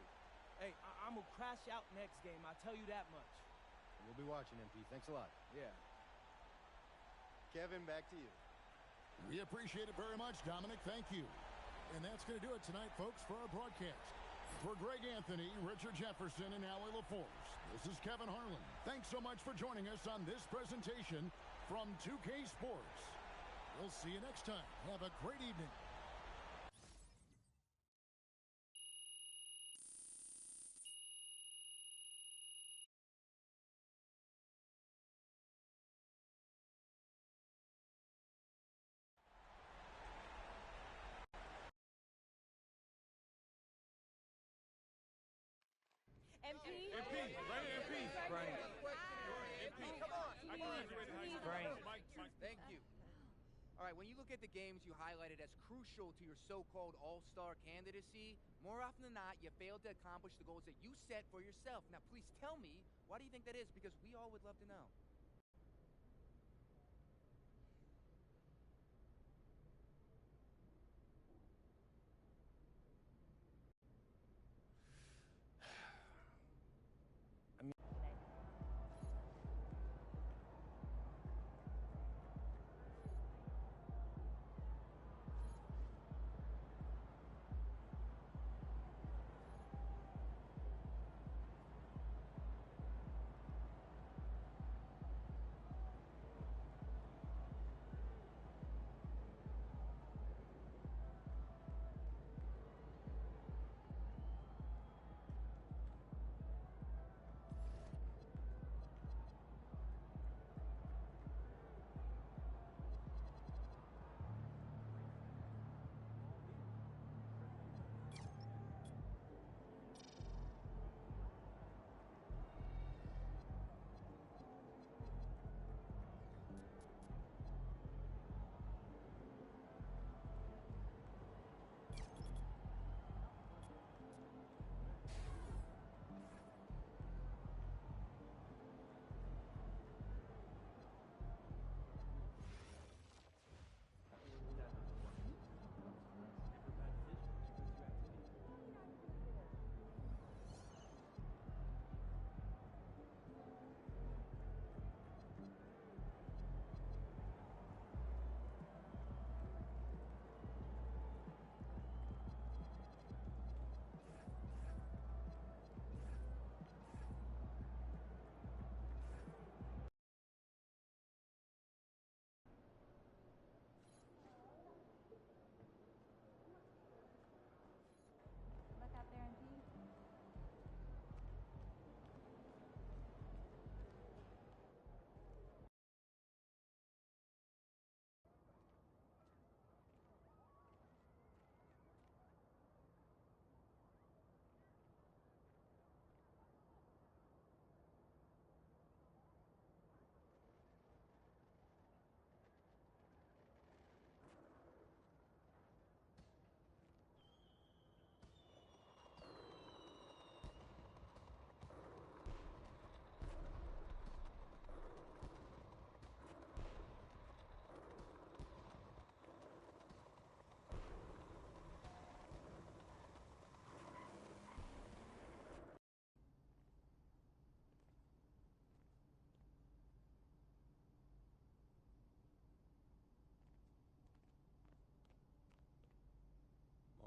Hey, I'm going to crash out next game. I'll tell you that much. We'll be watching, MP. Thanks a lot. Yeah. Kevin, back to you. We appreciate it very much, Dominic. Thank you. And that's going to do it tonight, folks, for our broadcast. For Greg Anthony, Richard Jefferson, and Allie LaForce, this is Kevin Harlan. Thanks so much for joining us on this presentation from 2K Sports. We'll see you next time. Have a great evening. MP? Right here, MP. Frank. MP, come on. I graduated high school. Frank. Thank you. All right, when you look at the games you highlighted as crucial to your so-called all-star candidacy, more often than not, you failed to accomplish the goals that you set for yourself. Now, please tell me, why do you think that is? Because we all would love to know.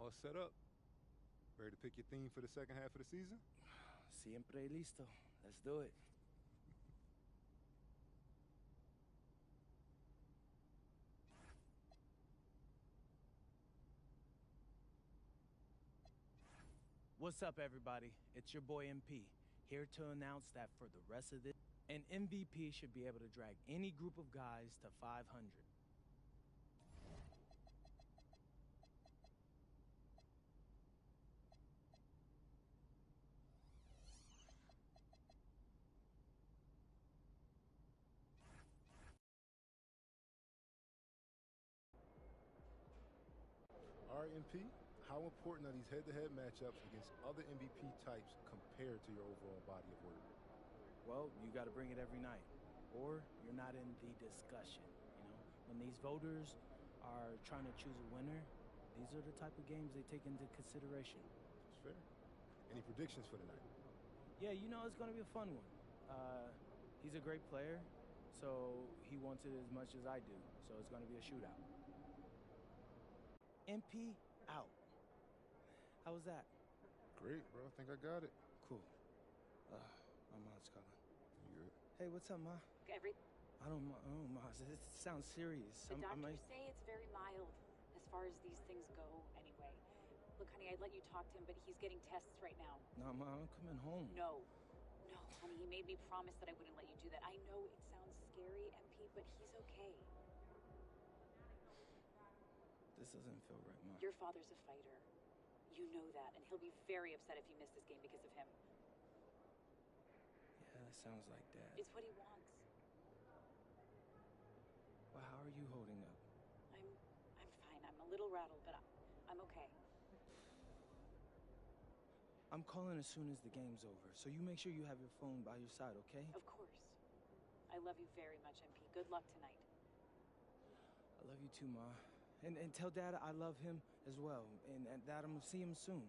All set up. Ready to pick your theme for the second half of the season? Siempre listo. Let's do it. What's up, everybody? It's your boy MP, here to announce that for the rest of this, an MVP should be able to drag any group of guys to 500. All right, MP, how important are these head-to-head matchups against other MVP types compared to your overall body of work? Well, you got to bring it every night, or you're not in the discussion. You know, when these voters are trying to choose a winner, these are the type of games they take into consideration. That's fair. Any predictions for tonight? Yeah, you know, it's going to be a fun one. He's a great player, so he wants it as much as I do, so it's going to be a shootout. MP out. How was that? Great, bro. I think I got it. Cool. My mom's calling. You good? Hey, what's up, Ma? I don't, Ma. It sounds serious. The doctors say it's very mild as far as these things go anyway. Look, honey, I'd let you talk to him, but he's getting tests right now. No, Ma, I'm coming home. No, honey, he made me promise that I wouldn't let you do that. I know it sounds scary, MP, but he's okay. This doesn't feel right, Ma. Your father's a fighter. You know that, and he'll be very upset if you miss this game because of him. Yeah, that sounds like Dad. It's what he wants. Well, how are you holding up? I'm fine. I'm a little rattled, but I'm okay. I'm calling as soon as the game's over, so you make sure you have your phone by your side, okay? Of course. I love you very much, MP. Good luck tonight. I love you too, Ma. And tell Dad I love him as well, and that I'm gonna see him soon.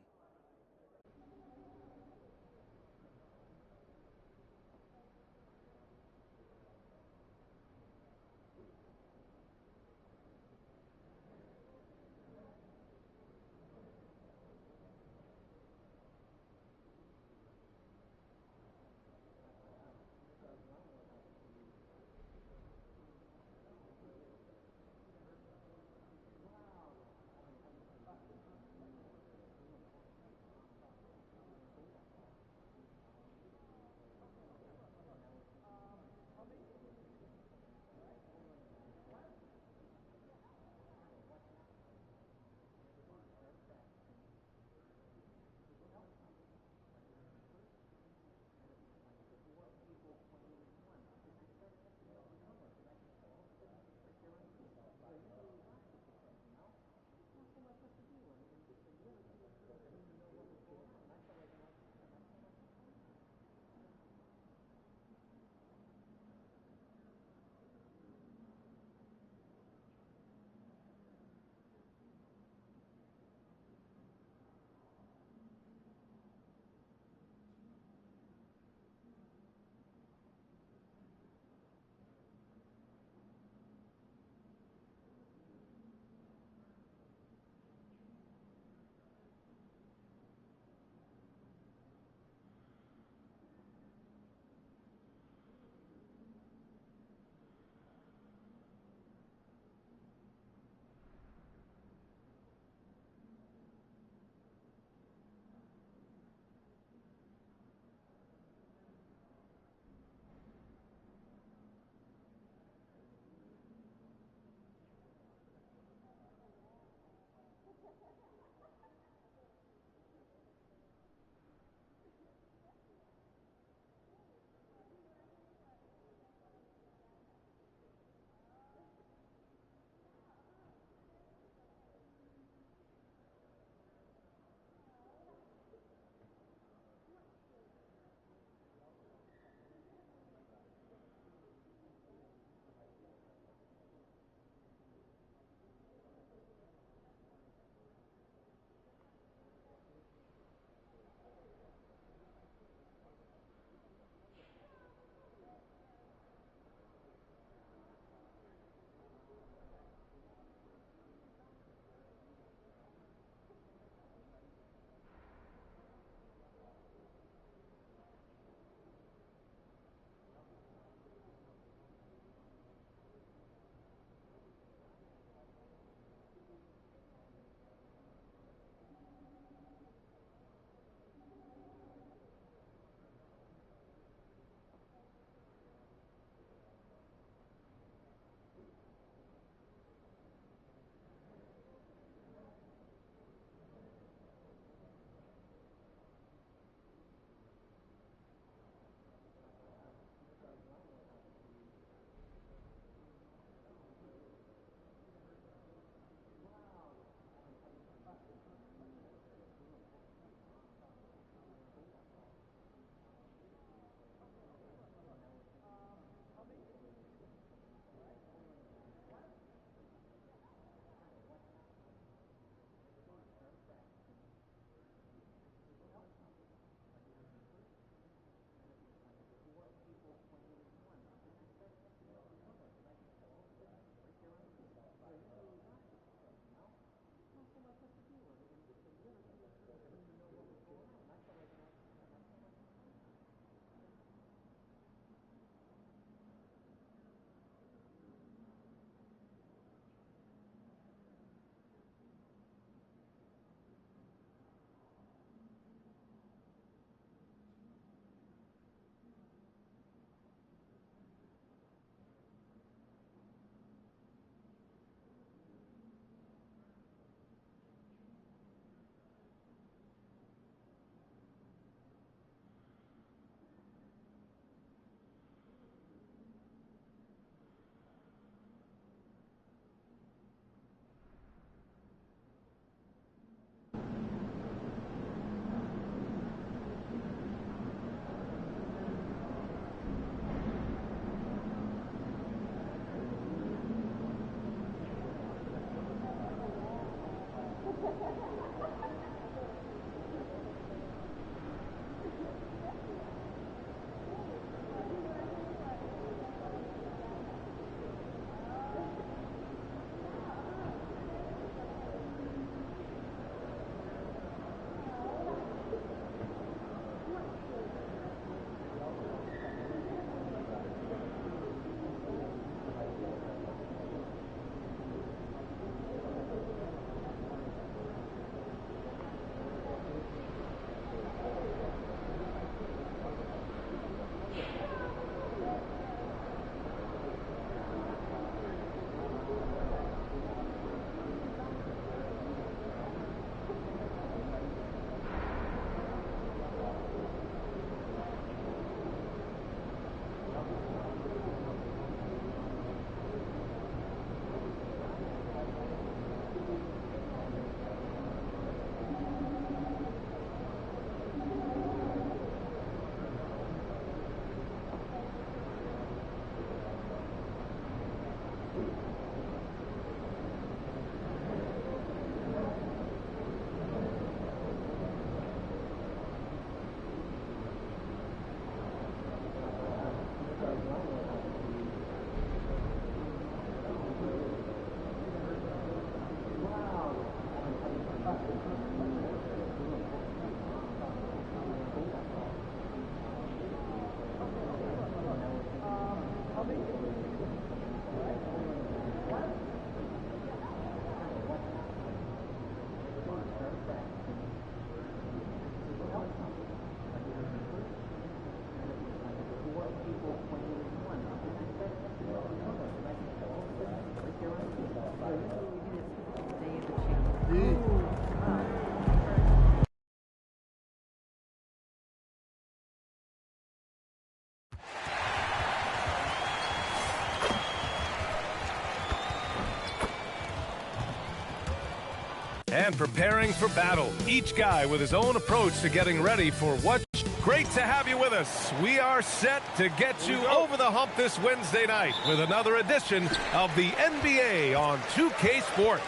And preparing for battle, each guy with his own approach to getting ready for what. Great to have you with us. We are set to get you over the hump this Wednesday night with another edition of the NBA on 2K Sports.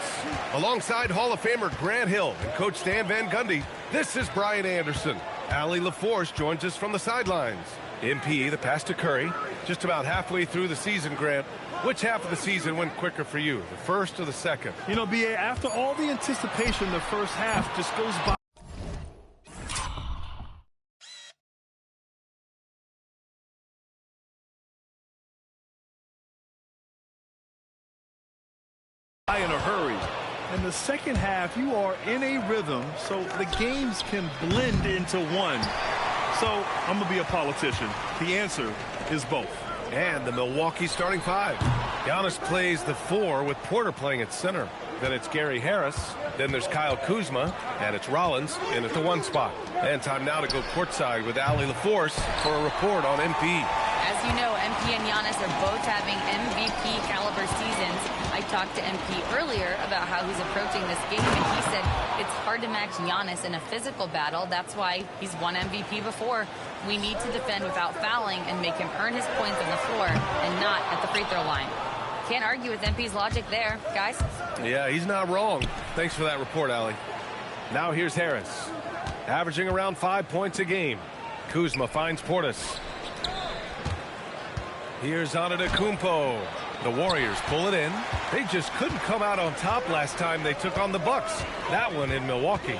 Alongside Hall of Famer Grant Hill and Coach Stan Van Gundy, this is Brian Anderson. Allie LaForce joins us from the sidelines. MP, the pass to Curry, just about halfway through the season, Grant. Which half of the season went quicker for you, the first or the second? You know, B.A., after all the anticipation, the first half just goes by. In a hurry. In the second half, you are in a rhythm, so the games can blend into one. So I'm going to be a politician. The answer is both. And the Milwaukee starting five. Giannis plays the 4 with Porter playing at center. Then it's Gary Harris. Then there's Kyle Kuzma. And it's Rollins in at the 1 spot. And time now to go courtside with Allie LaForce for a report on MP. As you know, MP and Giannis are both having MVP caliber seasons. I talked to MP earlier about how he's approaching this game, and he said it's hard to match Giannis in a physical battle. That's why he's won MVP before. We need to defend without fouling and make him earn his points on the floor and not at the free throw line. Can't argue with MP's logic there, guys. Yeah, he's not wrong. Thanks for that report, Allie. Now here's Harris, averaging around 5 points a game. Kuzma finds Portis. Here's Antetokounmpo. The Warriors pull it in. They just couldn't come out on top last time they took on the Bucks. That one in Milwaukee.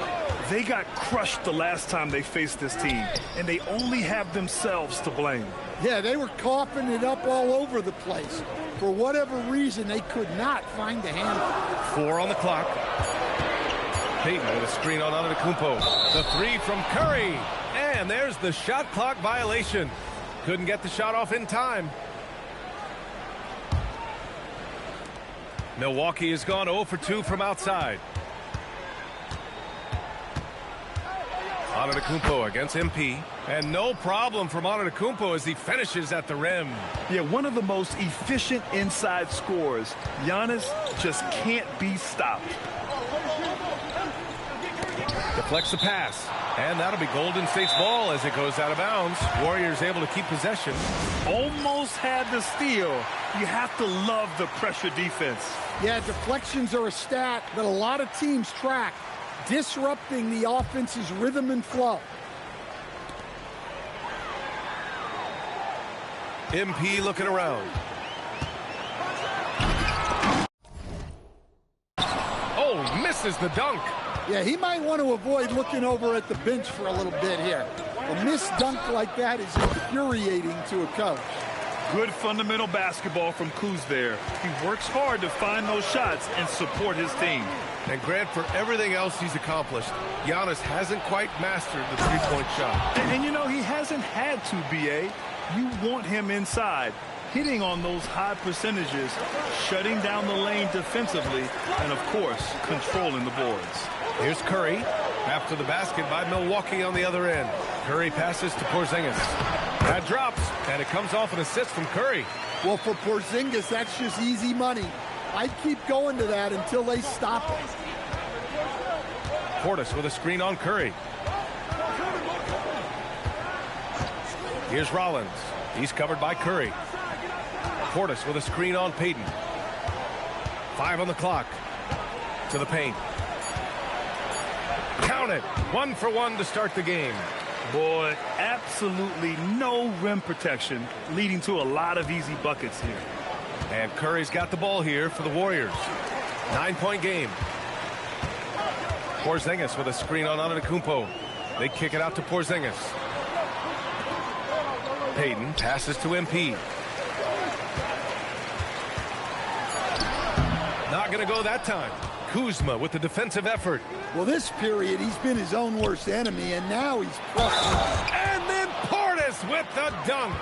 They got crushed the last time they faced this team, and they only have themselves to blame. Yeah, they were coughing it up all over the place. For whatever reason, they could not find the handle. 4 on the clock. Payton with a screen on Antetokounmpo. The 3 from Curry. And there's the shot clock violation. Couldn't get the shot off in time. Milwaukee has gone 0 for 2 from outside. Antetokounmpo against MP. And no problem from Antetokounmpo as he finishes at the rim. Yeah, one of the most efficient inside scorers. Giannis just can't be stopped. Deflects the pass. And that'll be Golden State's ball as it goes out of bounds. Warriors able to keep possession. Almost had the steal. You have to love the pressure defense. Yeah, deflections are a stat that a lot of teams track, disrupting the offense's rhythm and flow. MP looking around. Oh, misses the dunk. Yeah, he might want to avoid looking over at the bench for a little bit here. A missed dunk like that is infuriating to a coach. Good fundamental basketball from Kuz there. He works hard to find those shots and support his team. And Grant, for everything else he's accomplished, Giannis hasn't quite mastered the three-point shot. And you know, he hasn't had to, B.A. You want him inside, hitting on those high percentages, shutting down the lane defensively, and, of course, controlling the boards. Here's Curry. After the basket by Milwaukee on the other end. Curry passes to Porzingis. That drops, and it comes off an assist from Curry. Well, for Porzingis, that's just easy money. I'd keep going to that until they stop it. Portis with a screen on Curry. Here's Rollins. He's covered by Curry. Portis with a screen on Payton. 5 on the clock. To the paint. Count it. 1 for 1 to start the game. Boy, absolutely no rim protection, leading to a lot of easy buckets here. And Curry's got the ball here for the Warriors. 9-point game. Porzingis with a screen on Antetokounmpo. They kick it out to Porzingis. Payton passes to MP. Not going to go that time. Kuzma with the defensive effort. Well, this period, he's been his own worst enemy, and now he's pressing. And then Portis with the dunk.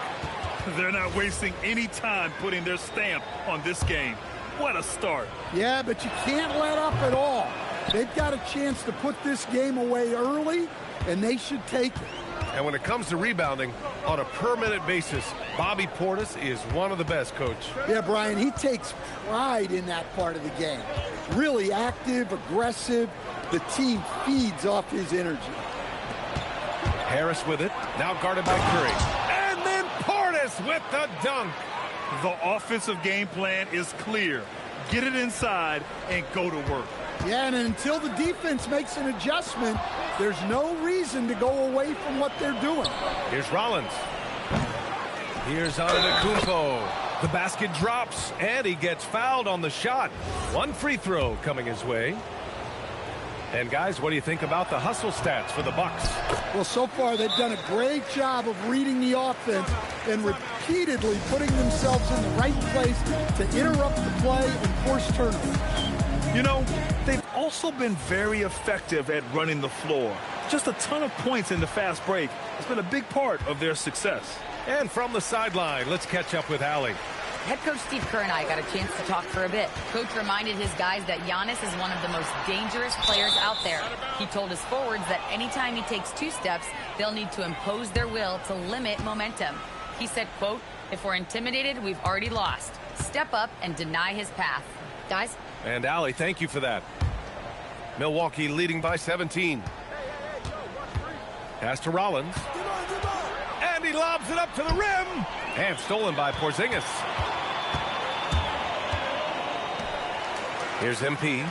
They're not wasting any time putting their stamp on this game. What a start. Yeah, but you can't let up at all. They've got a chance to put this game away early, and they should take it. And when it comes to rebounding, on a per-minute basis, Bobby Portis is one of the best, Coach. Yeah, Brian, he takes pride in that part of the game. Really active, aggressive. The team feeds off his energy. Harris with it, now guarded by Curry. And then Portis with the dunk. The offensive game plan is clear. Get it inside and go to work. Yeah, and until the defense makes an adjustment, there's no reason to go away from what they're doing. Here's Rollins. Here's Antetokounmpo. The basket drops, and he gets fouled on the shot. 1 free throw coming his way. And guys, what do you think about the hustle stats for the Bucks? Well, so far they've done a great job of reading the offense and repeatedly putting themselves in the right place to interrupt the play and force turnovers. You know, they've also been very effective at running the floor. Just a ton of points in the fast break has been a big part of their success. And from the sideline, let's catch up with Allie. Head coach Steve Kerr and I got a chance to talk for a bit. Coach reminded his guys that Giannis is one of the most dangerous players out there. He told his forwards that anytime he takes 2 steps, they'll need to impose their will to limit momentum. He said, quote, "If we're intimidated, we've already lost. Step up and deny his path." Guys? And Allie, thank you for that. Milwaukee leading by 17. Pass to Rollins. And he lobs it up to the rim. And stolen by Porzingis. Here's MP.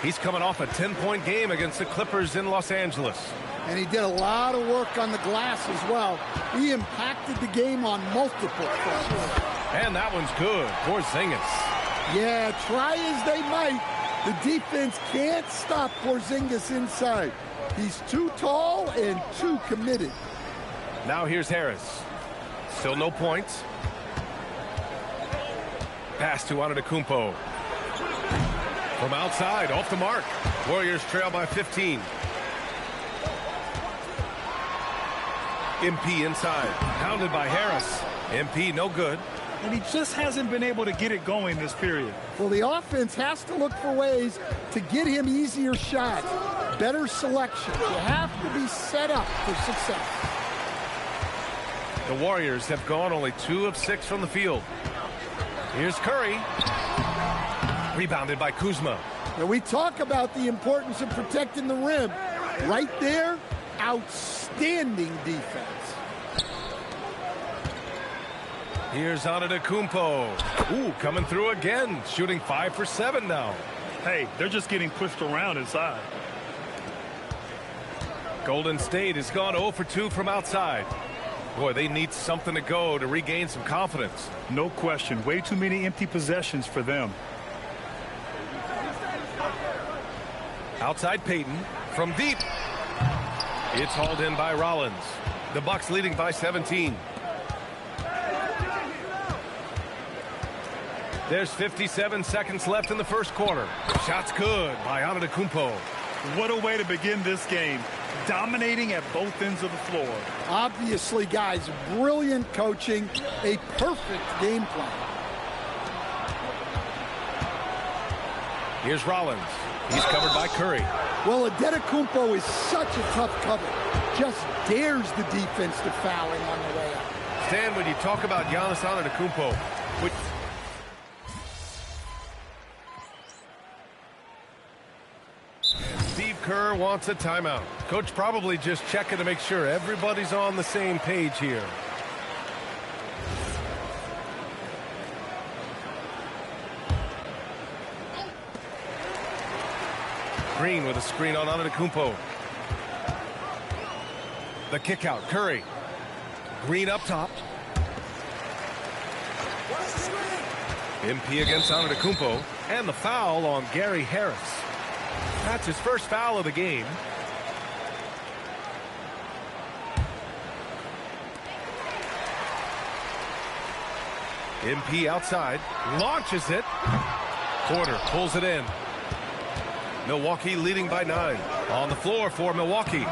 He's coming off a 10-point game against the Clippers in Los Angeles. And he did a lot of work on the glass as well. He impacted the game on multiple fronts. And that one's good. Porzingis. Yeah, try as they might, the defense can't stop Porzingis inside. He's too tall and too committed. Now here's Harris. Still no points. Pass to Antetokounmpo. From outside, off the mark. Warriors trail by 15. MP inside. Pounded by Harris. MP no good. And he just hasn't been able to get it going this period. Well, the offense has to look for ways to get him easier shots, better selection. You have to be set up for success. The Warriors have gone only 2 of 6 from the field. Here's Curry. Rebounded by Kuzma. And we talk about the importance of protecting the rim. Right there, outstanding defense. Here's Antetokounmpo. Ooh, coming through again, shooting 5 for 7 now. Hey, they're just getting pushed around inside. Golden State has gone 0 for 2 from outside. Boy, they need something to go to regain some confidence. No question. Way too many empty possessions for them. Outside Payton from deep. It's hauled in by Rollins. The Bucks leading by 17. There's 57 seconds left in the first quarter. Shot's good by Antetokounmpo. What a way to begin this game. Dominating at both ends of the floor. Obviously, guys, brilliant coaching, a perfect game plan. Here's Rollins. He's covered by Curry. Well, Antetokounmpo is such a tough cover. Just dares the defense to foul him on the way up. Stan, when you talk about Giannis Antetokounmpo, Steve Kerr wants a timeout. Coach probably just checking to make sure everybody's on the same page here. Green with a screen on Antetokounmpo. The kick out, Curry. Green up top. MP against Antetokounmpo. And the foul on Gary Harris. That's his first foul of the game. MP outside. Launches it. Porter pulls it in. Milwaukee leading by 9. On the floor for Milwaukee.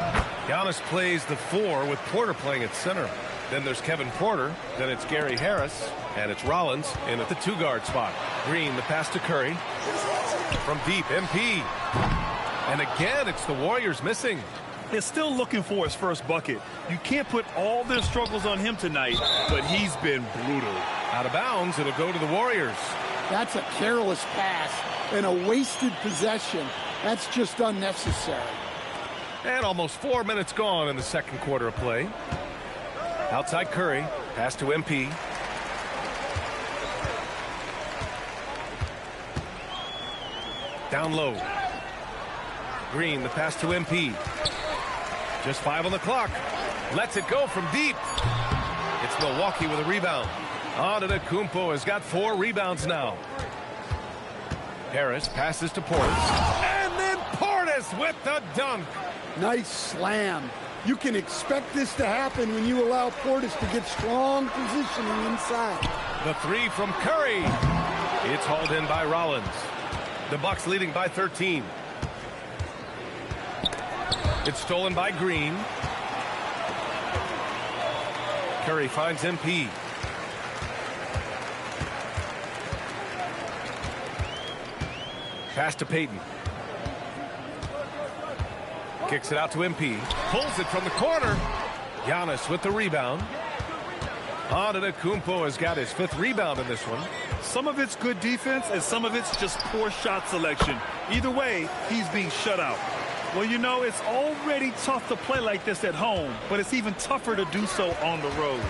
Giannis plays the 4 with Porter playing at center. Then there's Kevin Porter. Then it's Gary Harris. And it's Rollins in at the 2-guard spot. Green, the pass to Curry. From deep, MP. And again, it's the Warriors missing. They're still looking for his first bucket. You can't put all their struggles on him tonight, but he's been brutal. Out of bounds, it'll go to the Warriors. That's a careless pass and a wasted possession. That's just unnecessary. And almost 4 minutes gone in the second quarter of play. Outside Curry, pass to MP. Down low. Green, the pass to MP. Just 5 on the clock. Lets it go from deep. It's Milwaukee with a rebound. Antetokounmpo has got 4 rebounds now. Harris passes to Portis. And then Portis with the dunk. Nice slam. You can expect this to happen when you allow Portis to get strong positioning inside. The 3 from Curry. It's hauled in by Rollins. The Bucks leading by 13. It's stolen by Green. Curry finds MP. Pass to Payton. Kicks it out to MP. Pulls it from the corner. Giannis with the rebound. Antetokounmpo has got his 5th rebound in this one. Some of it's good defense, and some of it's just poor shot selection. Either way, he's being shut out. Well, you know, it's already tough to play like this at home, but it's even tougher to do so on the road.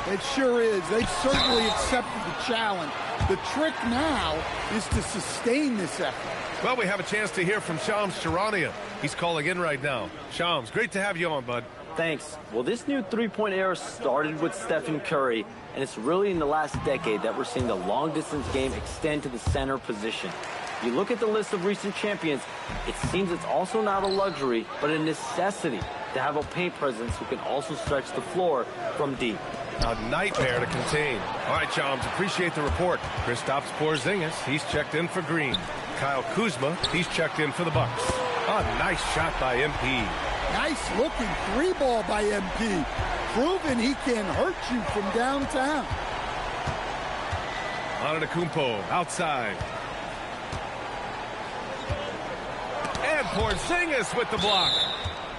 It sure is. They've certainly accepted the challenge. The trick now is to sustain this effort. Well, we have a chance to hear from Shams Charania. He's calling in right now. Shams, great to have you on, bud. Thanks. Well, this new three-point era started with Stephen Curry, and it's really in the last decade that we're seeing the long-distance game extend to the center position. You look at the list of recent champions, it seems it's also not a luxury, but a necessity to have a paint presence who can also stretch the floor from deep. A nightmare to contain. All right, Shams, appreciate the report. Kristaps Porzingis, he's checked in for Green. Kyle Kuzma, he's checked in for the Bucks. A nice shot by MP. Nice looking 3-ball by MP. Proving he can hurt you from downtown. Antetokounmpo outside. And Porzingis with the block.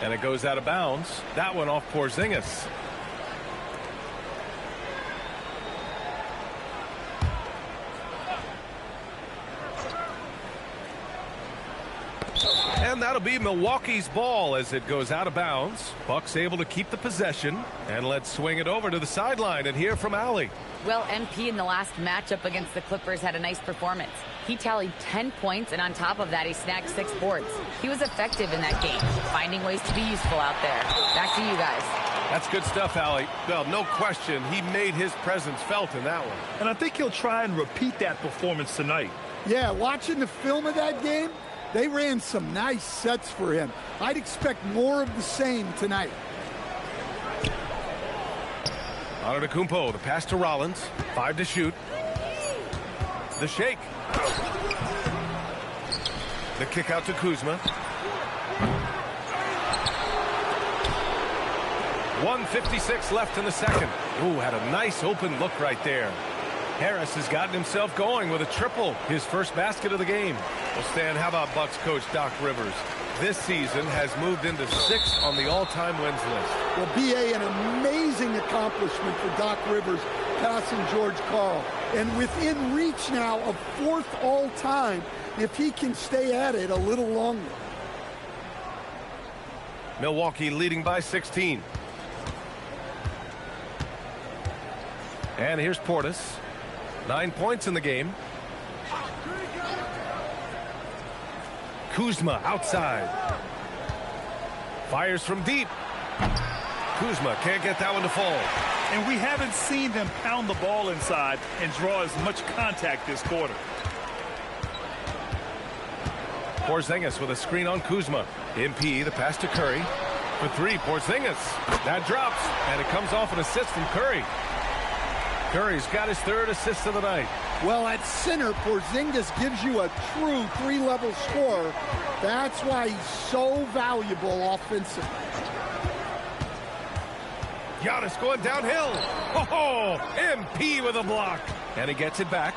And it goes out of bounds. That one off Porzingis. And that'll be Milwaukee's ball as it goes out of bounds. Bucks able to keep the possession. And let's swing it over to the sideline and hear from Allie. Well, MP in the last matchup against the Clippers had a nice performance. He tallied 10 points, and on top of that, he snagged 6 boards. He was effective in that game, finding ways to be useful out there. Back to you guys. That's good stuff, Allie. Well, no question, he made his presence felt in that one. And I think he'll try and repeat that performance tonight. Yeah, watching the film of that game, they ran some nice sets for him. I'd expect more of the same tonight. Antetokounmpo, the pass to Rollins. 5 to shoot. The shake. The kick out to Kuzma. 1:56 left in the second. Ooh, had a nice open look right there. Harris has gotten himself going with a triple, his first basket of the game. Well, Stan, how about Bucks coach Doc Rivers? This season has moved into 6th on the all-time wins list. Well, B.A., an amazing accomplishment for Doc Rivers passing George Karl. And within reach now of 4th all-time if he can stay at it a little longer. Milwaukee leading by 16. And here's Portis. 9 points in the game. Kuzma outside. Fires from deep. Kuzma can't get that one to fall. And we haven't seen them pound the ball inside and draw as much contact this quarter. Porzingis with a screen on Kuzma. MP, the pass to Curry. For 3, Porzingis. That drops, and it comes off an assist from Curry. Curry's got his 3rd assist of the night. Well, at center, Porzingis gives you a true 3-level scorer. That's why he's so valuable offensively. Giannis going downhill. Oh, MP with a block. And he gets it back.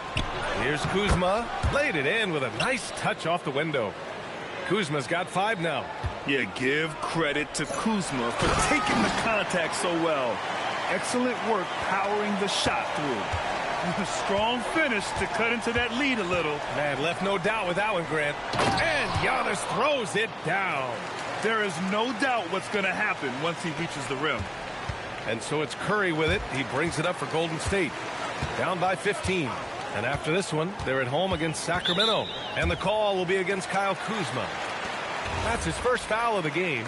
Here's Kuzma. Laid it in with a nice touch off the window. Kuzma's got 5 now. Yeah, give credit to Kuzma for taking the contact so well. Excellent work powering the shot through. A strong finish to cut into that lead a little. Man, left no doubt with that one, Grant. And Giannis throws it down. There is no doubt what's going to happen once he reaches the rim. And so it's Curry with it. He brings it up for Golden State. Down by 15. And after this one, they're at home against Sacramento. And the call will be against Kyle Kuzma. That's his first foul of the game.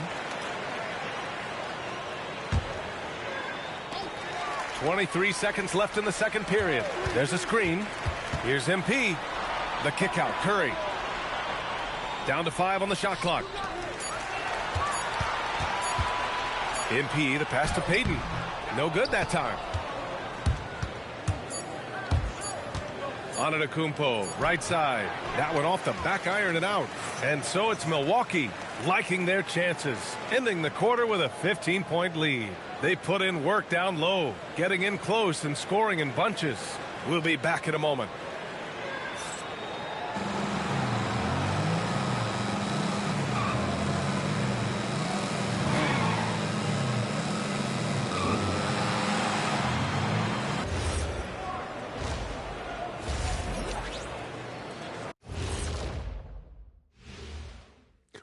23 seconds left in the second period. There's a screen. Here's MP. The kick out. Curry. Down to 5 on the shot clock. MP, the pass to Payton. No good that time. Antetokounmpo, right side. That one off the back iron and out. And so it's Milwaukee liking their chances, ending the quarter with a 15-point lead. They put in work down low, getting in close and scoring in bunches. We'll be back in a moment.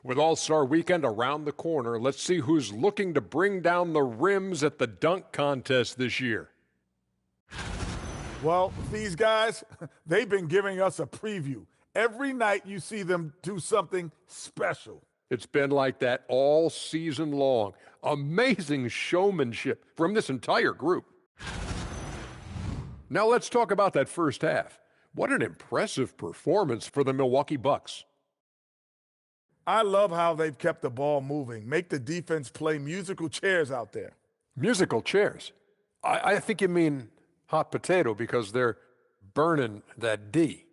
With All-Star Weekend around the corner, let's see who's looking to bring down the rims at the dunk contest this year. Well, these guys, they've been giving us a preview. Every night you see them do something special. It's been like that all season long. Amazing showmanship from this entire group. Now let's talk about that first half. What an impressive performance for the Milwaukee Bucks. I love how they've kept the ball moving. Make the defense play musical chairs out there. Musical chairs? I think you mean hot potato because they're burning that D.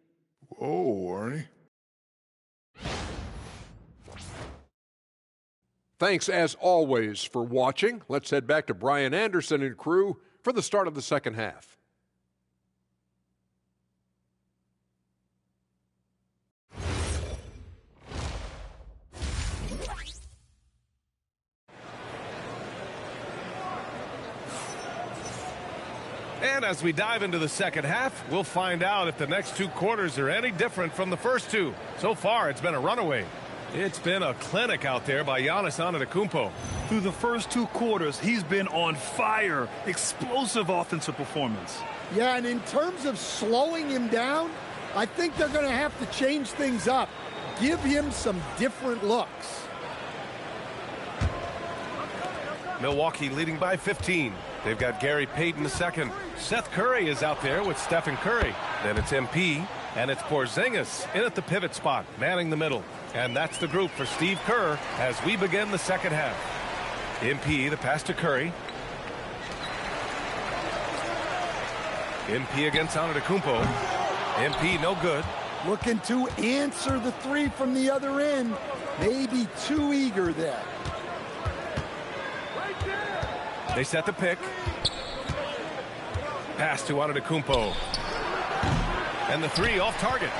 Whoa, Ernie. Thanks, as always, for watching. Let's head back to Brian Anderson and crew for the start of the second half. And as we dive into the second half, we'll find out if the next 2 quarters are any different from the first 2. So far, it's been a runaway. It's been a clinic out there by Giannis Antetokounmpo. Through the first 2 quarters, he's been on fire. Explosive offensive performance. Yeah, and in terms of slowing him down, I think they're going to have to change things up. Give him some different looks. Milwaukee leading by 15. They've got Gary Payton II. Seth Curry is out there with Stephen Curry. Then it's MP, and it's Porzingis in at the pivot spot, manning the middle. And that's the group for Steve Kerr as we begin the second half. MP, the pass to Curry. MP against Antetokounmpo. MP no good. Looking to answer the 3 from the other end. Maybe too eager there. They set the pick. Pass to Antetokounmpo. And the 3 off target.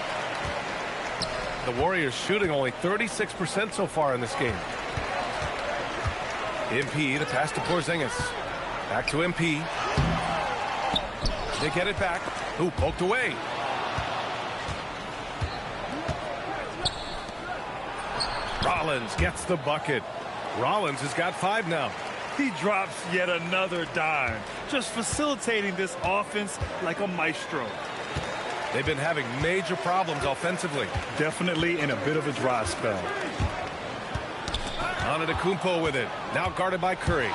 The Warriors shooting only 36% so far in this game. MP, the pass to Porzingis. Back to MP. They get it back. Who poked away? Rollins gets the bucket. Rollins has got 5 now. He drops yet another dime, just facilitating this offense like a maestro. They've been having major problems offensively. Definitely in a bit of a dry spell. Antetokounmpo with it. Now guarded by Curry.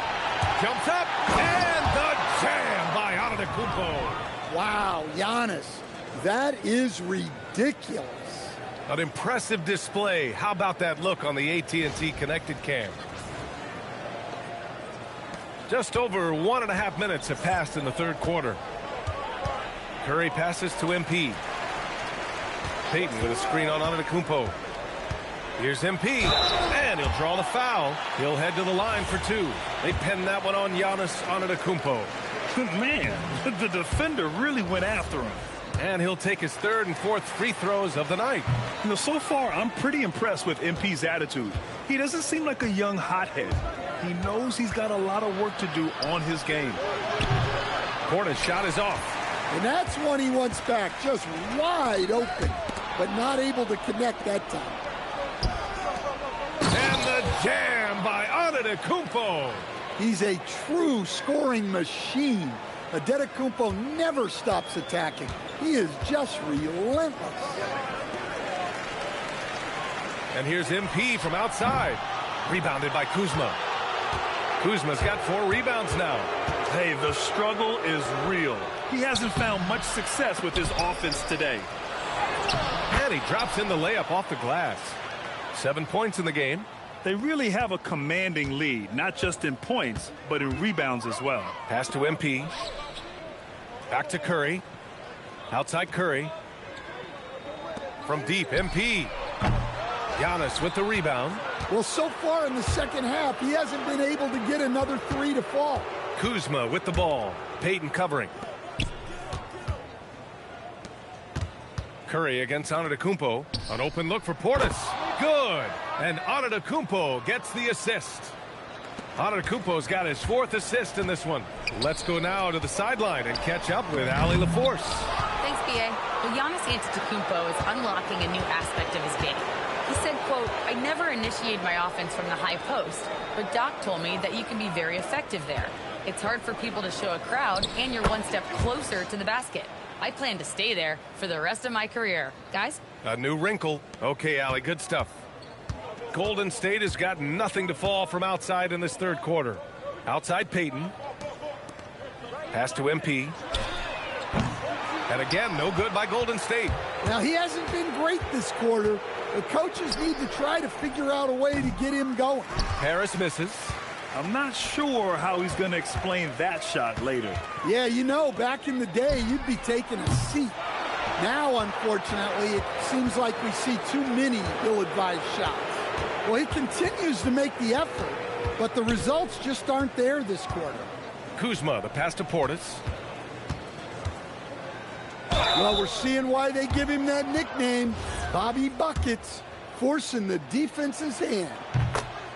Jumps up, and the jam by Antetokounmpo. Wow, Giannis, that is ridiculous. An impressive display. How about that look on the AT&T connected cam? Just over 1.5 minutes have passed in the third quarter. Curry passes to MP. Payton with a screen on Antetokounmpo. Here's MP, and he'll draw the foul. He'll head to the line for 2. They pin that one on Giannis Antetokounmpo. Man, the defender really went after him. And he'll take his 3rd and 4th free throws of the night. You know, so far, I'm pretty impressed with MP's attitude. He doesn't seem like a young hothead. He knows he's got a lot of work to do on his game. Porter's shot is off. And that's one he wants back, just wide open, but not able to connect that time. And the jam by Antetokounmpo. He's a true scoring machine. Antetokounmpo never stops attacking. He is just relentless. And here's MP from outside. Rebounded by Kuzma. Kuzma's got 4 rebounds now. Hey, the struggle is real. He hasn't found much success with his offense today. And he drops in the layup off the glass. 7 points in the game. They really have a commanding lead, not just in points, but in rebounds as well. Pass to MP. Back to Curry. Outside Curry. From deep, MP. Giannis with the rebound. Well, so far in the second half, he hasn't been able to get another 3 to fall. Kuzma with the ball. Payton covering. Curry against Antetokounmpo. An open look for Portis. Good. And Antetokounmpo gets the assist. Antetokounmpo's got his 4th assist in this one. Let's go now to the sideline and catch up with Allie LaForce. Thanks, B.A. Well, Giannis Antetokounmpo is unlocking a new aspect of his game. He said, quote, "I never initiate my offense from the high post, but Doc told me that you can be very effective there. It's hard for people to show a crowd, and you're one step closer to the basket. I plan to stay there for the rest of my career." Guys? A new wrinkle. Okay, Allie, good stuff. Golden State has got nothing to fall from outside in this third quarter. Outside Payton. Pass to MP. And again, no good by Golden State. Now, he hasn't been great this quarter. The coaches need to try to figure out a way to get him going. Harris misses. I'm not sure how he's going to explain that shot later. Yeah, you know, back in the day, you'd be taking a seat. Now, unfortunately, it seems like we see too many ill-advised shots. Well, he continues to make the effort, but the results just aren't there this quarter. Kuzma, the pass to Portis. Well, we're seeing why they give him that nickname, Bobby Buckets, forcing the defense's hand.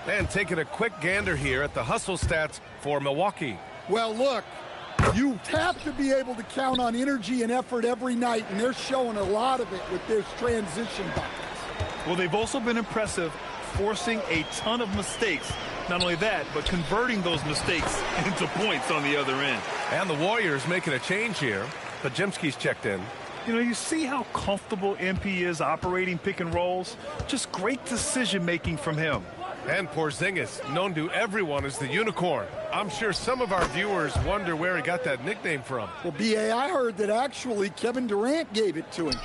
And taking a quick gander here at the hustle stats for Milwaukee. Well, look, you have to be able to count on energy and effort every night, and they're showing a lot of it with this transition buckets. Well, they've also been impressive, forcing a ton of mistakes. Not only that, but converting those mistakes into points on the other end. And the Warriors making a change here. Pajemski's checked in. You know, you see how comfortable MP is operating pick and rolls? Just great decision-making from him. And Porzingis, known to everyone as the unicorn. I'm sure some of our viewers wonder where he got that nickname from. Well, B.A., I heard that actually Kevin Durant gave it to him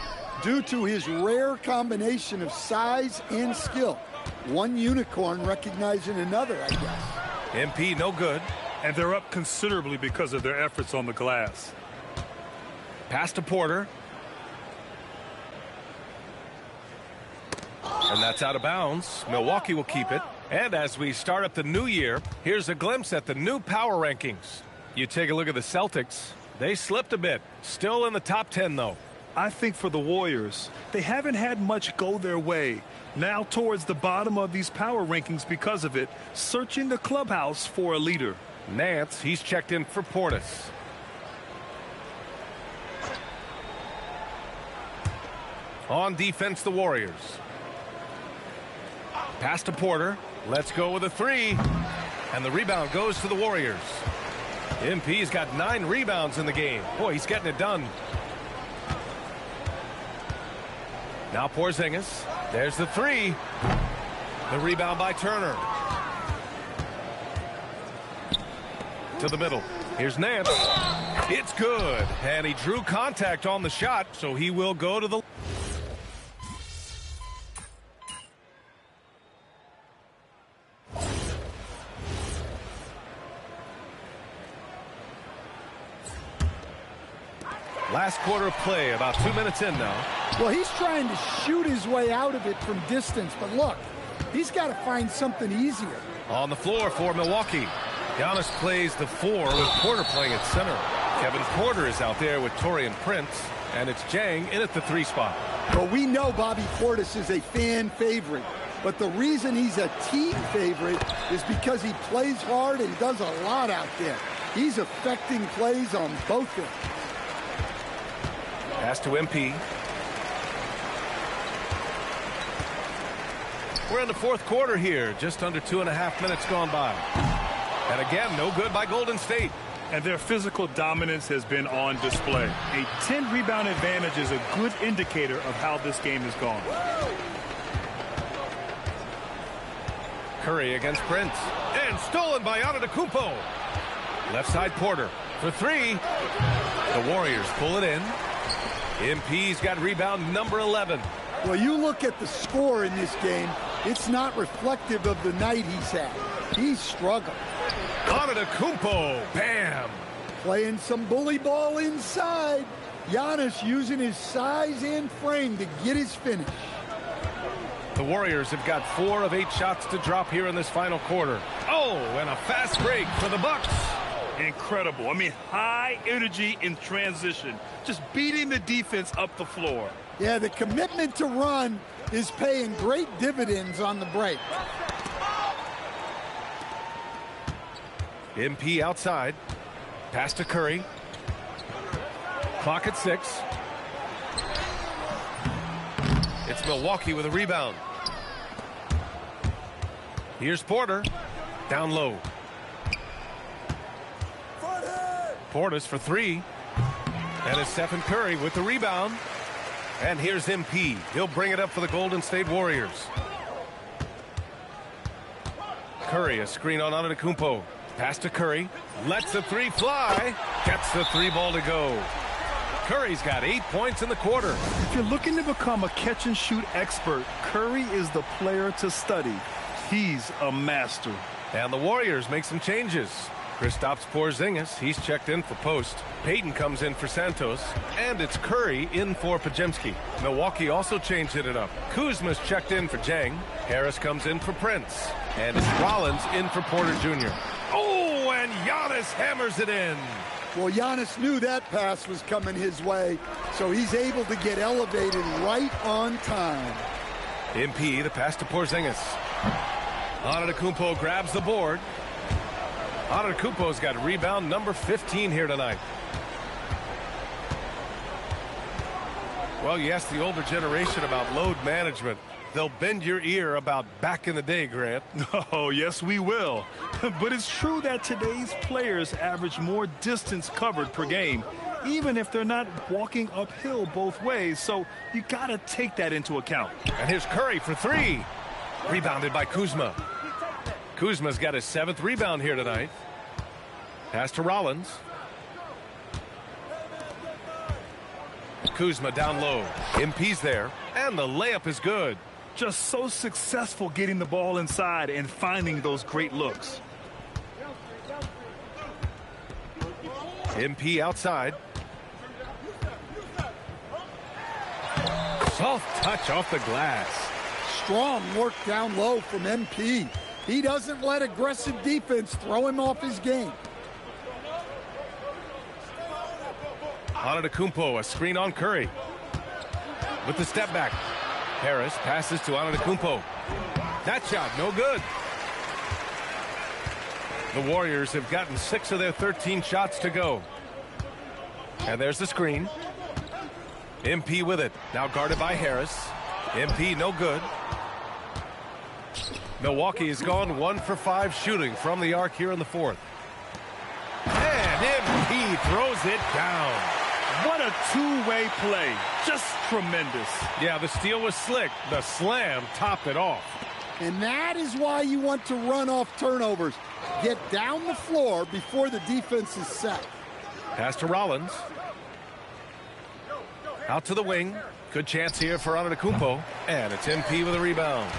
due to his rare combination of size and skill. One unicorn recognizing another, I guess. MP no good. And they're up considerably because of their efforts on the glass. Pass to Porter. And that's out of bounds. Milwaukee will keep it. And as we start up the new year, here's a glimpse at the new power rankings. You take a look at the Celtics. They slipped a bit. Still in the top 10, though. I think for the Warriors, they haven't had much go their way. Now towards the bottom of these power rankings because of it, searching the clubhouse for a leader. Nance, he's checked in for Portis. On defense, the Warriors. Pass to Porter. Let's go with a three. And the rebound goes to the Warriors. MP's got 9 rebounds in the game. Boy, he's getting it done. Now Porzingis. There's the three. The rebound by Turner. To the middle. Here's Nance. It's good. And he drew contact on the shot, so he will go to the... Last quarter of play, about 2 minutes in now. Well, he's trying to shoot his way out of it from distance, but look, he's got to find something easier. On the floor for Milwaukee. Giannis plays the 4 with Porter playing at center. Kevin Porter is out there with Taurean Prince, and it's Jang in at the 3 spot. Well, we know Bobby Portis is a fan favorite, but the reason he's a team favorite is because he plays hard and does a lot out there. He's affecting plays on both ends. Pass to MP. We're in the 4th quarter here, just under 2.5 minutes gone by. And again, no good by Golden State. And their physical dominance has been on display. A 10-rebound advantage is a good indicator of how this game has gone. Curry against Prince. And stolen by Antetokounmpo. Left side Porter for 3. The Warriors pull it in. MP's got rebound number 11. Well, you look at the score in this game, it's not reflective of the night he's had. He's struggled. Antetokounmpo, bam! Playing some bully ball inside. Giannis using his size and frame to get his finish. The Warriors have got 4 of 8 shots to drop here in this final quarter. Oh, and a fast break for the Bucks. Incredible. I mean, high energy in transition. Just beating the defense up the floor. Yeah, the commitment to run is paying great dividends on the break. MP outside. Pass to Curry. Clock at 6. It's Milwaukee with a rebound. Here's Porter. Down low. Portis for 3. And it's Stephen Curry with the rebound. And here's MP. He'll bring it up for the Golden State Warriors. Curry, a screen on Antetokounmpo. Pass to Curry. Lets the 3 fly. Gets the 3 ball to go. Curry's got 8 points in the quarter. If you're looking to become a catch-and-shoot expert, Curry is the player to study. He's a master. And the Warriors make some changes. Kristaps Porzingis, he's checked in for post. Payton comes in for Santos. And it's Curry in for Pajemski. Milwaukee also changed it up. Kuzma's checked in for Jang. Harris comes in for Prince. And it's Rollins in for Porter Jr. Oh, and Giannis hammers it in. Well, Giannis knew that pass was coming his way, so he's able to get elevated right on time. MP, the pass to Porzingis. Antetokounmpo grabs the board. Antetokounmpo's got rebound number 15 here tonight. Well, you ask the older generation about load management. they'll bend your ear about back in the day, Grant. Oh, yes, we will. But it's true that today's players average more distance covered per game, even if they're not walking uphill both ways. So you got to take that into account. And here's Curry for three. Rebounded by Kuzma. Kuzma's got his 7th rebound here tonight. Pass to Rollins. Kuzma down low. MP's there, and the layup is good. Just so successful getting the ball inside and finding those great looks. MP outside. Soft touch off the glass. Strong work down low from MP. He doesn't let aggressive defense throw him off his game. Antetokounmpo, a screen on Curry. With the step back. Harris passes to Antetokounmpo. That shot, no good. The Warriors have gotten 6 of their 13 shots to go. And there's the screen. MP with it. Now guarded by Harris. MP no good. Milwaukee has gone 1 for 5 shooting from the arc here in the 4th. And MP throws it down. What a two-way play. Just tremendous. Yeah, the steal was slick. The slam topped it off. And that is why you want to run off turnovers. Get down the floor before the defense is set. Pass to Rollins. Out to the wing. Good chance here for Antetokounmpo. And it's MP with a rebound.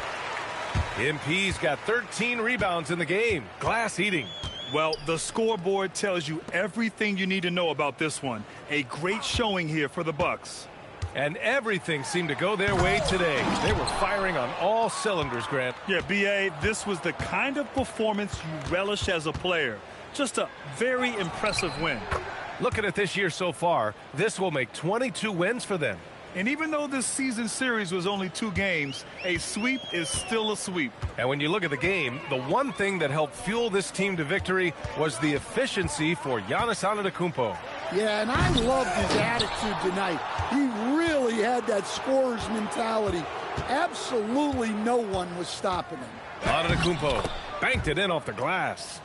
MP's got 13 rebounds in the game. Glass eating. Well, the scoreboard tells you everything you need to know about this one. A great showing here for the Bucks. And everything seemed to go their way today. They were firing on all cylinders, Grant. Yeah, B.A., this was the kind of performance you relish as a player. Just a very impressive win. Looking at this year so far, this will make 22 wins for them. And even though this season series was only 2 games, a sweep is still a sweep. And when you look at the game, the one thing that helped fuel this team to victory was the efficiency for Giannis Antetokounmpo. Yeah, and I loved his attitude tonight. He really had that scorer's mentality. Absolutely no one was stopping him. Antetokounmpo banked it in off the glass.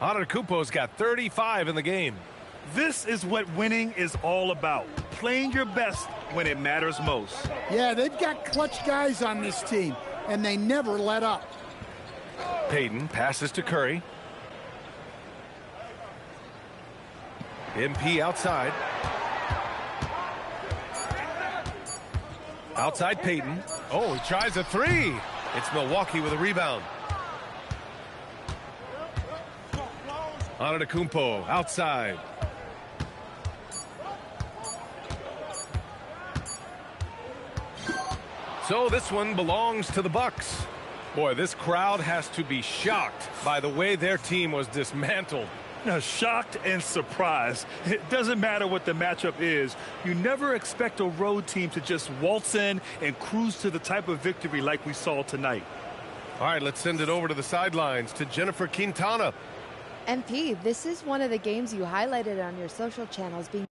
Antetokounmpo's got 35 in the game. This is what winning is all about. Playing your best when it matters most. Yeah, they've got clutch guys on this team, and they never let up. Payton passes to Curry. MP outside. Outside Payton. Oh, he tries a 3. It's Milwaukee with a rebound. Antetokounmpo outside. So this one belongs to the Bucks. Boy, this crowd has to be shocked by the way their team was dismantled. Now, shocked and surprised. It doesn't matter what the matchup is. You never expect a road team to just waltz in and cruise to the type of victory like we saw tonight. All right, let's send it over to the sidelines to Jennifer Quintana. MP, this is one of the games you highlighted on your social channels being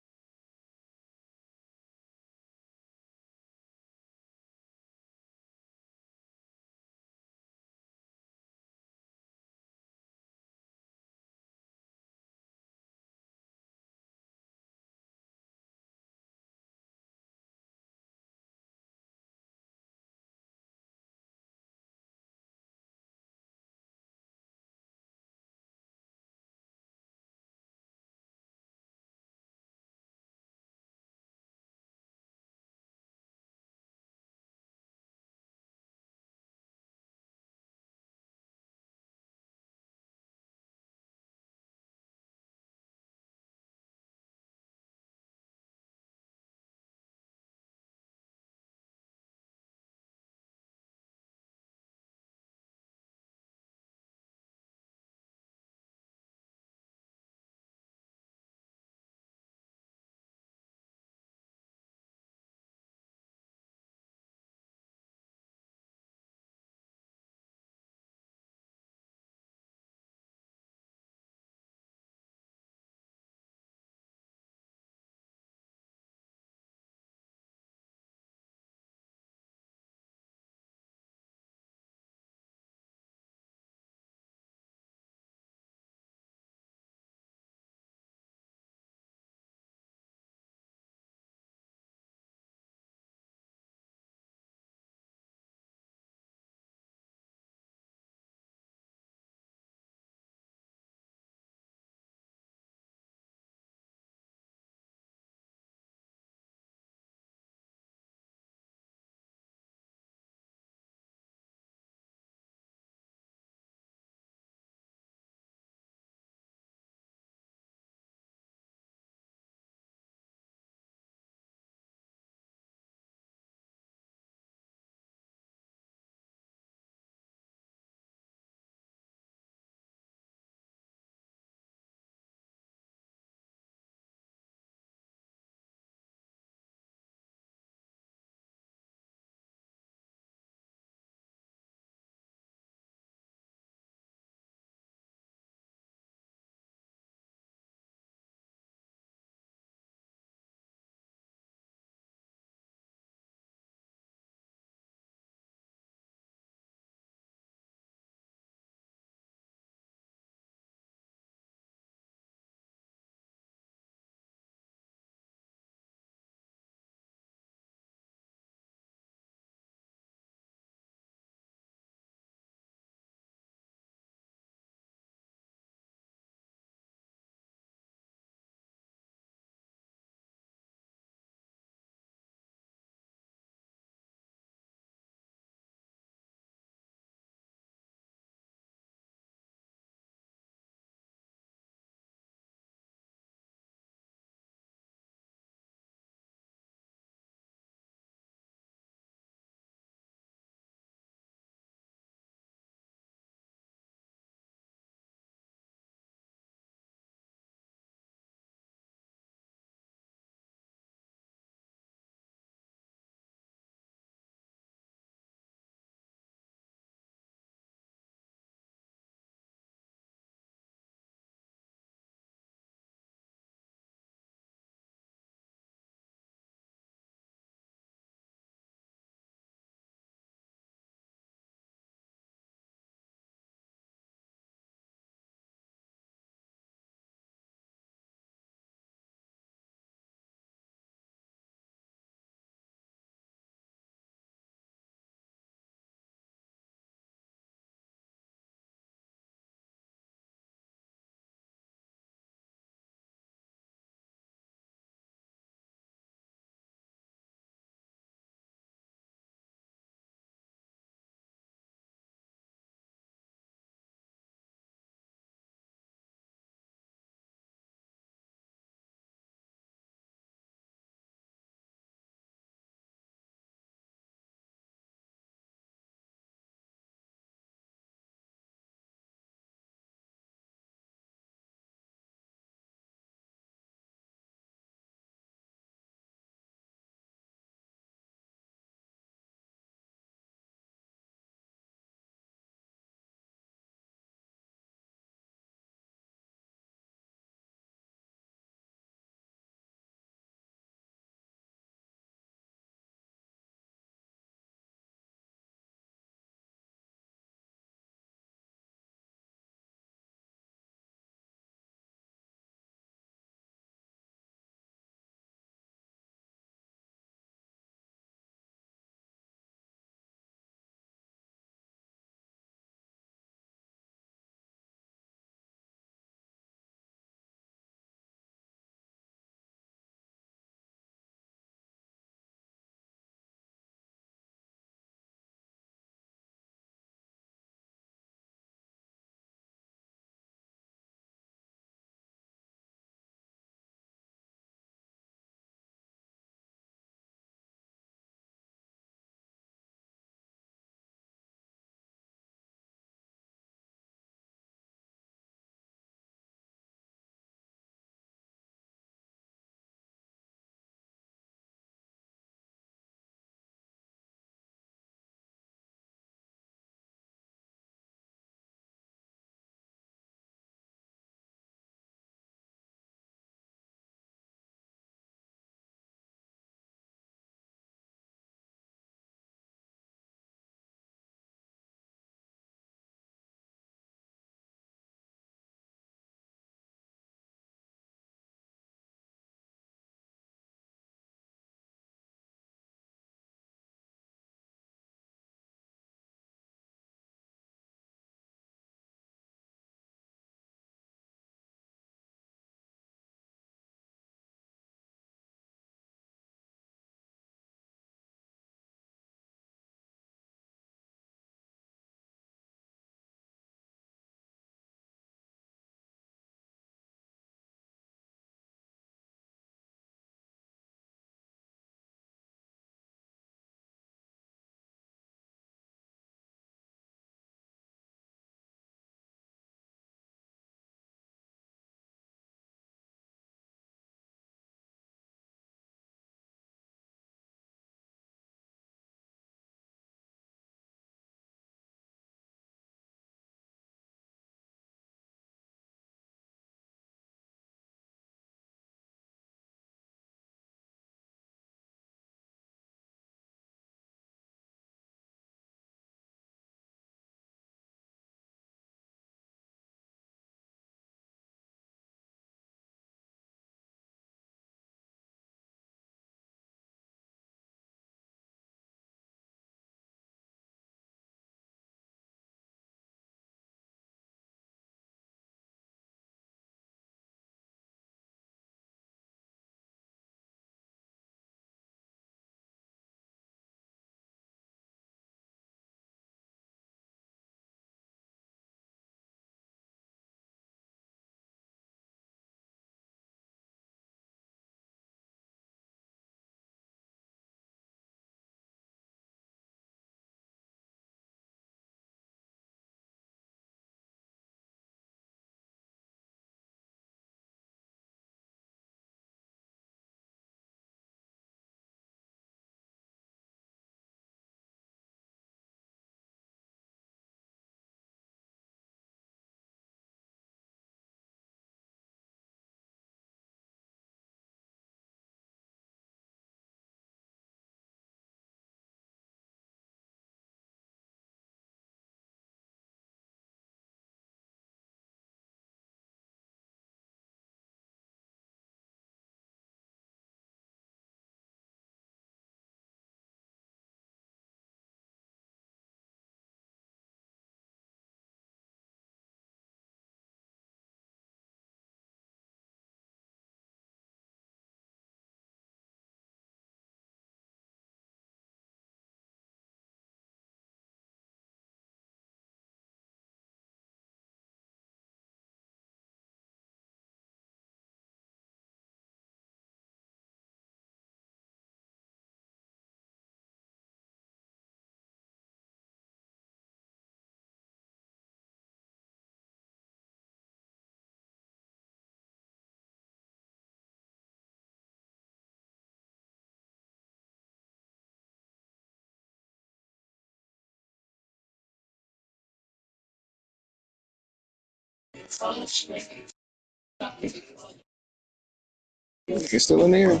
You're still in there.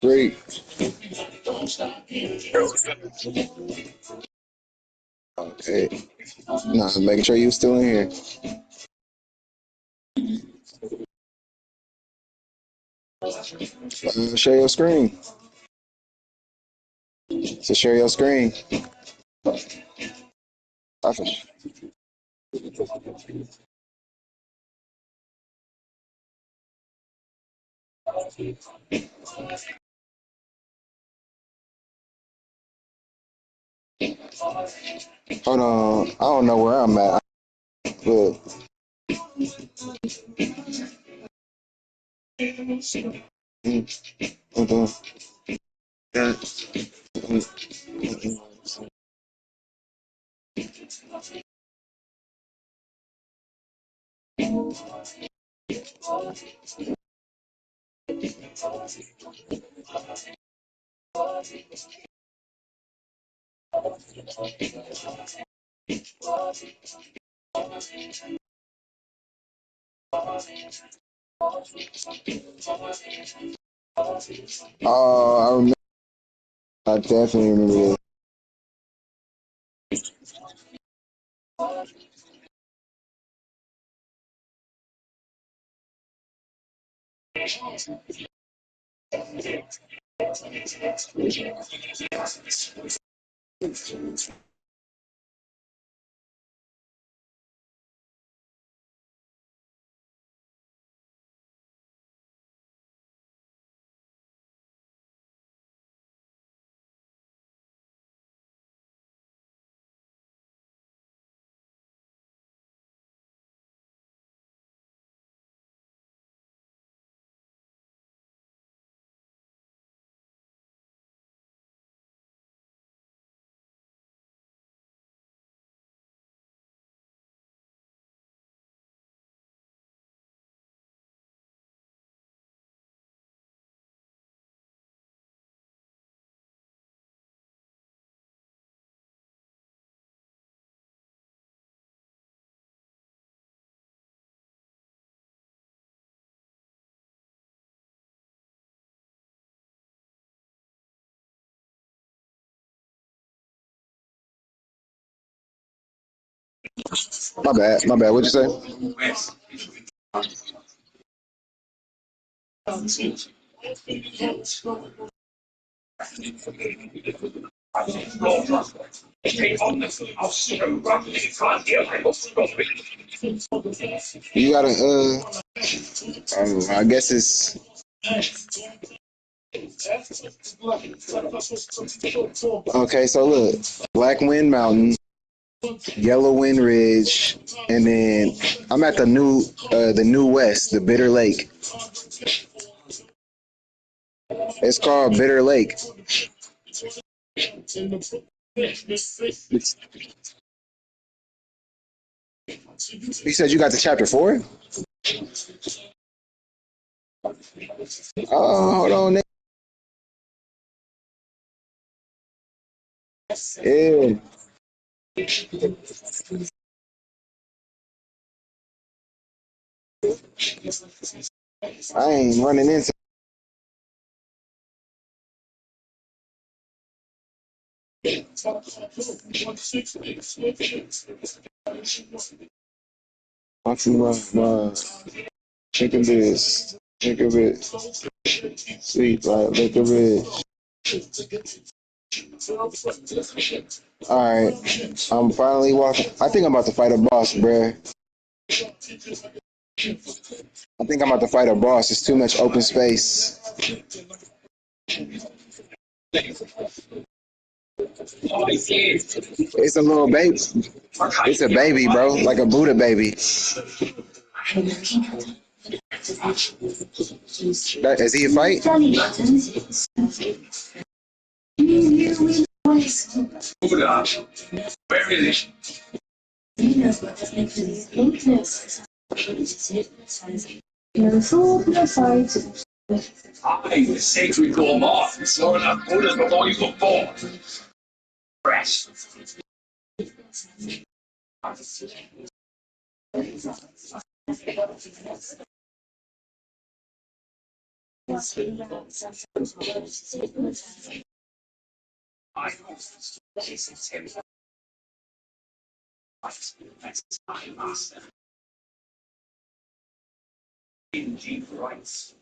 Great. Okay. No, making sure you're still in here. Share your screen. So share your screen. Office. Hold on. I don't know where I'm at. But oh, I remember. I definitely remember this. My bad. My bad. What'd you say? You gotta, I guess it's. Okay, so look, Black Wind Mountain, Yellow Wind Ridge, and then I'm at the new west, the Bitter Lake. It's called Bitter Lake. You said you got to chapter 4? Oh, hold on. Yeah. I ain't running into. Think of this. Think of it. Sweet, like licorice. Alright. I'm finally walking. I think I'm about to fight a boss, bruh. I think I'm about to fight a boss. It's too much open space. It's a little baby. It's a baby, bro. Like a Buddha baby. Is he a fight? Buddha, where is it? I was sacred to them all. So enough Buddhas before you were born. Fresh. I was him. My master. In deep rights.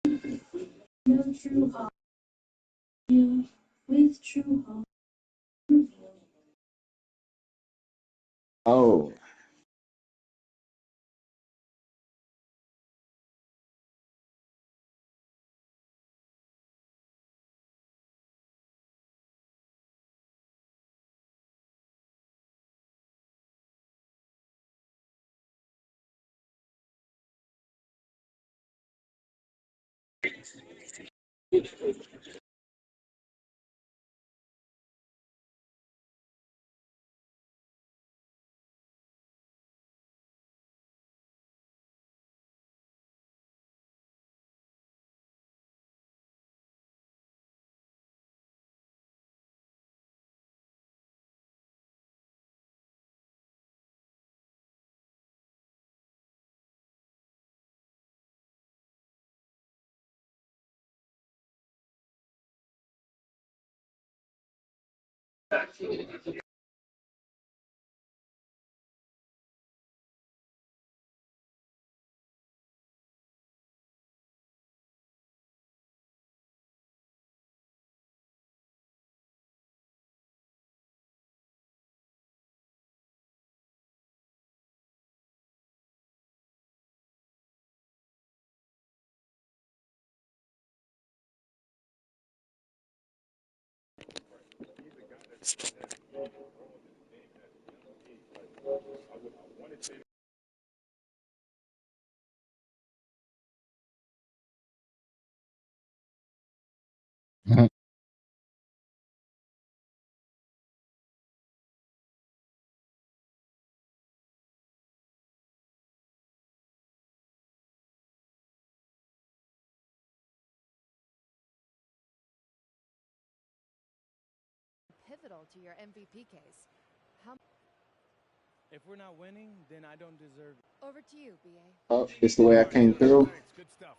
No true heart. You with true heart. Oh. Pivotal to your MVP case. How? If we're not winning, then I don't deserve it. Over to you, BA. Oh, it's the way I came through. Good stuff.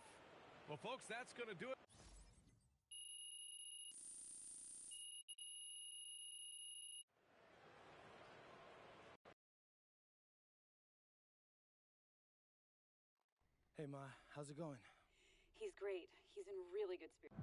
Well, folks, that's going to do it. Hey, Ma, how's it going? He's great. He's in really good spirits.